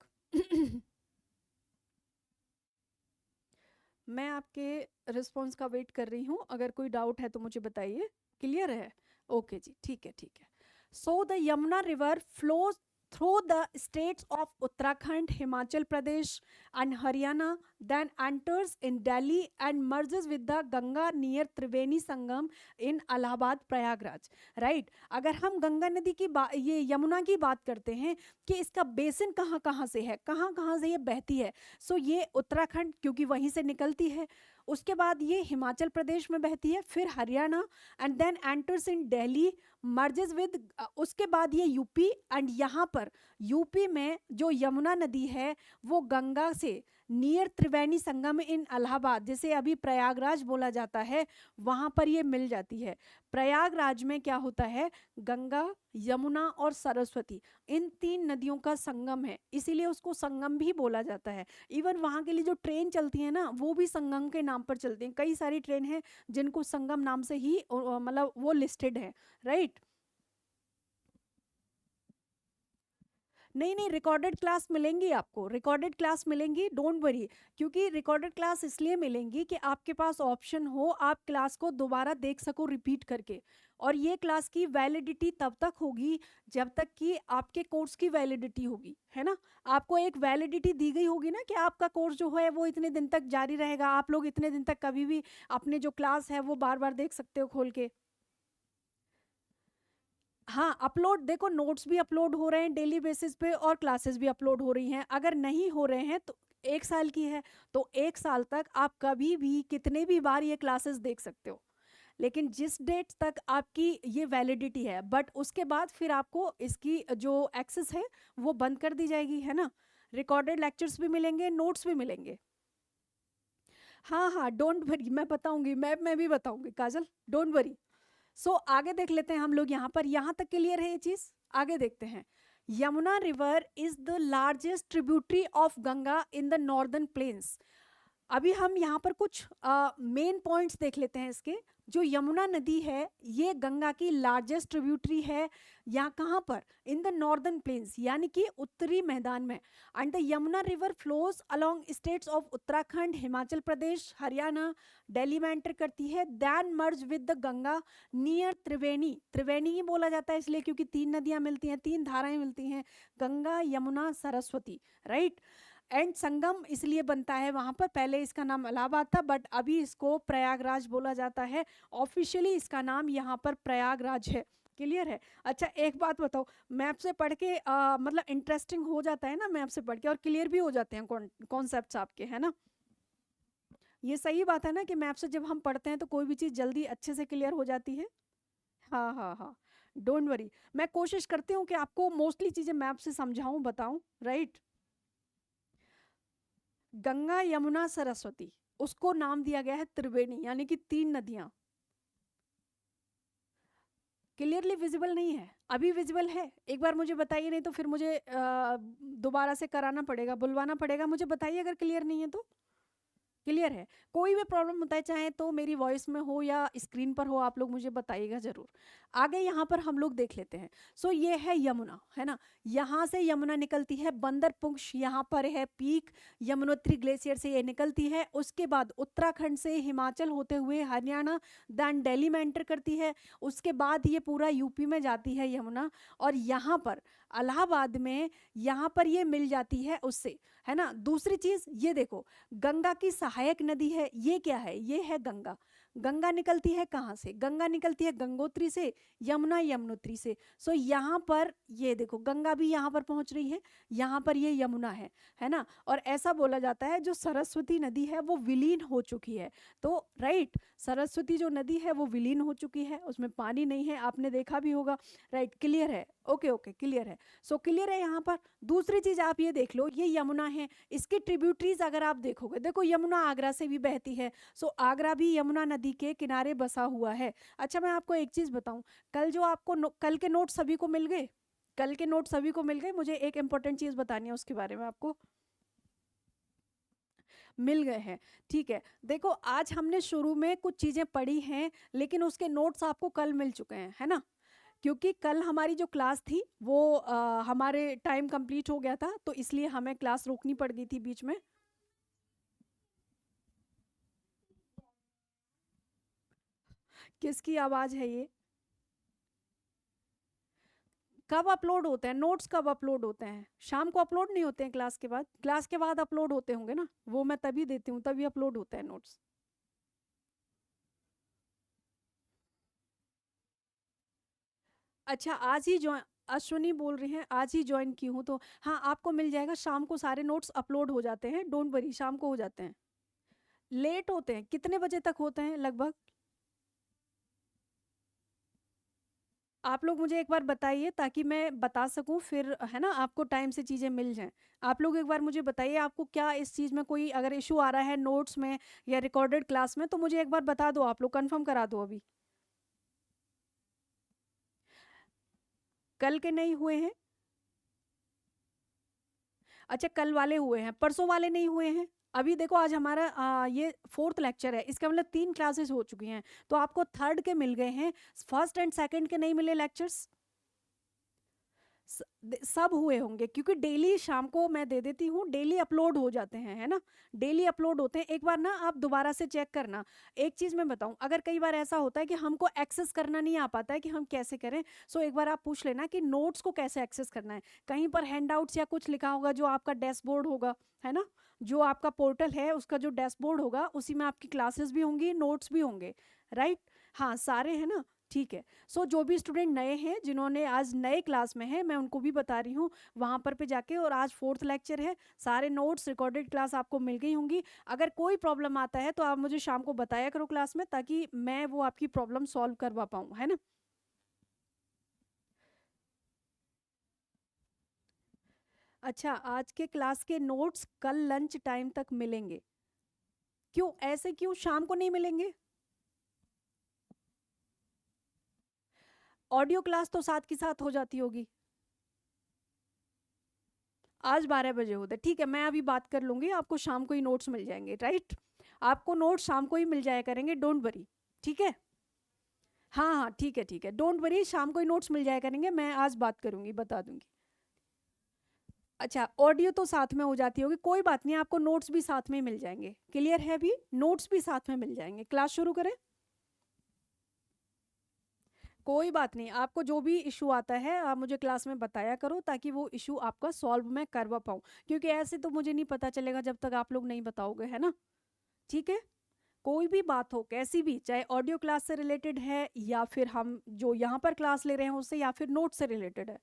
Speaker 1: मैं आपके रिस्पॉन्स का वेट कर रही हूँ, अगर कोई डाउट है तो मुझे बताइए। क्लियर है, ओके जी, ठीक है ठीक है। So the Yamuna river flows through the states of Uttarakhand, Himachal Pradesh and Haryana, then enters in Delhi and merges with the Ganga near Triveni Sangam in Allahabad, Prayagraj, right। अगर हम गंगा नदी की ये यमुना की बात करते हैं कि इसका बेसिन कहाँ कहाँ से है, कहाँ कहाँ से ये बहती है, सो ये उत्तराखंड क्योंकि वहीं से निकलती है, उसके बाद ये हिमाचल प्रदेश में बहती है, फिर Haryana and then enters in Delhi, merges with, उसके बाद ये यूपी, एंड यहाँ पर यूपी में जो यमुना नदी है वो गंगा से नियर त्रिवेणी संगम इन इलाहाबाद, जिसे अभी प्रयागराज बोला जाता है, वहाँ पर ये मिल जाती है। प्रयागराज में क्या होता है, गंगा, यमुना और सरस्वती, इन तीन नदियों का संगम है, इसीलिए उसको संगम भी बोला जाता है। इवन वहाँ के लिए जो ट्रेन चलती है ना, वो भी संगम के नाम पर चलती हैं। कई सारी ट्रेन हैं जिनको संगम नाम से ही मतलब वो लिस्टेड है, राइट। नहीं नहीं, रिकॉर्डेड क्लास मिलेंगी आपको, रिकॉर्डेड क्लास मिलेंगी, डोंट वरी। क्योंकि रिकॉर्डेड क्लास इसलिए मिलेंगी कि आपके पास ऑप्शन हो, आप क्लास को दोबारा देख सको रिपीट करके। और ये क्लास की वैलिडिटी तब तक होगी जब तक कि आपके कोर्स की वैलिडिटी होगी, है ना। आपको एक वैलिडिटी दी गई होगी ना कि आपका कोर्स जो है वो इतने दिन तक जारी रहेगा, आप लोग इतने दिन तक कभी भी अपने जो क्लास है वो बार बार देख सकते हो खोल के। हाँ, अपलोड देखो, नोट्स भी अपलोड हो रहे हैं डेली बेसिस पे और क्लासेस भी अपलोड हो रही हैं। अगर नहीं हो रहे हैं तो 1 साल की है, तो 1 साल तक आप कभी भी कितने भी बार ये क्लासेस देख सकते हो। लेकिन जिस डेट तक आपकी ये वैलिडिटी है, बट उसके बाद फिर आपको इसकी जो एक्सेस है वो बंद कर दी जाएगी, है ना। रिकॉर्डेड लेक्चर्स भी मिलेंगे, नोट्स भी मिलेंगे। हाँ हाँ, डोंट वरी, मैं बताऊंगी, मैं भी बताऊंगी काजल, डोंट वरी। सो आगे देख लेते हैं हम लोग, यहाँ पर यहाँ तक क्लियर है ये चीज। आगे देखते हैं। Yamuna river is the largest tributary of Ganga in the northern plains. अभी हम यहाँ पर कुछ मेन पॉइंट्स देख लेते हैं इसके। जो यमुना नदी है ये गंगा की लार्जेस्ट ट्रिब्यूटरी है। यहाँ कहाँ पर? इन द नॉर्दर्न प्लेन्स, यानी कि उत्तरी मैदान में। And the Yamuna river flows along states of Uttarakhand, Himachal Pradesh, Haryana, Delhi में एंटर करती है, then merge with the Ganga near Triveni. Triveni ही बोला जाता है इसलिए क्योंकि 3 नदियां मिलती हैं, 3 धाराएं मिलती हैं, गंगा यमुना सरस्वती, राइट। एंड संगम इसलिए बनता है वहां पर, पहले इसका नाम इलाहाबाद था बट अभी इसको प्रयागराज बोला जाता है। ऑफिशियली इसका नाम यहाँ पर प्रयागराज है। क्लियर है? अच्छा एक बात बताओ, मैप से पढ़ के मतलब इंटरेस्टिंग हो जाता है ना मैप से पढ़ के, और क्लियर भी हो जाते हैं कॉन्सेप्ट्स आपके, है ना। ये सही बात है ना कि मैप से जब हम पढ़ते हैं तो कोई भी चीज़ जल्दी अच्छे से क्लियर हो जाती है। हाँ हाँ हाँ, डोंट वरी, मैं कोशिश करती हूँ कि आपको मोस्टली चीज़ें मैप से समझाऊं, बताऊं, राइट। गंगा यमुना सरस्वती, उसको नाम दिया गया है त्रिवेणी, यानी कि 3 नदियां। क्लियरली विजिबल नहीं है? अभी विजिबल है? एक बार मुझे बताइए, नहीं तो फिर मुझे दोबारा से कराना पड़ेगा, बुलवाना पड़ेगा। मुझे बताइए अगर क्लियर नहीं है तो। क्लियर है? कोई भी प्रॉब्लम होता है, चाहे तो मेरी वॉइस में हो या स्क्रीन पर हो, आप लोग मुझे बताइएगा जरूर। आगे यहाँ पर हम लोग देख लेते हैं। सो ये है यमुना, है ना। यहाँ से यमुना निकलती है, बंदर पुंछ यहाँ पर है पीक, यमुनोत्री ग्लेशियर से ये निकलती है। उसके बाद उत्तराखंड से हिमाचल होते हुए हरियाणा, देन दिल्ली में एंटर करती है। उसके बाद ये पूरा यूपी में जाती है यमुना, और यहाँ पर इलाहाबाद में यहाँ पर ये मिल जाती है उससे, है ना। दूसरी चीज ये देखो, गंगा की सहायक नदी है, ये क्या है? ये है गंगा। गंगा निकलती है कहाँ से? गंगा निकलती है गंगोत्री से, यमुना यमुनोत्री से। सो यहाँ पर ये देखो, गंगा भी यहाँ पर पहुंच रही है, यहाँ पर ये यमुना है ना। और ऐसा बोला जाता है जो सरस्वती नदी है वो विलीन हो चुकी है। तो राइट, सरस्वती जो नदी है वो विलीन हो चुकी है, उसमें पानी नहीं है, आपने देखा भी होगा, राइट। क्लियर है? ओके ओके, क्लियर है। सो क्लियर है यहाँ पर। दूसरी चीज आप ये देख लो, ये यमुना है, इसकी ट्रिब्यूटरीज अगर आप देखोगे, देखो यमुना आगरा से भी बहती है। सो आगरा भी यमुना नदी के किनारे बसा हुआ है। अच्छा मैं आपको एक चीज बताऊं, कल जो आपको कल के नोट सभी को मिल गए? कल के नोट सभी को मिल गए? मुझे एक इंपॉर्टेंट चीज बतानी है उसके बारे में आपको। मिल गए हैं, ठीक है। देखो आज हमने शुरू में कुछ चीजें पढ़ी हैं, लेकिन उसके नोट्स आपको कल मिल चुके हैं, है ना। क्योंकि कल हमारी जो क्लास थी वो हमारे टाइम कंप्लीट हो गया था, तो इसलिए हमें क्लास रोकनी पड़ गई थी बीच में। किसकी आवाज़ है ये? कब अपलोड होते हैं नोट्स? कब अपलोड होते हैं? शाम को अपलोड नहीं होते हैं क्लास के बाद? क्लास के बाद अपलोड होते होंगे ना, वो मैं तभी देती हूँ, तभी अपलोड होते हैं नोट्स। अच्छा आज ही ज्वाइन, अश्विनी बोल रही हैं आज ही ज्वाइन की हूँ, तो हाँ आपको मिल जाएगा, शाम को सारे नोट्स अपलोड हो जाते हैं, डोंट वरी, शाम को हो जाते हैं। लेट होते हैं? कितने बजे तक होते हैं लगभग? आप लोग मुझे एक बार बताइए ताकि मैं बता सकूं फिर, है ना, आपको टाइम से चीज़ें मिल जाएं। आप लोग एक बार मुझे बताइए, आपको क्या इस चीज़ में कोई अगर इशू आ रहा है नोट्स में या रिकॉर्डेड क्लास में, तो मुझे एक बार बता दो, आप लोग कंफर्म करा दो अभी। कल के नहीं हुए हैं? अच्छा कल वाले हुए हैं, परसों वाले नहीं हुए हैं। अभी देखो आज हमारा ये फोर्थ लेक्चर है, इसका मतलब 3 क्लासेस हो चुकी हैं, तो आपको थर्ड के मिल गए हैं, फर्स्ट एंड सेकंड के नहीं मिले लेक्चर्स। सब हुए होंगे क्योंकि डेली शाम को मैं दे देती हूँ, डेली अपलोड हो जाते हैं, है ना, डेली अपलोड होते हैं। एक बार ना आप दोबारा से चेक करना। एक चीज़ मैं बताऊँ, अगर कई बार ऐसा होता है कि हमको एक्सेस करना नहीं आ पाता है कि हम कैसे करें, सो एक बार आप पूछ लेना कि नोट्स को कैसे एक्सेस करना है। कहीं पर हैंडआउट्स या कुछ लिखा होगा जो आपका डैशबोर्ड होगा, है ना, जो आपका पोर्टल है उसका जो डैशबोर्ड होगा उसी में आपकी क्लासेस भी होंगी, नोट्स भी होंगे, राइट। हाँ सारे है ना, ठीक है। सो जो भी स्टूडेंट नए हैं, जिन्होंने आज नए क्लास में है, मैं उनको भी बता रही हूँ वहाँ पर पे जाके, और आज 4th लेक्चर है, सारे नोट्स रिकॉर्डेड क्लास आपको मिल गई होंगी। अगर कोई प्रॉब्लम आता है तो आप मुझे शाम को बताया करो क्लास में, ताकि मैं वो आपकी प्रॉब्लम सॉल्व करवा पाऊँ, है ना। अच्छा, आज के क्लास के नोट्स कल लंच टाइम तक मिलेंगे? क्यों ऐसे, क्यों शाम को नहीं मिलेंगे? ऑडियो क्लास तो साथ की साथ हो जाती होगी। आज 12 बजे होता है, ठीक है, मैं अभी बात कर लूंगी, आपको शाम को ही नोट्स मिल जाएंगे, राइट। आपको नोट्स शाम को ही मिल जाया करेंगे, डोंट वरी, ठीक है। हाँ हाँ ठीक है, ठीक है, डोंट वरी, शाम को ही नोट्स मिल जाया करेंगे, मैं आज बात करूंगी, बता दूंगी। अच्छा, ऑडियो तो साथ में हो जाती होगी, कोई बात नहीं, आपको नोट्स भी साथ में ही मिल जाएंगे, क्लियर है, अभी नोट्स भी साथ में मिल जाएंगे। क्लास शुरू करें? कोई बात नहीं, आपको जो भी इशू आता है आप मुझे क्लास में बताया करो, ताकि वो इशू आपका सॉल्व मैं करवा पाऊँ, क्योंकि ऐसे तो मुझे नहीं पता चलेगा जब तक आप लोग नहीं बताओगे, है ना, ठीक है। कोई भी बात हो कैसी भी, चाहे ऑडियो क्लास से रिलेटेड है या फिर हम जो यहाँ पर क्लास ले रहे हैं उससे, या फिर नोट से रिलेटेड है,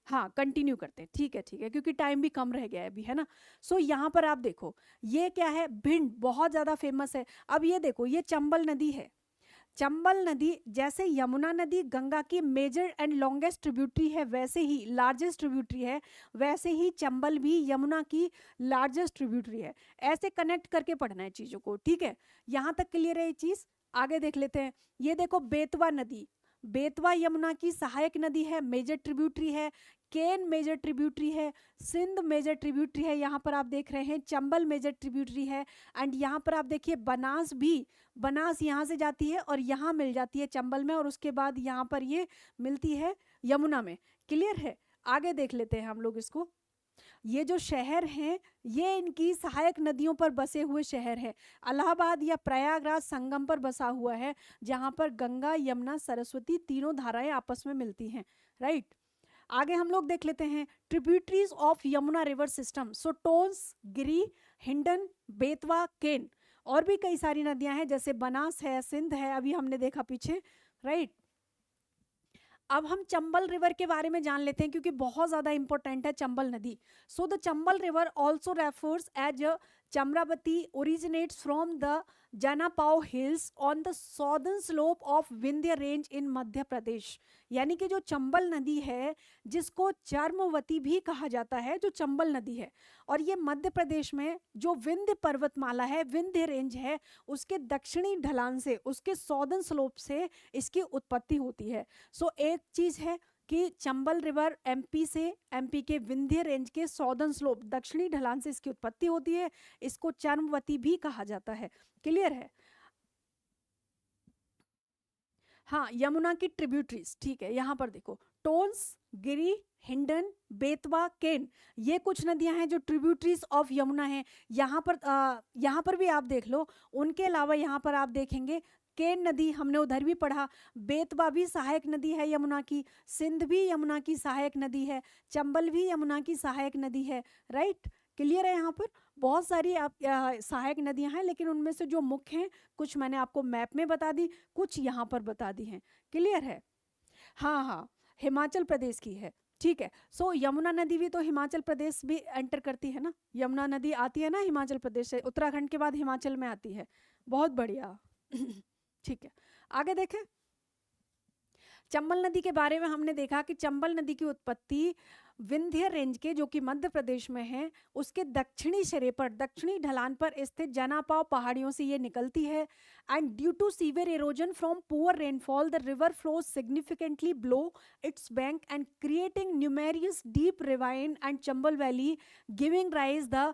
Speaker 1: हाँ कंटिन्यू करते हैं, ठीक है, ठीक है, क्योंकि टाइम भी कम रह गया है अभी, है ना। सो यहाँ पर आप देखो, ये क्या है, भिंड बहुत ज़्यादा फेमस है। अब ये देखो, ये चंबल नदी है। चंबल नदी, जैसे यमुना नदी गंगा की मेजर एंड लॉन्गेस्ट ट्रिब्यूटरी है, वैसे ही लार्जेस्ट ट्रिब्यूटरी है, वैसे ही चंबल भी यमुना की लार्जेस्ट ट्रिब्यूटरी है। ऐसे कनेक्ट करके पढ़ना है चीज़ों को, ठीक है। यहाँ तक क्लियर है ये चीज़। आगे देख लेते हैं। ये देखो बेतवा नदी, बेतवा यमुना की सहायक नदी है, मेजर ट्रिब्यूटरी है। केन मेजर ट्रिब्यूटरी है। सिंध मेजर ट्रिब्यूटरी है, यहाँ पर आप देख रहे हैं चंबल मेजर ट्रिब्यूटरी है। एंड यहाँ पर आप देखिए बनास भी, बनास यहाँ से जाती है और यहाँ मिल जाती है चंबल में, और उसके बाद यहाँ पर ये मिलती है यमुना में। क्लियर है? आगे देख लेते हैं हम लोग इसको। ये जो शहर हैं, ये इनकी सहायक नदियों पर बसे हुए शहर हैं। इलाहाबाद या प्रयागराज संगम पर बसा हुआ है, जहाँ पर गंगा यमुना सरस्वती तीनों धाराएं आपस में मिलती हैं, राइट। आगे हम लोग देख लेते हैं tributaries of Yamuna river system. So Tons, Giri, Hindon, Betwa, Ken, और भी कई सारी नदियां हैं, जैसे बनास है, सिंध है, अभी हमने देखा पीछे, राइट। अब हम चंबल रिवर के बारे में जान लेते हैं, क्योंकि बहुत ज़्यादा इंपॉर्टेंट है चंबल नदी। So the Chambal river also refers as Charmanvati originates from the Janapav hills on the southern slope of Vindhya range in Madhya Pradesh. यानी कि जो चंबल नदी है, जिसको चर्मवती भी कहा जाता है, जो चंबल नदी है, और ये मध्य प्रदेश में जो विंध्य पर्वतमाला है, विंध्य रेंज है, उसके दक्षिणी ढलान से, उसके सॉदर्न स्लोप से इसकी उत्पत्ति होती है। सो एक चीज है कि चंबल रिवर एमपी से, एमपी के विंध्य रेंज के सॉदर्न स्लोप, दक्षिणी ढलान से इसकी उत्पत्ति होती है। इसको चर्मवती भी कहा जाता है। क्लियर है? हाँ, यमुना की ट्रिब्यूटरीज, ठीक है, यहाँ पर देखो टोन्स, गिरी, हिंडन, बेतवा, केन, ये कुछ नदियां हैं जो ट्रिब्यूटरीज ऑफ यमुना हैं। यहाँ पर भी आप देख लो। उनके अलावा यहाँ पर आप देखेंगे केन नदी, हमने उधर भी पढ़ा। बेतवा भी सहायक नदी है यमुना की। सिंध भी यमुना की सहायक नदी है। चंबल भी यमुना की सहायक नदी है, राइट। क्लियर है? यहाँ पर बहुत सारी आप सहायक नदियां हैं, लेकिन उनमें से जो मुख्य हैं, कुछ मैंने आपको मैप में बता दी, कुछ यहाँ पर बता दी हैं। क्लियर है? हाँ हाँ, हिमाचल प्रदेश की है, ठीक है। सो यमुना नदी भी तो हिमाचल प्रदेश भी एंटर करती है ना। यमुना नदी आती है ना हिमाचल प्रदेश से, उत्तराखंड के बाद हिमाचल में आती है। बहुत बढ़िया। ठीक है, आगे देखें। चंबल नदी के बारे में हमने देखा कि चंबल नदी की उत्पत्ति विंध्य रेंज के, जो कि मध्य प्रदेश में है, उसके दक्षिणी सिरे पर, दक्षिणी ढलान पर स्थित जनापाव पहाड़ियों से ये निकलती है। And due to severe erosion from poor rainfall, the river flows significantly below its bank and creating numerous deep ravine and Chambal valley, giving rise the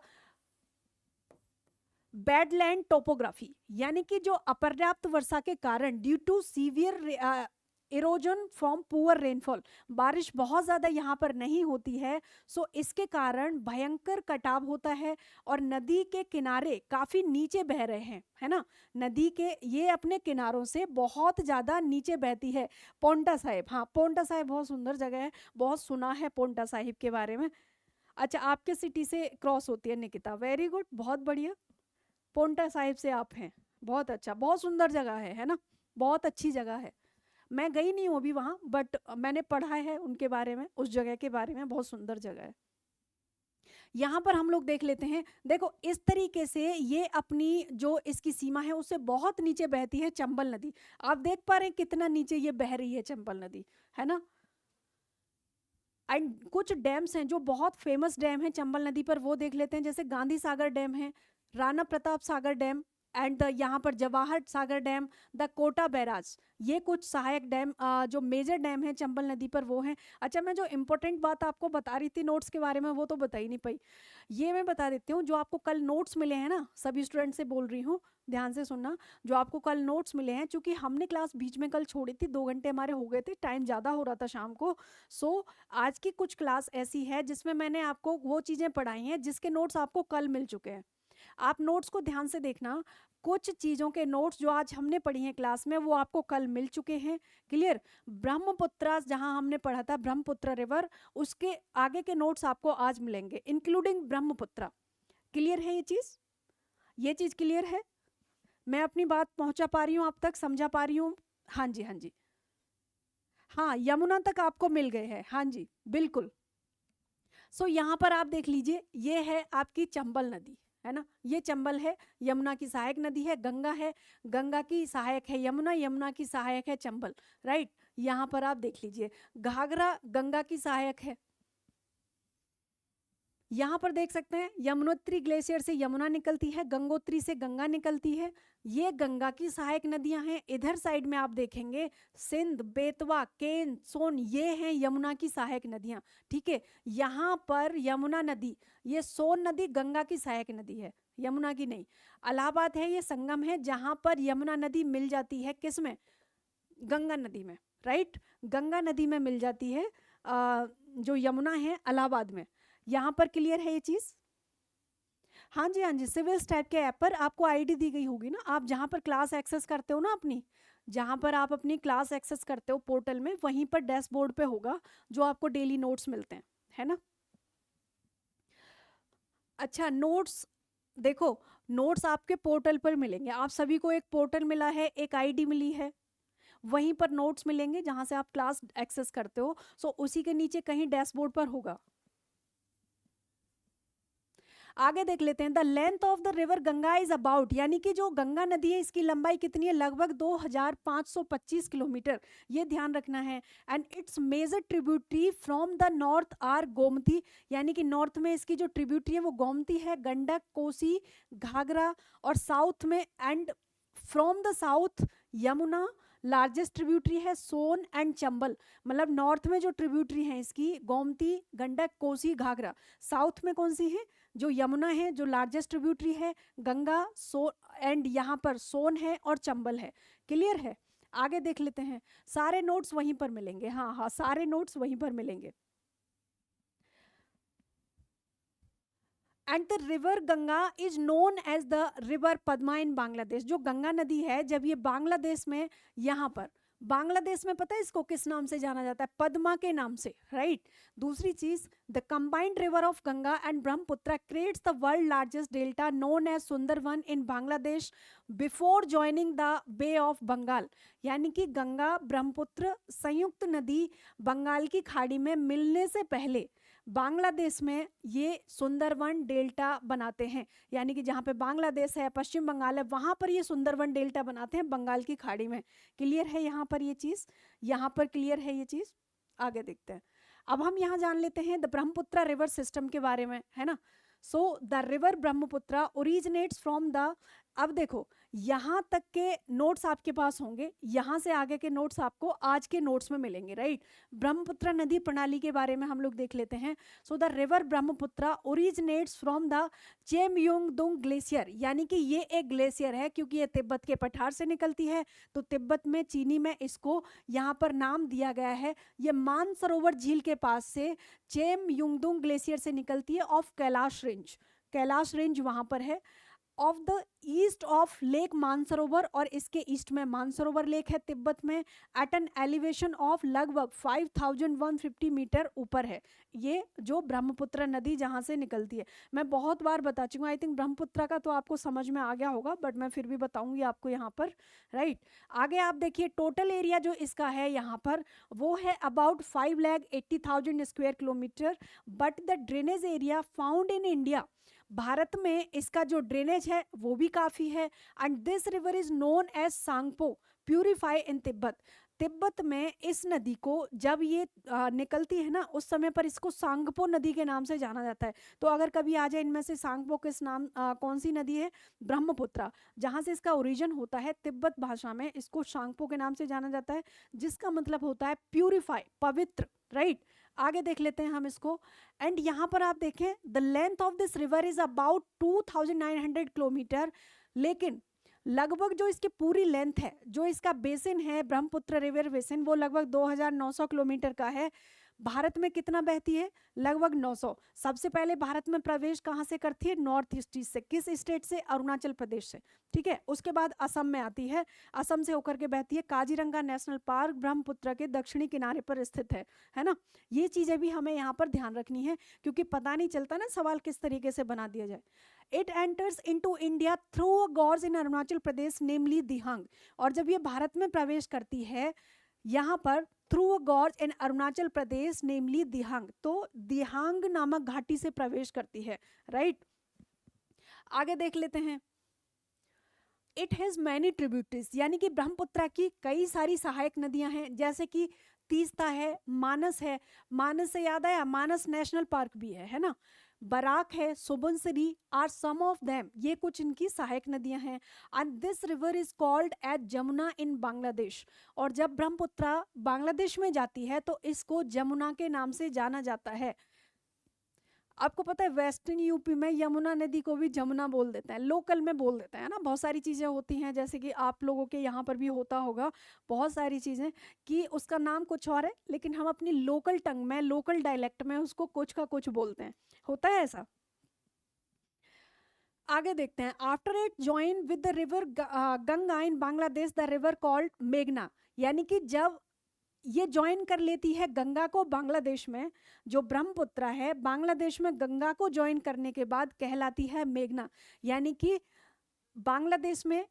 Speaker 1: badland topography. यानी कि जो अपर्याप्त वर्षा के कारण, due to severe erosion from poor rainfall, बारिश बहुत ज़्यादा यहाँ पर नहीं होती है, सो इसके कारण भयंकर कटाव होता है और नदी के किनारे काफ़ी नीचे बह रहे हैं, है ना। नदी के ये अपने किनारों से बहुत ज़्यादा नीचे बहती है। पोंटा साहिब, हाँ पोंटा साहिब बहुत सुंदर जगह है, बहुत सुना है पोंटा साहिब के बारे में। अच्छा, आपके सिटी से क्रॉस होती है निकिता, वेरी गुड, बहुत बढ़िया। पोंटा साहिब से आप हैं, बहुत अच्छा, बहुत सुंदर जगह है ना, बहुत अच्छी जगह है। मैं गई नहीं हूँ अभी वहाँ, बट मैंने पढ़ा है उनके बारे में, उस जगह के बारे में, बहुत सुंदर जगह है। यहाँ पर हम लोग देख लेते हैं, देखो इस तरीके से ये अपनी जो इसकी सीमा है उससे बहुत नीचे बहती है चंबल नदी। आप देख पा रहे हैं कितना नीचे ये बह रही है चंबल नदी, है ना। एंड कुछ डैम्स हैं जो बहुत फेमस डैम है चंबल नदी पर, वो देख लेते हैं, जैसे गांधी सागर डैम है, राणा प्रताप सागर डैम, एंड यहाँ पर Jawahar Sagar dam, the Kota barrage, ये कुछ सहायक डैम जो मेजर डैम है चंबल नदी पर वो हैं। अच्छा, मैं जो इंपॉर्टेंट बात आपको बता रही थी नोट्स के बारे में वो तो बता ही नहीं पाई, ये मैं बता देती हूँ। जो आपको कल नोट्स मिले हैं ना, सभी स्टूडेंट से बोल रही हूँ, ध्यान से सुनना, जो आपको कल नोट्स मिले हैं, चूंकि हमने क्लास बीच में कल छोड़ी थी, 2 घंटे हमारे हो गए थे, टाइम ज़्यादा हो रहा था शाम को, सो आज की कुछ क्लास ऐसी है जिसमें मैंने आपको वो चीज़ें पढ़ाई हैं जिसके नोट्स आपको कल मिल चुके हैं। आप नोट्स को ध्यान से देखना, कुछ चीज़ों के नोट्स जो आज हमने पढ़ी हैं क्लास में वो आपको कल मिल चुके हैं, क्लियर। ब्रह्मपुत्र जहां हमने पढ़ा था ब्रह्मपुत्र रिवर, उसके आगे के नोट्स आपको आज मिलेंगे इंक्लूडिंग ब्रह्मपुत्र। क्लियर है ये चीज़ क्लियर है, मैं अपनी बात पहुंचा पा रही हूँ आप तक, समझा पा रही हूँ। हाँ जी, हाँ जी, हाँ यमुना तक आपको मिल गए हैं, हाँ जी बिल्कुल। सो यहाँ पर आप देख लीजिए, ये है आपकी चंबल नदी, है ना, ये चंबल है, यमुना की सहायक नदी है, गंगा है, गंगा की सहायक है यमुना, यमुना की सहायक है चंबल, राइट। यहाँ पर आप देख लीजिए, घाघरा गंगा की सहायक है, यहाँ पर देख सकते हैं यमुनोत्री ग्लेशियर से यमुना निकलती है, गंगोत्री से गंगा निकलती है, ये गंगा की सहायक नदियां हैं। इधर साइड में आप देखेंगे सिंध, बेतवा, केन, सोन, ये हैं यमुना की सहायक नदियां, ठीक है। यहाँ पर यमुना नदी, ये सोन नदी गंगा की सहायक नदी है, यमुना की नहीं। इलाहाबाद है, ये संगम है जहां पर यमुना नदी मिल जाती है, किसमें, गंगा नदी में, राइट, गंगा नदी में मिल जाती है जो यमुना है इलाहाबाद में। यहाँ पर क्लियर है ये चीज़। हाँ जी, हाँ जी, सिविल्स टाइप के ऐप पर आपको आईडी दी गई होगी ना, आप जहाँ पर क्लास एक्सेस करते हो ना अपनी, जहाँ पर आप अपनी क्लास एक्सेस करते हो पोर्टल में, वहीं पर डैशबोर्ड पे होगा जो आपको डेली नोट्स मिलते हैं, है ना। अच्छा, नोट्स देखो, नोट्स आपके पोर्टल पर मिलेंगे, आप सभी को एक पोर्टल मिला है, एक आईडी मिली है, वहीं पर नोट्स मिलेंगे जहाँ से आप क्लास एक्सेस करते हो, सो उसी के नीचे कहीं डैशबोर्ड पर होगा। आगे देख लेते हैं, the length of the river Ganga is about, यानी कि जो गंगा नदी है इसकी लंबाई कितनी है, लगभग 2525 किलोमीटर, ये ध्यान रखना है। And its major tributary from the north are Gomti, यानी कि नॉर्थ में इसकी जो ट्रिब्यूटरी है वो गोमती है, गंडक, कोसी, घाघरा, और साउथ में and from the south Yamuna, largest tributary है सोन एंड चंबल, मतलब नॉर्थ में जो ट्रिब्यूटरी है इसकी गोमती, गंडक, कोसी, घाघरा, साउथ में कौन सी है, जो यमुना है जो लार्जेस्ट ट्रिब्यूटरी है, गंगा, सो एंड यहाँ पर सोन है और चंबल है, क्लियर है। आगे देख लेते हैं, सारे नोट्स वहीं पर मिलेंगे, हाँ हाँ सारे नोट्स वहीं पर मिलेंगे। And the river Ganga is known as the river Padma in Bangladesh, जो गंगा नदी है जब ये बांग्लादेश में, यहाँ पर बांग्लादेश में पता है इसको किस नाम से जाना जाता है, पद्मा के नाम से, राइट। दूसरी चीज, the combined river of Ganga and Brahmaputra creates the world largest delta known as Sundarban in Bangladesh before joining the bay of Bengal, यानी कि गंगा ब्रह्मपुत्र संयुक्त नदी बंगाल की खाड़ी में मिलने से पहले बांग्लादेश में ये सुंदरवन डेल्टा बनाते हैं, यानी कि जहाँ पे बांग्लादेश है, पश्चिम बंगाल है, वहाँ पर ये सुंदरवन डेल्टा बनाते हैं बंगाल की खाड़ी में। क्लियर है यहाँ पर ये चीज़, यहाँ पर क्लियर है ये चीज़। आगे देखते हैं, अब हम यहाँ जान लेते हैं द ब्रह्मपुत्र रिवर सिस्टम के बारे में, है ना। सो the river Brahmaputra originates from the अब देखो, यहाँ तक के नोट्स आपके पास होंगे, यहाँ से आगे के नोट्स आपको आज के नोट्स में मिलेंगे, राइट। ब्रह्मपुत्र नदी प्रणाली के बारे में हम लोग देख लेते हैं। So the river Brahmaputra originates from the Chemayungdung glacier, यानी कि ये एक ग्लेशियर है, क्योंकि ये तिब्बत के पठार से निकलती है, तो तिब्बत में चीनी में इसको यहाँ पर नाम दिया गया है। ये मानसरोवर झील के पास से चेमयुंगडोंग ग्लेशियर से निकलती है of Kailash range, Kailash range वहाँ पर है, of the east of lake Mansarovar, और इसके ईस्ट में मानसरोवर लेक है तिब्बत में, एट एन एलिवेशन ऑफ लगभग 5150 मीटर ऊपर है ये जो ब्रह्मपुत्र नदी जहाँ से निकलती है। मैं बहुत बार बता चुकी हूँ, आई थिंक ब्रह्मपुत्र का तो आपको समझ में आ गया होगा, बट मैं फिर भी बताऊंगी आपको यहाँ पर, राइट। आगे आप देखिए टोटल एरिया जो इसका है यहाँ पर वो है about 5,80,000 square kilometre, but the drainage area found in India, Bharat में इसका जो ड्रेनेज है वो भी काफ़ी है। And this river is known as Tsangpo purify in Tibet, Tibet में इस नदी को जब ये निकलती है ना उस समय पर इसको सांगपो नदी के नाम से जाना जाता है। तो अगर कभी आ जाए इनमें से सांगपो किस नाम कौन सी नदी है, ब्रह्मपुत्र, जहाँ से इसका ओरिजिन होता है तिब्बत भाषा में इसको सांगपो के नाम से जाना जाता है, जिसका मतलब होता है प्यूरिफाई, पवित्र, राइट। आगे देख लेते हैं हम इसको। एंड यहाँ पर आप देखें the length of this river is about 2900 kilometre, लेकिन लगभग जो इसकी पूरी लेंथ है, जो इसका बेसिन है ब्रह्मपुत्र रिवर बेसिन, वो लगभग 2900 किलोमीटर का है। भारत में कितना बहती है, लगभग 900। सबसे पहले भारत में प्रवेश कहाँ से करती है, नॉर्थ ईस्ट से, किस स्टेट से, अरुणाचल प्रदेश से, ठीक है। उसके बाद असम में आती है, असम से होकर के बहती है। काजीरंगा नेशनल पार्क ब्रह्मपुत्र के दक्षिणी किनारे पर स्थित है ना। ये चीज़ें भी हमें यहाँ पर ध्यान रखनी है, क्योंकि पता नहीं चलता ना सवाल किस तरीके से बना दिया जाए। It enters into India through a gorge in Arunachal Pradesh namely Dihang, और जब ये भारत में प्रवेश करती है यहाँ पर through a gorge in Arunachal Pradesh namely दिहांग, तो दिहांग नामक घाटी से प्रवेश करती है, राइट। आगे देख लेते हैं। इट हैज मैनी ट्रिब्यूटरीज, यानी कि ब्रह्मपुत्र की कई सारी सहायक नदियां हैं, जैसे कि तीस्ता है, मानस है, मानस से याद आया मानस नेशनल पार्क भी है ना, बराक है, Subansiri are some of them, ये कुछ इनकी सहायक नदियां हैं। And this river is called as Jamuna in Bangladesh, और जब ब्रह्मपुत्र बांग्लादेश में जाती है तो इसको जमुना के नाम से जाना जाता है। आपको पता है वेस्टर्न यूपी में यमुना नदी को भी जमुना बोल देते हैं, लोकल में बोल देते हैं ना। बहुत सारी चीज़ें होती हैं, जैसे कि आप लोगों के यहाँ पर भी होता होगा बहुत सारी चीज़ें कि उसका नाम कुछ और है, लेकिन हम अपनी लोकल टंग में, लोकल डायलेक्ट में उसको कुछ का कुछ बोलते हैं, होता है ऐसा। आगे देखते हैं। After it join with the river Ganga in Bangladesh the river called मेघना, यानी कि जब ये ज्वाइन कर लेती है गंगा को बांग्लादेश में, जो ब्रह्मपुत्र है बांग्लादेश में गंगा को ज्वाइन करने के बाद कहलाती है मेघना, यानी कि बांग्लादेश में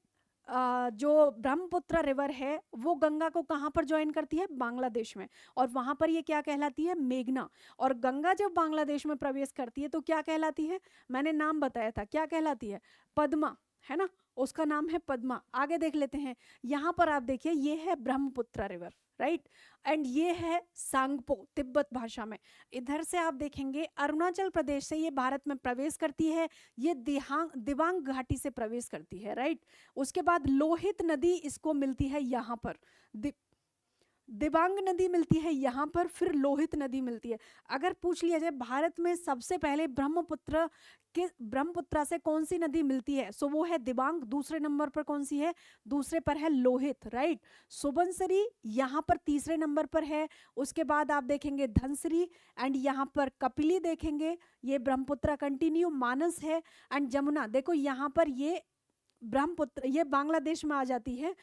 Speaker 1: जो ब्रह्मपुत्र रिवर है वो गंगा को कहाँ पर ज्वाइन करती है, बांग्लादेश में, और वहाँ पर ये क्या कहलाती है, मेघना। और गंगा जब बांग्लादेश में प्रवेश करती है तो क्या कहलाती है, मैंने नाम बताया था, क्या कहलाती है, पद्मा, है ना, उसका नाम है पद्मा। आगे देख लेते हैं। यहाँ पर आप देखिए ये है ब्रह्मपुत्र रिवर, राइट, एंड ये है सांगपो तिब्बत भाषा में। इधर से आप देखेंगे अरुणाचल प्रदेश से ये भारत में प्रवेश करती है, ये दिबांग घाटी से प्रवेश करती है, राइट। उसके बाद लोहित नदी इसको मिलती है यहाँ पर, दिबांग नदी मिलती है यहाँ पर, फिर लोहित नदी मिलती है। अगर पूछ लिया जाए भारत में सबसे पहले ब्रह्मपुत्र से कौन सी नदी मिलती है, सो वो है दिबांग। दूसरे नंबर पर कौन सी है, दूसरे पर है लोहित, राइट। सुबनसिरी यहाँ पर तीसरे नंबर पर है। उसके बाद आप देखेंगे धनसिरी, एंड यहाँ पर कपिली देखेंगे, ये ब्रह्मपुत्र कंटिन्यू, मानस है, एंड जमुना। देखो यहाँ पर ये ब्रह्मपुत्र ये बांग्लादेश में आ जाती है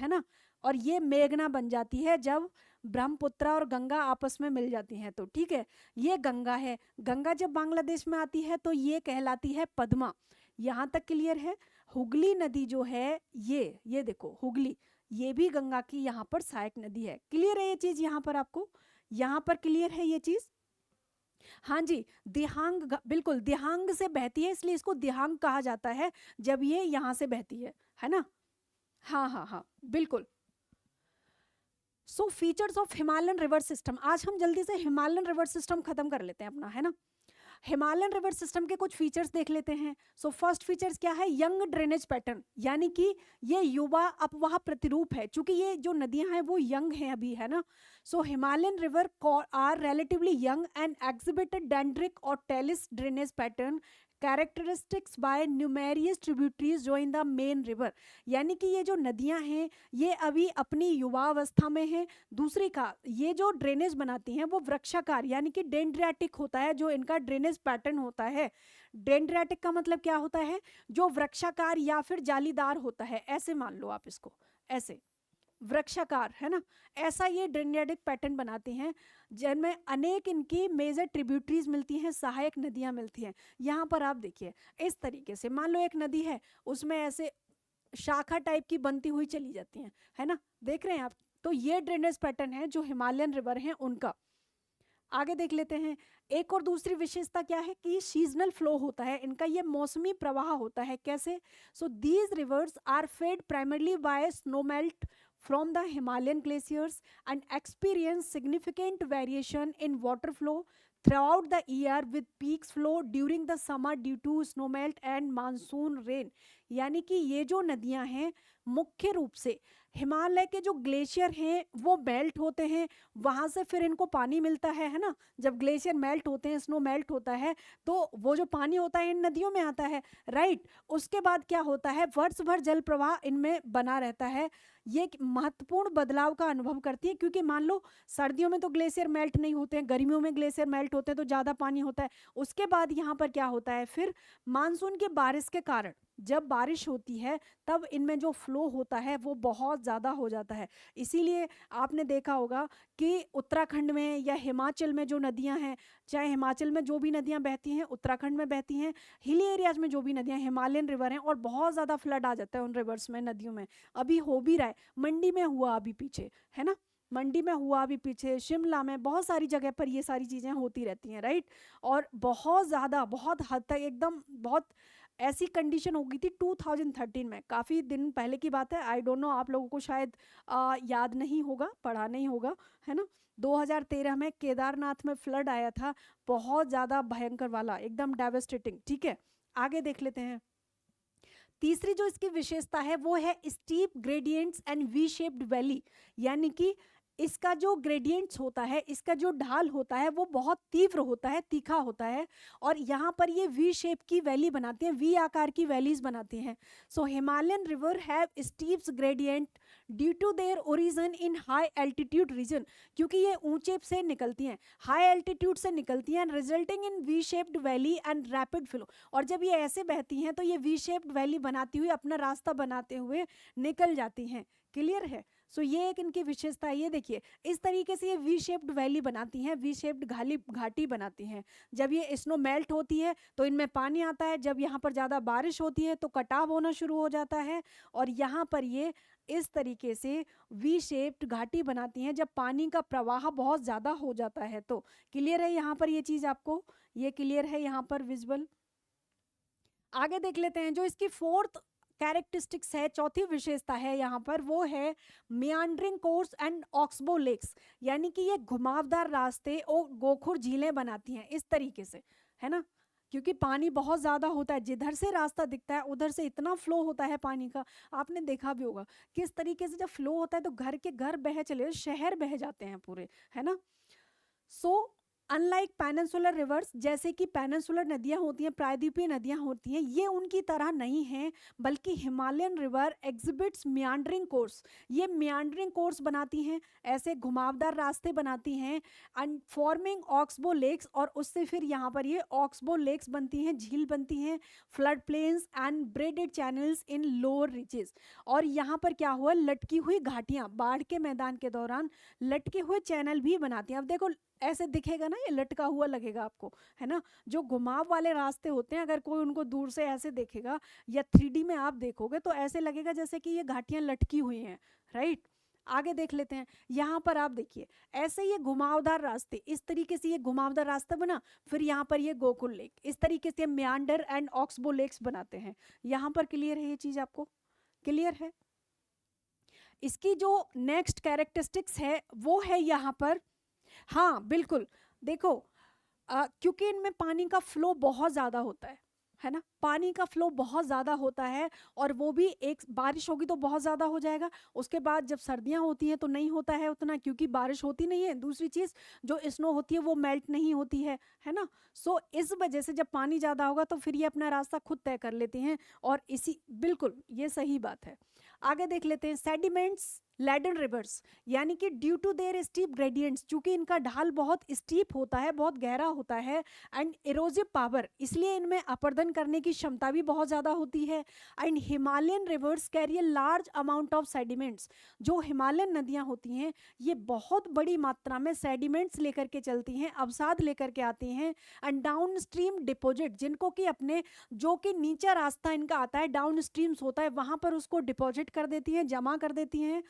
Speaker 1: ना, और ये मेघना बन जाती है जब ब्रह्मपुत्र और गंगा आपस में मिल जाती हैं, तो ठीक है। ये गंगा है, गंगा जब बांग्लादेश में आती है तो ये कहलाती है पद्मा। यहाँ तक क्लियर है। हुगली नदी जो है ये देखो हुगली, ये भी गंगा की यहाँ पर सहायक नदी है। क्लियर है ये चीज, यहाँ पर आपको यहाँ पर क्लियर है ये चीज। हाँ जी, दिहांग बिल्कुल दिहांग से बहती है, इसलिए इसको दिहांग कहा जाता है जब ये यहाँ से बहती है ना। हाँ हाँ हाँ बिल्कुल। So features of Himalayan river system, आज हम जल्दी से हिमालयन रिवर सिस्टम खत्म कर लेते हैं अपना, है ना। हिमालयन रिवर सिस्टम के कुछ फीचर्स देख लेते हैं। सो फर्स्ट फीचर्स क्या है, यंग ड्रेनेज पैटर्न, यानी कि ये युवा अपवाह प्रतिरूप है, क्योंकि ये जो नदियां हैं वो यंग हैं अभी, है ना। So Himalayan river are relatively young and exhibited dendritic और trellis drainage pattern characteristics by numerous tributaries join the main river, यानी कि ये जो नदियां हैं ये अभी अपनी युवावस्था में हैं। दूसरी का ये जो ड्रेनेज बनाती हैं वो वृक्षाकार यानी कि डेंड्रियाटिक होता है, जो इनका ड्रेनेज पैटर्न होता है। डेंड्रियाटिक का मतलब क्या होता है, जो वृक्षाकार या फिर जालीदार होता है, ऐसे मान लो आप इसको, ऐसे वृक्षाकार, है ना। ऐसा ये ड्रेनेटिक पैटर्न बनाते हैं, जिनमें अनेक इनकी मेजर ट्रिब्यूटरीज मिलती हैं, सहायक नदियां मिलती हैं। यहाँ पर आप देखिए इस तरीके से, मान लो एक नदी है, उसमें ऐसे शाखा टाइप की बनती हुई चली जाती हैं, है ना, देख रहे हैं आप। तो ये ड्रेनेज पैटर्न है जो हिमालयन रिवर हैं उनका। आगे देख लेते हैं, एक और दूसरी विशेषता क्या है कि सीजनल फ्लो होता है इनका, ये मौसमी प्रवाह होता है। कैसे, so these rivers are fed primarily by snowmelt from the Himalayan glaciers and experience significant variation in water flow throughout the year with peaks flow during the summer due to snowmelt and monsoon rain। यानी कि ये जो नदियां हैं मुख्य रूप से हिमालय के जो ग्लेशियर हैं वो मेल्ट होते हैं, वहाँ से फिर इनको पानी मिलता है ना। जब ग्लेशियर मेल्ट होते हैं, स्नो मेल्ट होता है, तो वो जो पानी होता है इन नदियों में आता है, राइट। उसके बाद क्या होता है, वर्ष भर जल प्रवाह इनमें बना रहता है। ये एक महत्वपूर्ण बदलाव का अनुभव करती है, क्योंकि मान लो सर्दियों में तो ग्लेशियर मेल्ट नहीं होते हैं, गर्मियों में ग्लेशियर मेल्ट होते हैं तो ज़्यादा पानी होता है। उसके बाद यहाँ पर क्या होता है, फिर मानसून की बारिश के कारण जब बारिश होती है तब इनमें जो फ्लो होता है वो बहुत ज़्यादा हो जाता है। इसीलिए आपने देखा होगा कि उत्तराखंड में या हिमाचल में जो नदियां हैं, चाहे हिमाचल में जो भी नदियां बहती हैं, उत्तराखंड में बहती हैं, हिली एरियाज में जो भी नदियां हिमालयन रिवर हैं, और बहुत ज़्यादा फ्लड आ जाता है उन रिवर्स में, नदियों में। अभी हो भी रहा है, मंडी में हुआ अभी पीछे, है ना, मंडी में हुआ अभी पीछे, शिमला में, बहुत सारी जगह पर ये सारी चीज़ें होती रहती हैं, राइट। और बहुत ज़्यादा, बहुत हद तक एकदम बहुत ऐसी कंडीशन हो गई थी 2013 में, काफ़ी दिन पहले की बात है। आई डोंट नो, आप लोगों को शायद याद नहीं होगा, पढ़ा नहीं होगा, है ना। 2013 में केदारनाथ में फ्लड आया था, बहुत ज़्यादा भयंकर वाला, एकदम डेवेस्टेटिंग। ठीक है, आगे देख लेते हैं। तीसरी जो इसकी विशेषता है वो है steep gradients and V shaped valley, यानी कि इसका जो ग्रेडियंट्स होता है, इसका जो ढाल होता है वो बहुत तीव्र होता है, तीखा होता है, और यहाँ पर ये वी शेप की वैली बनाते हैं, वी आकार की वैलीज बनाते हैं। So Himalayan river have steeps gradient due to their origin in high altitude region, क्योंकि ये ऊंचे से निकलती हैं, हाई एल्टीट्यूड से निकलती हैं, resulting in V shaped valley and rapid flow. और जब ये ऐसे बहती हैं तो ये वी शेप्ड वैली बनाती हुई अपना रास्ता बनाते हुए निकल जाती हैं। क्लियर है। सो ये एक इनकी विशेषता है। ये देखिए इस तरीके से ये वी शेप्ड वैली बनाती हैं, वी शेप्ड घाटी बनाती हैं। जब ये स्नो मेल्ट होती है तो इनमें पानी आता है, जब यहाँ पर ज़्यादा बारिश होती है तो कटाव होना शुरू हो जाता है, और यहाँ पर ये इस तरीके से वी शेप्ड घाटी बनाती हैं जब पानी का प्रवाह बहुत ज़्यादा हो जाता है। तो क्लियर है यहाँ पर ये चीज़, आपको ये क्लियर है यहाँ पर विजुअल। आगे देख लेते हैं, जो इसकी फोर्थ कैरेक्टरिस्टिक्स है, चौथी विशेषता है यहाँ पर, वो है मियांड्रिंग कोर्स एंड ऑक्सबो लेक्स, यानी कि ये घुमावदार रास्ते और गोखुर झीलें बनाती हैं इस तरीके से, है ना। क्योंकि पानी बहुत ज़्यादा होता है, जिधर से रास्ता दिखता है उधर से इतना फ्लो होता है पानी का। आपने देखा भी होगा किस तरीके से जब फ्लो होता है तो घर के घर बह चले, शहर बह जाते हैं पूरे, है ना। सो अनलाइक पेनिनसुलर रिवर्स, जैसे कि पेनिनसुलर नदियां होती हैं, प्रायद्वीपीय नदियां होती हैं, ये उनकी तरह नहीं हैं, बल्कि हिमालयन रिवर एग्जिबिट्स मियांड्रिंग कोर्स, ये मियांड्रिंग कोर्स बनाती हैं, ऐसे घुमावदार रास्ते बनाती हैं, एंड फॉर्मिंग ऑक्सबो लेक्स, और उससे फिर यहाँ पर ये ऑक्सबो लेक्स बनती हैं, झील बनती हैं, flood plains and braided channels in lower reaches. और यहाँ पर क्या हुआ, लटकी हुई घाटियाँ, बाढ़ के मैदान के दौरान लटके हुए चैनल भी बनाती हैं। अब देखो ऐसे दिखेगा ना, ये लटका हुआ लगेगा आपको, है ना। जो घुमाव वाले रास्ते होते हैं, अगर कोई उनको दूर से ऐसे देखेगा या 3D में आप देखोगे तो ऐसे लगेगा जैसे कि ये घाटियां लटकी हुई हैं, राइट। आगे देख लेते हैं, यहाँ पर आप देखिए ऐसे ये घुमावदार रास्ते, इस तरीके से ये घुमावदार रास्ता बना, फिर यहाँ पर ये गोकुल लेक, इस तरीके से मियांडर एंड ऑक्सबो लेक्स बनाते हैं। यहाँ पर क्लियर है ये चीज़, आपको क्लियर है। इसकी जो नेक्स्ट कैरेक्टरिस्टिक्स है वो है यहाँ पर, हाँ बिल्कुल, देखो क्योंकि इनमें पानी का फ्लो बहुत ज़्यादा होता है ना, पानी का फ्लो बहुत ज़्यादा होता है। और वो भी एक बारिश होगी तो बहुत ज़्यादा हो जाएगा, उसके बाद जब सर्दियाँ होती हैं तो नहीं होता है उतना, क्योंकि बारिश होती नहीं है। दूसरी चीज़, जो स्नो होती है वो मेल्ट नहीं होती है ना। सो इस वजह से जब पानी ज़्यादा होगा तो फिर ये अपना रास्ता खुद तय कर लेती हैं। और इसी बिल्कुल ये सही बात है। आगे देख लेते हैं, सेडिमेंट्स लैडन रिवर्स, यानी कि due to their steep gradients, चूंकि इनका ढाल बहुत स्टीप होता है, बहुत गहरा होता है, एंड इरोजिव पावर, इसलिए इनमें अपर्दन करने की क्षमता भी बहुत ज़्यादा होती है। And Himalayan reverse carry a large amount of sediments, जो हिमालयन नदियाँ होती हैं ये बहुत बड़ी मात्रा में सेडिमेंट्स लेकर के चलती हैं, अवसाद लेकर के आती हैं। एंड डाउन स्ट्रीम डिपोजिट, जिनको कि अपने जो कि नीचा रास्ता इनका आता है, डाउन स्ट्रीम्स होता है, वहाँ पर उसको डिपॉजिट कर देती हैं, जमा कर देती हैं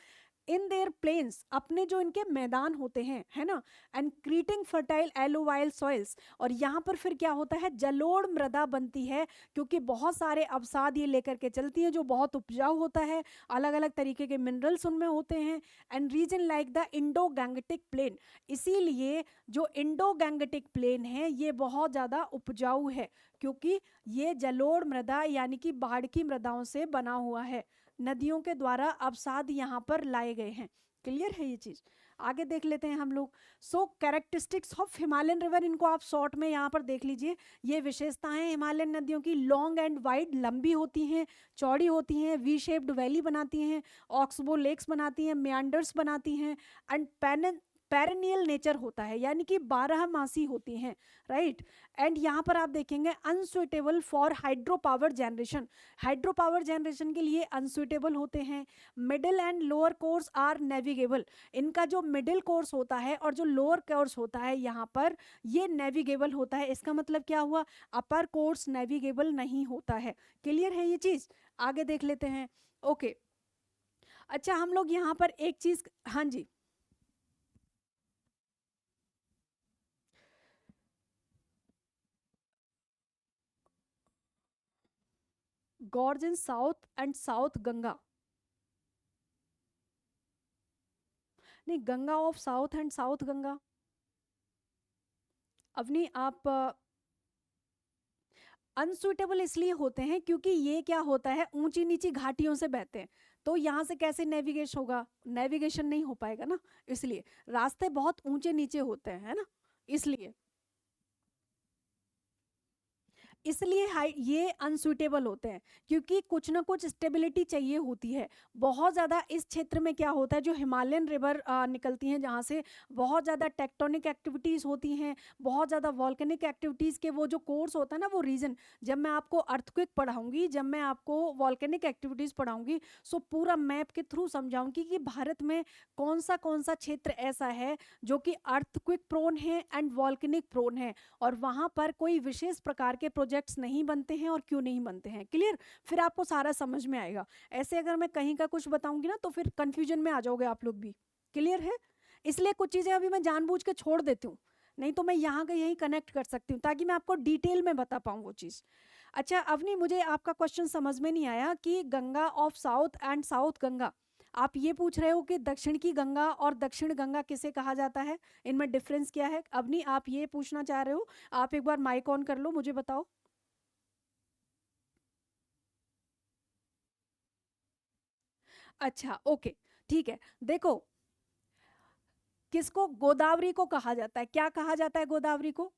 Speaker 1: इन देयर प्लेन्स, अपने जो इनके मैदान होते हैं, है ना। एंड क्रीटिंग फर्टाइल एलोवाइल सॉइल्स, और यहाँ पर फिर क्या होता है, जलोढ़ मृदा बनती है, क्योंकि बहुत सारे अवसाद ये लेकर के चलती हैं जो बहुत उपजाऊ होता है, अलग अलग तरीके के मिनरल्स उनमें होते हैं। And region like the Indo Gangetic plain, इसीलिए जो इंडो गैंगटिक प्लेन है ये बहुत ज़्यादा उपजाऊ है, क्योंकि ये जलोढ़ मृदा यानी कि बाढ़ की मृदाओं से बना हुआ है, नदियों के द्वारा अवसाद यहाँ पर लाए गए हैं। क्लियर है ये चीज। आगे देख लेते हैं हम लोग। सो कैरेक्टरिस्टिक्स ऑफ हिमालयन रिवर, इनको आप शॉर्ट में यहाँ पर देख लीजिए। ये विशेषताएं हिमालयन नदियों की, लॉन्ग एंड वाइड, लंबी होती हैं, चौड़ी होती हैं, वी शेप्ड वैली बनाती हैं, ऑक्सबो लेक्स बनाती हैं, मेंडर्स बनाती हैं, एंड पेरेनियल नेचर होता है, यानी कि 12 मासी होती हैं, राइट। एंड यहाँ पर आप देखेंगे unsuitable for hydro power generation, hydro power generation के लिए अनसुइटेबल होते हैं। Middle and lower course are navigable, इनका जो मिडिल कोर्स होता है और जो लोअर कोर्स होता है यहाँ पर ये नेविगेबल होता है। इसका मतलब क्या हुआ, अपर कोर्स नेविगेबल नहीं होता है। क्लियर है ये चीज़। आगे देख लेते हैं। ओके, अच्छा हम लोग यहाँ पर एक चीज़, हाँ जी, gorge in south and south Ganga, नहीं Ganga of south and south Ganga. Avni आप अनसुटेबल इसलिए होते हैं क्योंकि ये क्या होता है, ऊंची नीची घाटियों से बहते हैं, तो यहाँ से कैसे नेविगेशन होगा, नेविगेशन नहीं हो पाएगा ना, इसलिए रास्ते बहुत ऊंचे नीचे होते हैं, है ना, इसलिए इसलिए हाई ये अनसुटेबल होते हैं, क्योंकि कुछ ना कुछ स्टेबिलिटी चाहिए होती है। बहुत ज़्यादा इस क्षेत्र में क्या होता है, जो हिमालयन रिवर निकलती हैं जहाँ से, बहुत ज़्यादा टेक्टोनिक एक्टिविटीज़ होती हैं, बहुत ज़्यादा वॉल्केनिक एक्टिविटीज़ के वो जो कोर्स होता है ना, वो रीजन, जब मैं आपको अर्थक्वेक पढ़ाऊंगी, जब मैं आपको वॉल्केनिक एक्टिविटीज़ पढ़ाऊंगी, सो पूरा मैप के थ्रू समझाऊंगी कि भारत में कौन सा क्षेत्र ऐसा है जो कि अर्थक्वेक प्रोन है एंड वॉल्केनिक प्रोन है, और वहाँ पर कोई विशेष प्रकार के प्रोजेक्ट्स नहीं बनते हैं और क्यों नहीं बनते हैं। क्लियर, फिर आपको सारा समझ में आएगा। ऐसे अगर मैं कहीं का कुछ बताऊंगी ना तो फिर कंफ्यूजन में आ जाओगे आप लोग भी। क्लियर है, इसलिए कुछ चीज़ें अभी मैं जानबूझ के छोड़ देती हूँ, नहीं तो मैं यहाँ का यही कनेक्ट कर सकती हूँ ताकि मैं आपको डिटेल में बता पाऊँ वो चीज़। अच्छा अवनी, मुझे आपका क्वेश्चन समझ में नहीं आया कि Ganga of south and south Ganga, आप ये पूछ रहे हो कि दक्षिण की गंगा और दक्षिण गंगा किसे कहा जाता है, इनमें डिफरेंस क्या है। अवनी आप ये पूछना चाह रहे हो, आप एक बार माइक ऑन कर लो, मुझे बताओ। अच्छा ओके, ठीक है। देखो, किसको गोदावरी को कहा जाता है, क्या कहा जाता है गोदावरी को,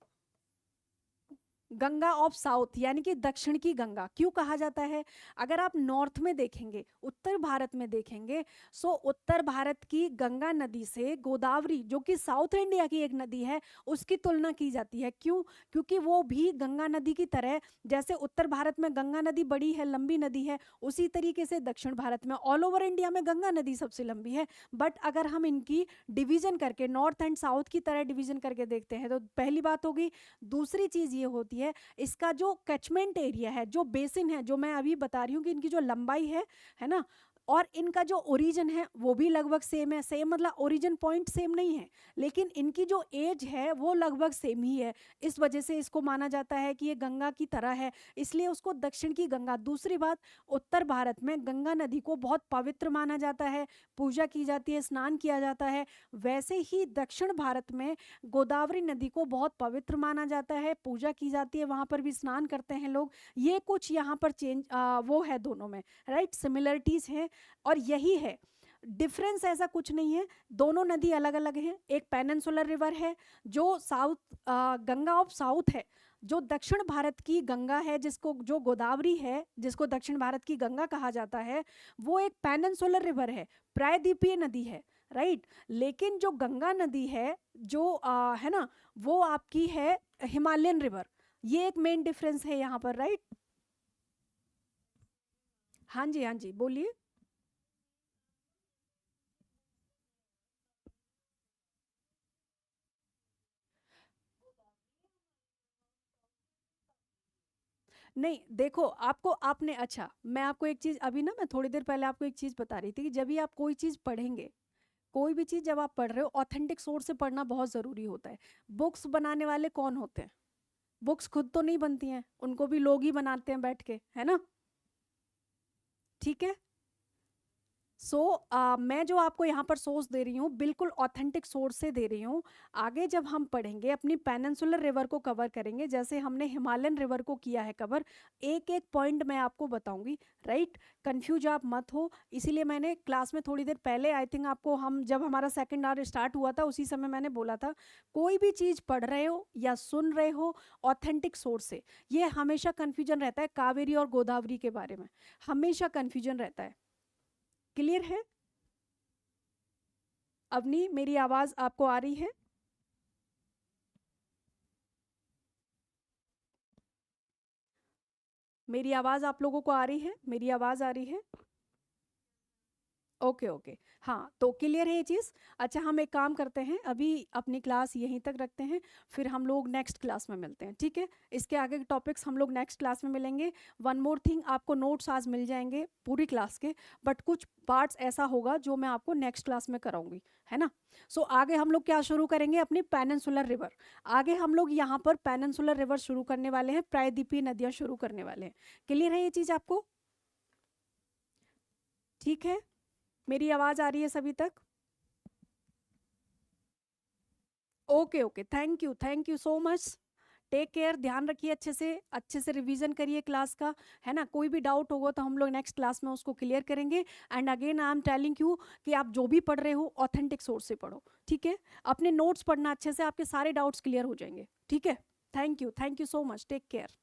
Speaker 1: गंगा ऑफ साउथ, यानी कि दक्षिण की गंगा क्यों कहा जाता है। अगर आप नॉर्थ में देखेंगे, उत्तर भारत में देखेंगे, सो उत्तर भारत की गंगा नदी से गोदावरी जो कि साउथ इंडिया की एक नदी है उसकी तुलना की जाती है। क्यों, क्योंकि वो भी गंगा नदी की तरह, जैसे उत्तर भारत में गंगा नदी बड़ी है, लंबी नदी है, उसी तरीके से दक्षिण भारत में, ऑल ओवर इंडिया में गंगा नदी सबसे लंबी है। बट अगर हम इनकी डिवीजन करके नॉर्थ एंड साउथ की तरह डिवीजन करके देखते हैं तो पहली बात होगी। दूसरी चीज ये होती है, इसका जो कैचमेंट एरिया है, जो बेसिन है, जो मैं अभी बता रही हूँ कि इनकी जो लंबाई है ना, और इनका जो ओरिजिन है वो भी लगभग सेम है। सेम मतलब ओरिजिन पॉइंट सेम नहीं है, लेकिन इनकी जो एज है वो लगभग सेम ही है। इस वजह से इसको माना जाता है कि ये गंगा की तरह है, इसलिए उसको दक्षिण की गंगा। दूसरी बात, उत्तर भारत में गंगा नदी को बहुत पवित्र माना जाता है, पूजा की जाती है, स्नान किया जाता है। वैसे ही दक्षिण भारत में गोदावरी नदी को बहुत पवित्र माना जाता है, पूजा की जाती है, वहाँ पर भी स्नान करते हैं लोग। ये कुछ यहाँ पर चेंज वो है दोनों में, राइट, सिमिलरिटीज़ हैं। और यही है डिफरेंस, ऐसा कुछ नहीं है। दोनों नदी अलग अलग हैं। एक पेनिनसुलर रिवर है जो साउथ, गंगा ऑफ साउथ है, जो दक्षिण भारत की गंगा है, जिसको जो गोदावरी है, जिसको दक्षिण भारत की गंगा कहा जाता है, वो एक पेनिनसुलर रिवर है, प्रायद्वीपीय नदी है, राइट। लेकिन जो गंगा नदी है, जो है ना, वो आपकी है हिमालयन रिवर। ये एक मेन डिफरेंस है यहाँ पर, राइट। हाँ जी, हाँ जी, बोलिए। नहीं देखो, आपको आपने अच्छा, मैं आपको एक चीज़ अभी ना, मैं थोड़ी देर पहले आपको एक चीज़ बता रही थी कि जब भी आप कोई चीज़ पढ़ेंगे, कोई भी चीज़ जब आप पढ़ रहे हो, ऑथेंटिक सोर्स से पढ़ना बहुत ज़रूरी होता है। बुक्स बनाने वाले कौन होते हैं? बुक्स खुद तो नहीं बनती हैं, उनको भी लोग ही बनाते हैं बैठ के, है ना। ठीक है। सो मैं जो आपको यहाँ पर सोर्स दे रही हूँ, बिल्कुल ऑथेंटिक सोर्स से दे रही हूँ। आगे जब हम पढ़ेंगे, अपनी पेनिनसुलर रिवर को कवर करेंगे, जैसे हमने हिमालयन रिवर को किया है कवर, एक एक पॉइंट मैं आपको बताऊंगी, राइट। कंफ्यूज आप मत हो, इसीलिए मैंने क्लास में थोड़ी देर पहले, आई थिंक आपको, हम जब हमारा सेकेंड आवर स्टार्ट हुआ था उसी समय मैंने बोला था, कोई भी चीज़ पढ़ रहे हो या सुन रहे हो ऑथेंटिक सोर्स से। ये हमेशा कन्फ्यूजन रहता है कावेरी और गोदावरी के बारे में, हमेशा कन्फ्यूजन रहता है। क्लियर है? अवनी, मेरी आवाज आपको आ रही है? मेरी आवाज आप लोगों को आ रही है? मेरी आवाज आ रही है? ओके ओके, हाँ, तो क्लियर है ये चीज़। अच्छा, हम एक काम करते हैं, अभी अपनी क्लास यहीं तक रखते हैं, फिर हम लोग नेक्स्ट क्लास में मिलते हैं, ठीक है। इसके आगे के टॉपिक्स हम लोग नेक्स्ट क्लास में मिलेंगे। वन मोर थिंग, आपको नोट्स आज मिल जाएंगे पूरी क्लास के, बट कुछ पार्ट्स ऐसा होगा जो मैं आपको नेक्स्ट क्लास में कराऊंगी, है ना। सो आगे हम लोग क्या शुरू करेंगे? अपनी पेनिनसुलर रिवर। आगे हम लोग यहाँ पर पेनिनसुलर रिवर शुरू करने वाले हैं, प्रायद्वीपीय नदियाँ शुरू करने वाले हैं। क्लियर है ये चीज़ आपको? ठीक है, मेरी आवाज़ आ रही है सभी तक? Okay okay, thank you so much. Take care, ध्यान रखिए, अच्छे से रिवीजन करिए क्लास का, है ना। कोई भी डाउट होगा तो हम लोग नेक्स्ट क्लास में उसको क्लियर करेंगे। And again I am telling you कि आप जो भी पढ़ रहे हो ऑथेंटिक सोर्स से पढ़ो, ठीक है। अपने नोट्स पढ़ना अच्छे से, आपके सारे डाउट्स क्लियर हो जाएंगे, ठीक है। Thank you so much, take care.